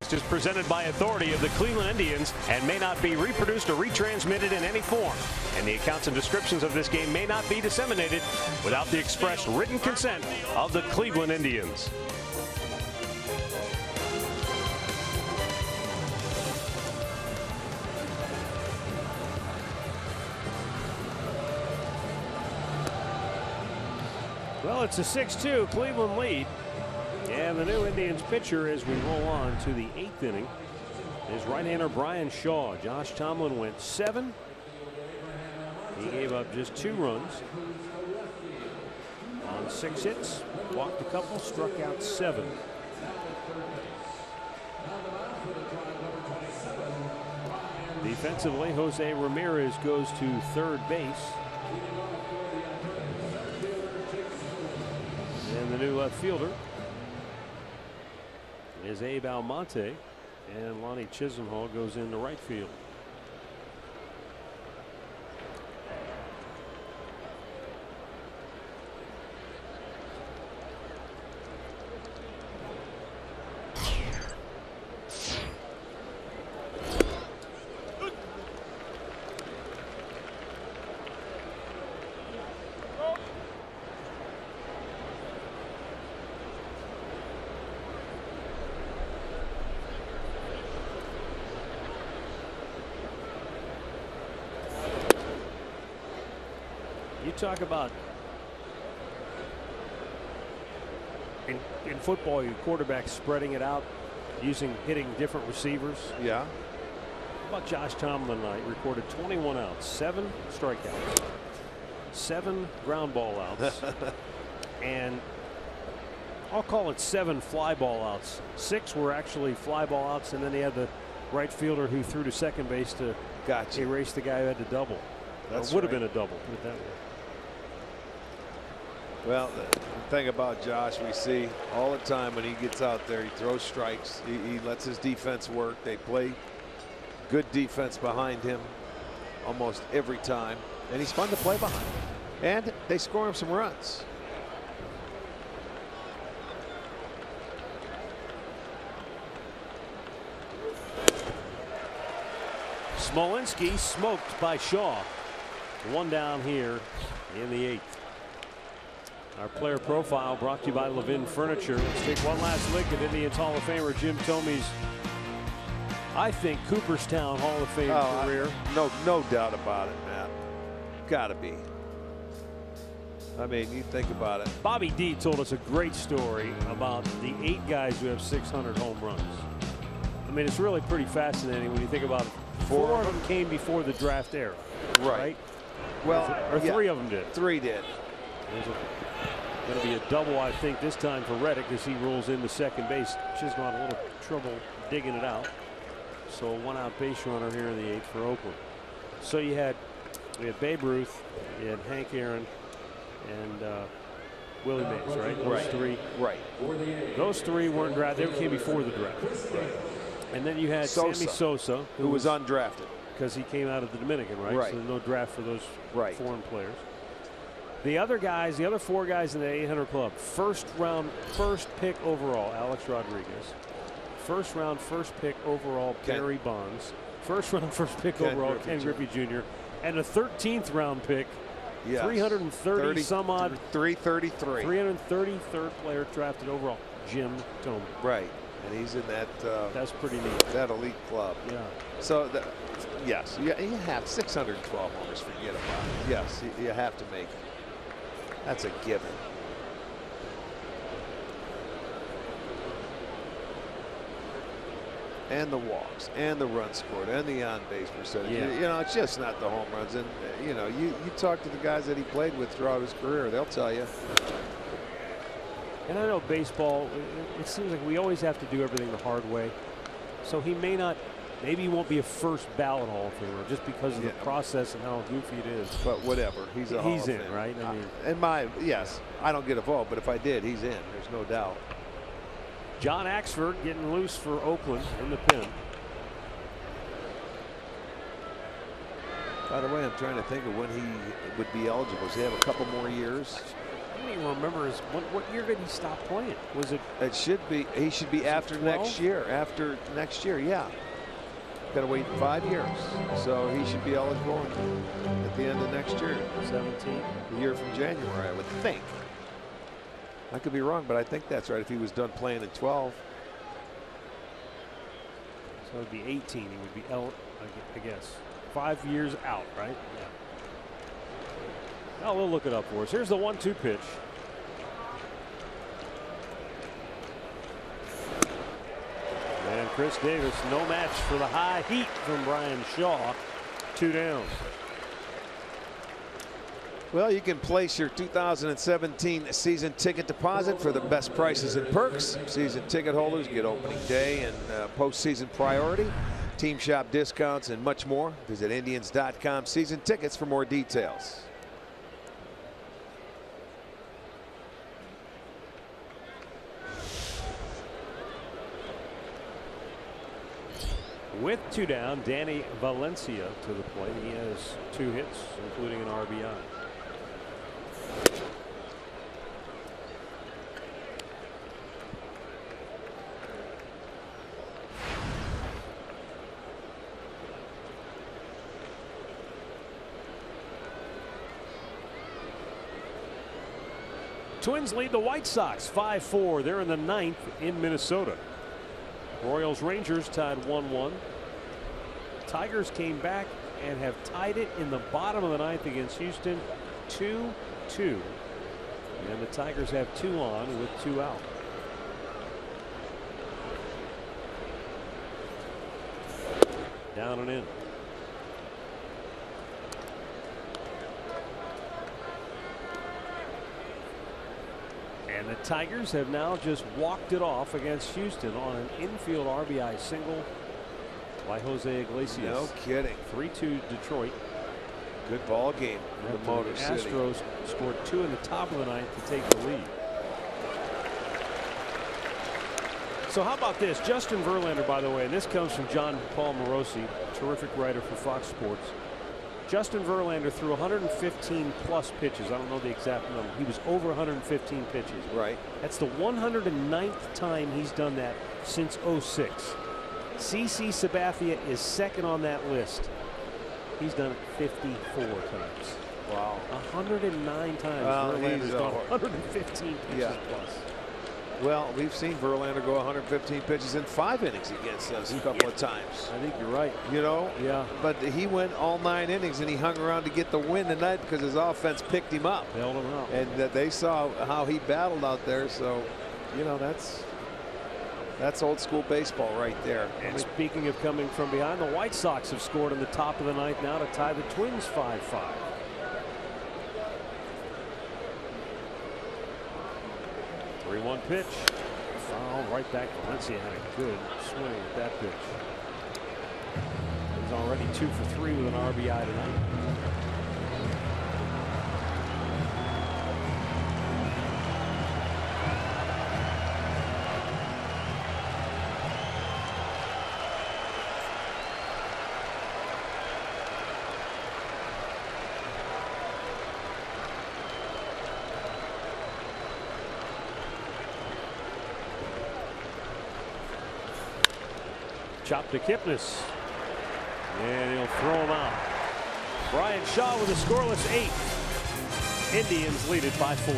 broadcast is presented by authority of the Cleveland Indians and may not be reproduced or retransmitted in any form. And the accounts and descriptions of this game may not be disseminated without the express written consent of the Cleveland Indians. Well, it's a 6-2 Cleveland lead. And the new Indians pitcher as we roll on to the 8th inning is right-hander Brian Shaw. Josh Tomlin went 7. He gave up just 2 runs on 6 hits, walked a couple, struck out 7. Defensively, Jose Ramirez goes to third base. And the new left fielder is Abe Almonte, and Lonnie Chisenhall goes into right field. Talk about in football, your quarterback spreading it out, hitting different receivers. Yeah. How about Josh Tomlin tonight? Recorded 21 outs, 7 strikeouts, 7 ground ball outs, and I'll call it 7 fly ball outs. 6 were actually fly ball outs, and then he had the right fielder who threw to second base to erase the guy who had to double. That would have been a double. Put it that way. Well, the thing about Josh, we see all the time when he gets out there, he throws strikes. He lets his defense work. They play good defense behind him almost every time. And he's fun to play behind. And they score him some runs. Smolinski smoked by Shaw. 1 down here in the 8th. Our player profile brought to you by Levin Furniture. Let's take one last look at Indians Hall of Famer Jim Thome's, I think, Cooperstown Hall of Fame career. No doubt about it, man. Gotta be. I mean, you think about it. Bobby D told us a great story about the 8 guys who have 600 home runs. I mean, it's really pretty fascinating when you think about it. 4 of them came before the draft era. Right? Well, or 3 of them did. 3 did. There's going to be a double, I think, this time for Reddick as he rolls into second base. Chisholm a little trouble digging it out. So a 1-out base runner here in the 8th for Oakland. So we had Babe Ruth, you had Hank Aaron, and Willie Mays, right? Those 3. Right. Those 3 weren't drafted. They came before the draft. Right. And then you had Sammy Sosa, who was undrafted because he came out of the Dominican, right? Right. So no draft for those foreign players. The other guys, the other 4 guys in the 800 club, first pick overall, Alex Rodriguez. First round, first pick overall, Barry Bonds. First round, first pick overall, Ken Griffey Jr. And a 13th round pick, 330 some odd. 333. 333rd player drafted overall, Jim Thome. Right. And he's in that. That's pretty neat. That elite club. Yeah. So, yes, you have 612 homers. Forget about it. Yes, you have to make it. That's a given. And the walks, and the runs scored, and the on-base percentage. Yeah. You know, it's just not the home runs. And you know, you talk to the guys that he played with throughout his career, they'll tell you. And I know baseball, it seems like we always have to do everything the hard way. So he may not, maybe he won't be a first ballot Hall of Famer just because of the process and how goofy it is. But whatever, he's a Hall of in, Famer. right? I mean, yes, I don't get a vote, but if I did, he's in. There's no doubt. John Axford getting loose for Oakland in the pen. By the way, I'm trying to think of when he would be eligible. Does he have a couple more years? can't even remember what year did he stop playing? Was it? It should be. He should be after 12? next year. After next year, yeah. Got to wait 5 years, so he should be eligible at the end of next year. 17. A year from January, I would think. I could be wrong, but I think that's right. If he was done playing in 12. So it'd be 18. He would be I guess 5 years out, right? Yeah. Now we'll look it up for us. Here's the 1-2 pitch. And Chris Davis, no match for the high heat from Brian Shaw. 2 down. Well, you can place your 2017 season ticket deposit for the best prices and perks. Season ticket holders get opening day and postseason priority, team shop discounts, and much more. Visit Indians.com season tickets for more details. With 2 down, Danny Valencia to the plate. He has 2 hits, including an RBI. Twins lead the White Sox 5-4. They're in the 9th in Minnesota. Royals Rangers tied 1-1. Tigers came back and have tied it in the bottom of the 9th against Houston 2-2. And the Tigers have 2 on with 2 out. Down and in. And the Tigers have now just walked it off against Houston on an infield RBI single by Jose Iglesias. No kidding. 3-2 Detroit. Good ball game for the Motor City. Astros scored 2 in the top of the 9th to take the lead. So how about this? Justin Verlander, by the way, and this comes from John Paul Morosi, terrific writer for Fox Sports. Justin Verlander threw 115 plus pitches. I don't know the exact number. He was over 115 pitches. Right. That's the 109th time he's done that since '06. CC Sabathia is second on that list. He's done it 54 times. Wow. 109 times. Well, Verlander's done 115 pitches plus. Well, we've seen Verlander go 115 pitches in 5 innings against us a couple of times. I think you're right. You know? Yeah. But he went all 9 innings and he hung around to get the win tonight because his offense picked him up. Held him out. And they saw how he battled out there. So, you know, that's old school baseball right there. And speaking of coming from behind, the White Sox have scored in the top of the 9th now to tie the Twins 5-5. 3-1 pitch. Foul right back. Valencia had a good swing at that pitch. He's already 2 for 3 with an RBI tonight. Chop to Kipnis. And he'll throw him out. Brian Shaw with a scoreless 8th. Indians lead it by 4.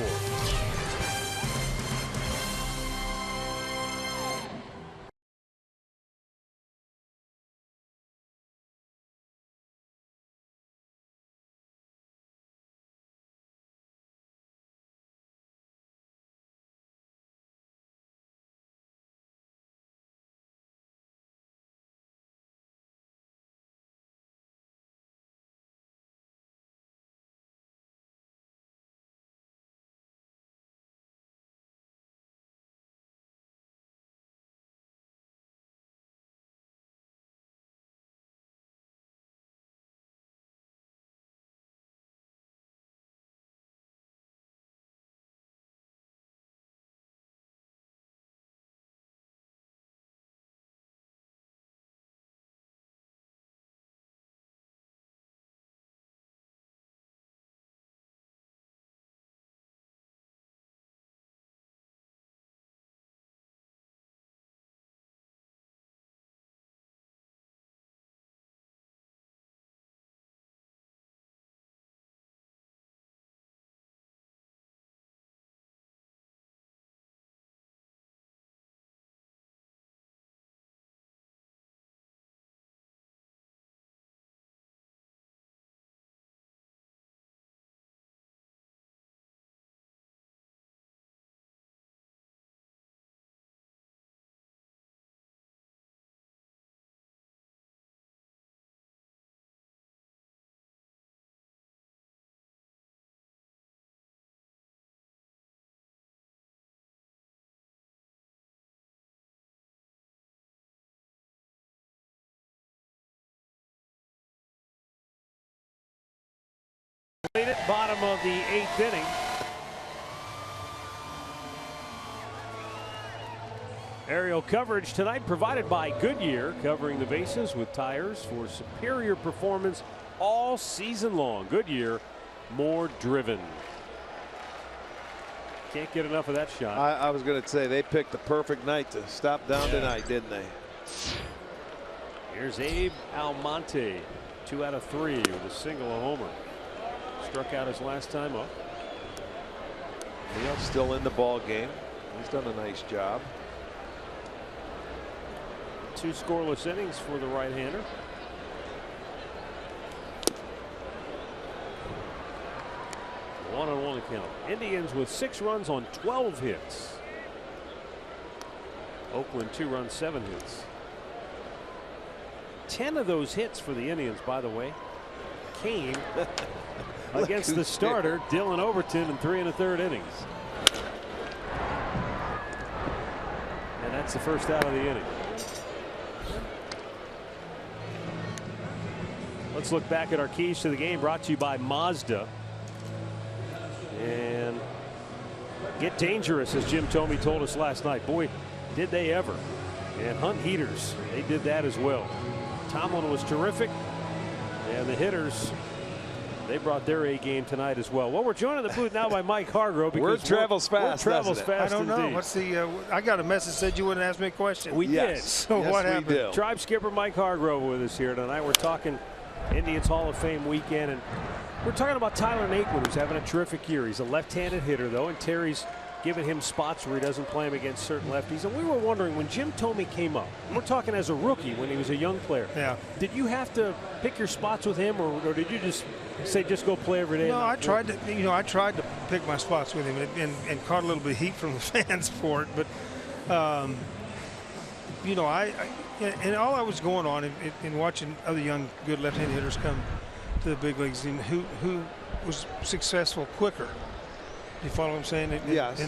Bottom of the 8th inning. Aerial coverage tonight provided by Goodyear, covering the bases with tires for superior performance all season long. Goodyear, more driven. Can't get enough of that shot. I was going to say they picked the perfect night to stop down tonight, didn't they? Here's Abe Almonte, 2 out of 3 with a single, a homer. Struck out his last time up. Neal's still in the ball game. He's done a nice job. 2 scoreless innings for the right-hander. One-on-one count. Indians with 6 runs on 12 hits. Oakland 2 runs, 7 hits. 10 of those hits for the Indians, by the way, came against the starter Dylan Overton in 3 1/3 innings. And that's the first out of the inning. Let's look back at our keys to the game, brought to you by Mazda. And get dangerous, as Jim Thome told us last night. Boy, did they ever. And hunt heaters, they did that as well. Tomlin was terrific, and the hitters, they brought their A game tonight as well. Well, we're joined in the booth now by Mike Hargrove. Word travels fast. Word travels fast. I don't know. Indeed. What's the? I got a message said you wouldn't ask me a question. We did. So yes, what happened? do. Tribe skipper Mike Hargrove with us here tonight. We're talking Indians Hall of Fame weekend, and we're talking about Tyler Naquin, who's having a terrific year. He's a left-handed hitter, though, and Terry's giving him spots where he doesn't play him against certain lefties. And we were wondering, when Jim Thome came up, we're talking as a rookie when he was a young player. Yeah. Did you have to pick your spots with him, or did you just say just go play every day? No, I tried to. You know, I tried to pick my spots with him, and caught a little bit of heat from the fans for it. But you know, and all I was going on in watching other young, good left-handed hitters come to the big leagues, and who was successful quicker. You follow what I'm saying? Yes.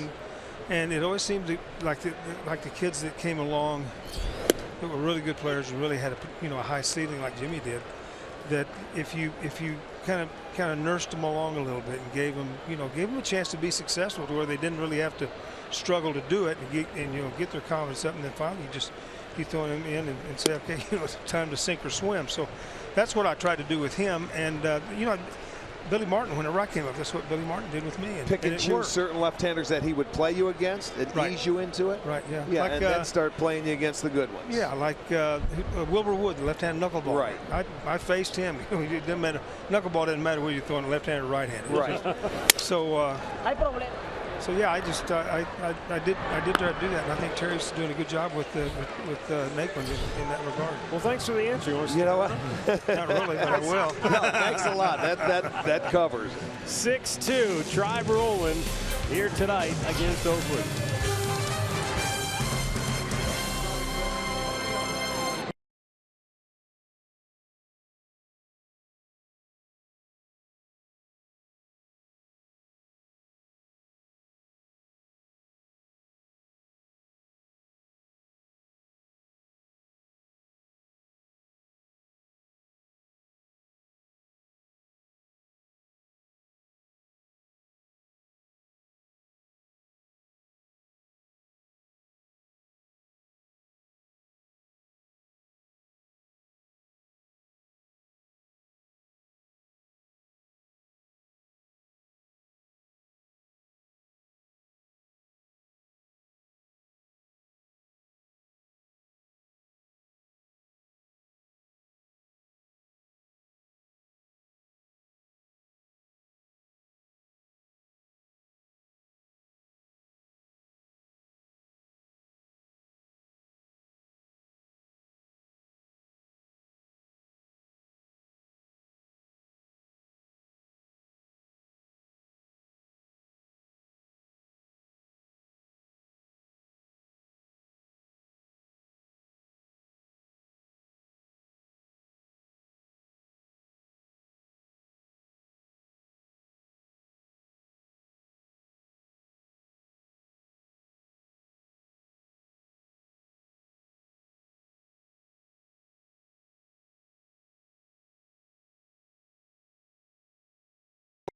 And it always seemed like the kids that came along that were really good players and really had a high ceiling like Jimmy did, that if you kind of nursed them along a little bit and gave them a chance to be successful to where they didn't really have to struggle to do it and get their confidence up, and then finally you throw them in and say, okay, it's time to sink or swim. So that's what I tried to do with him. And Billy Martin, whenever I came up, that's what Billy Martin did with me. Pick and choose certain left-handers that he would play you against and ease you into it. Right, yeah. Yeah, like, and then start playing you against the good ones. Yeah, like Wilbur Wood, the left-hand knuckleball. Right. I faced him. It didn't matter. Knuckleball doesn't matter whether you're throwing left-handed or right-handed. Right. So. So yeah, I did try to do that, and I think Terry's doing a good job with Naquin in that regard. Well, thanks for the answer. You know what? Not really, but I will. No, thanks a lot. That covers. 6-2, Tribe rolling here tonight against Oakland.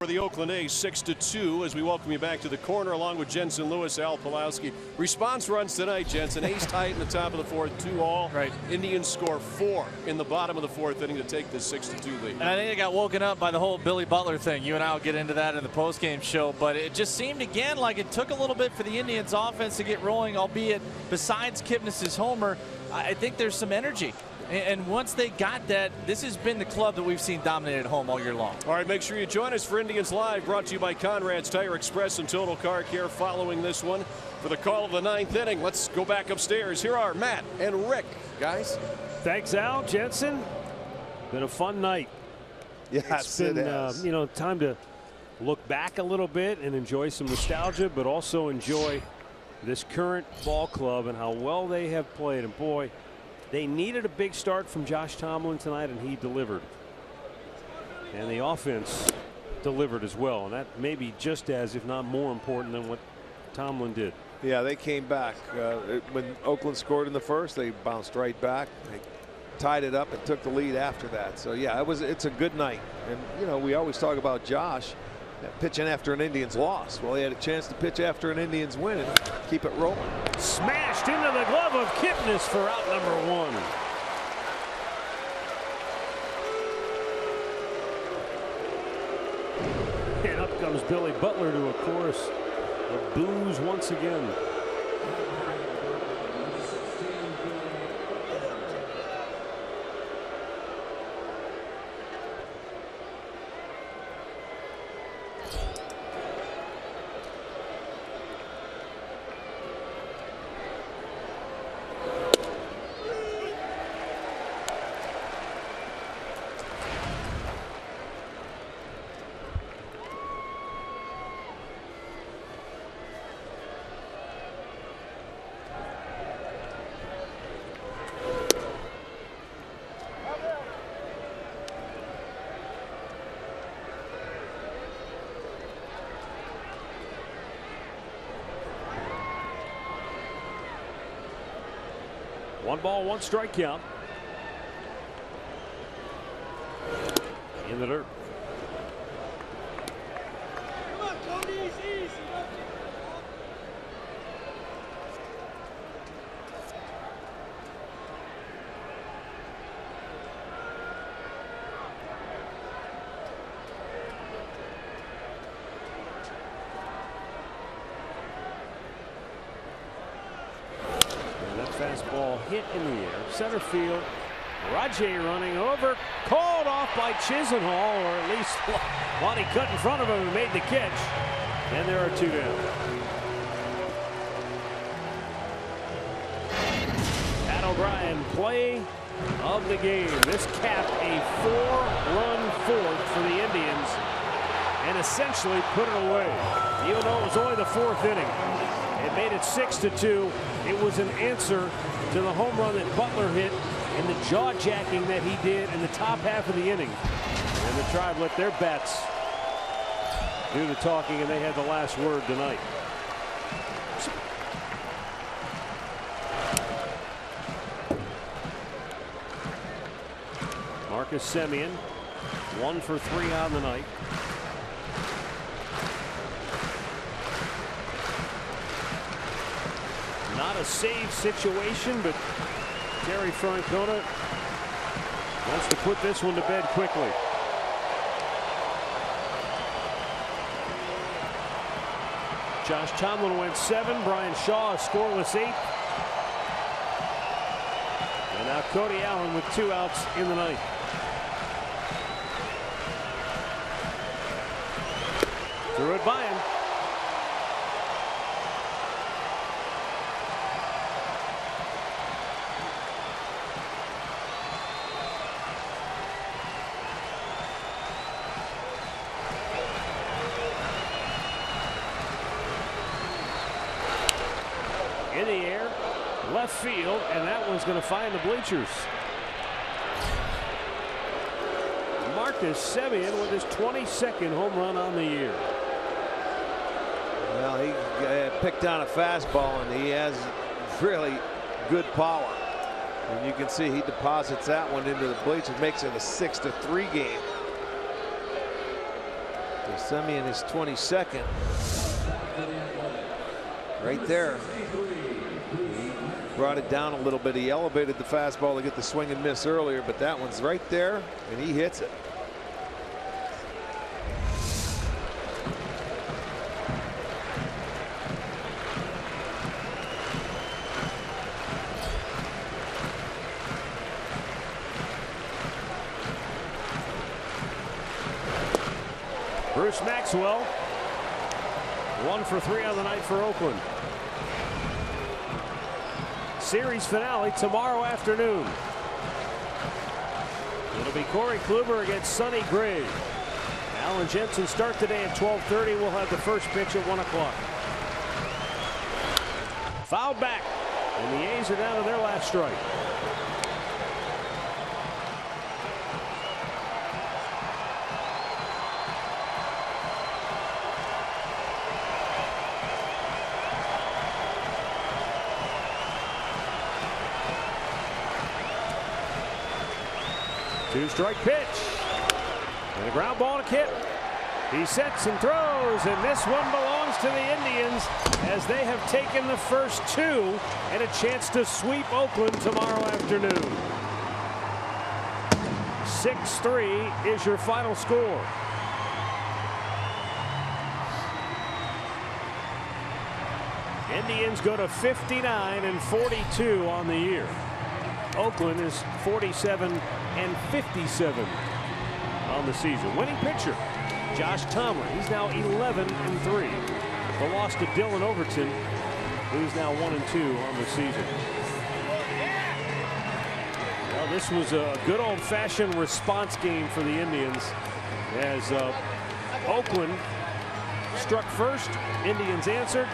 For the Oakland A's, 6-2 as we welcome you back to the corner along with Jensen Lewis, Al Pulowski. Response runs tonight, Jensen. A's tight in the top of the fourth, 2-all. Right. Indians score 4 in the bottom of the fourth inning to take this 6-2 lead. And I think they got woken up by the whole Billy Butler thing. You and I will get into that in the postgame show, but it just seemed again like it took a little bit for the Indians offense to get rolling, albeit besides Kipnis' homer, I think there's some energy. And once they got that, this has been the club that we've seen dominate at home all year long. All right, make sure you join us for Indians Live, brought to you by Conrad's Tire Express and Total Car Care following this one. For the call of the 9th inning, let's go back upstairs. Here are Matt and Rick, guys. Thanks, Al. Jensen, been a fun night. Yes, it's been, it has. you know, time to look back a little bit and enjoy some nostalgia, but also enjoy this current ball club and how well they have played. And boy, they needed a big start from Josh Tomlin tonight, and he delivered. And the offense delivered as well. And that may be just as, if not more important than what Tomlin did. Yeah, they came back. When Oakland scored in the first, they bounced right back. They tied it up and took the lead after that. So, yeah, it's a good night. And, you know, we always talk about Josh pitching after an Indians loss. Well, he had a chance to pitch after an Indians win and keep it rolling. Smashed into the glove of Kipnis for out number 1. And up comes Billy Butler to a chorus of boos once again. One ball, one strike count. In the dirt. Come on, Cody, easy. Fastball hit in the air. Center field. RAJAI running over. Called off by Chisenhall, or at least Lonnie cut in front of him and made the catch. And there are 2 down. Pat O'Brien, play of the game. This capped a 4-run fourth for the Indians and essentially put it away. Even though it was only the 4th inning. It made it 6-2. It was an answer to the home run that Butler hit and the jaw-jacking that he did in the top half of the inning. And the Tribe let their bats do the talking, and they had the last word tonight. Marcus Semien, 1 for 3 on the night. Not a save situation, but Terry Francona wants to put this one to bed quickly. Josh Tomlin went 7. Brian Shaw a scoreless 8. And now Cody Allen with 2 outs in the ninth. Threw it by him. In the air, left field, and that one's going to find the bleachers. Marcus Semien with his 22nd home run on the year. Well, he picked on a fastball, and he has really good power. And you can see he deposits that one into the bleachers, makes it a 6-3 game. SEMIEN is 22nd. Right there. He brought it down a little bit. He elevated the fastball to get the swing and miss earlier, but that one's right there, and he hits it. Bruce Maxwell, 1 for 3 on the night for Oakland. Series finale tomorrow afternoon. It'll be Corey Kluber against Sonny Gray. Alan Jensen start today at 12:30. We'll have the first pitch at 1 o'clock. Foul back, and the A's are down to their last strike. Two-strike pitch. And a ground ball to Kip. He sets and throws, and this one belongs to the Indians as they have taken the first 2 and a chance to sweep Oakland tomorrow afternoon. 6-3 is your final score. Indians go to 59-42 on the year. Oakland is 47-57 on the season. Winning pitcher, Josh Tomlin. He's now 11-3. The loss to Dylan Overton, who's now 1-2 on the season. Well, this was a good old-fashioned response game for the Indians as Oakland struck first. Indians answered.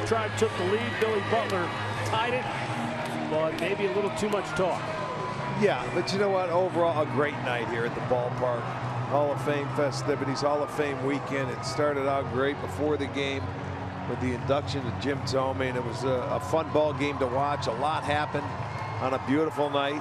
Tribe took the lead. Billy Butler tied it. But maybe a little too much talk. Yeah, but you know what? Overall, a great night here at the ballpark. Hall of Fame festivities, Hall of Fame weekend. It started out great before the game with the induction to Jim Thome, and it was a fun ball game to watch. A lot happened on a beautiful night,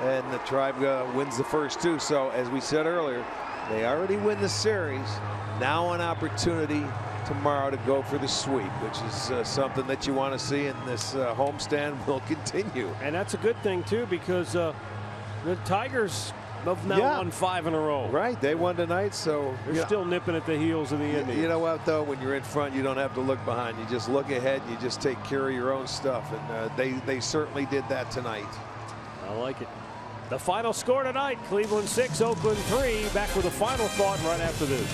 and the Tribe wins the first 2. So, as we said earlier, they already win the series. Now an opportunity tomorrow to go for the sweep, which is something that you want to see, and this homestand will continue. And that's a good thing too, because the Tigers have now won 5 in a row. Right, they won tonight, so they're still nipping at the heels of the Indians. You know what, though, when you're in front, you don't have to look behind. You just look ahead, and you just take care of your own stuff, and they certainly did that tonight. I like it. The final score tonight: Cleveland 6, Oakland 3. Back with a final thought right after this.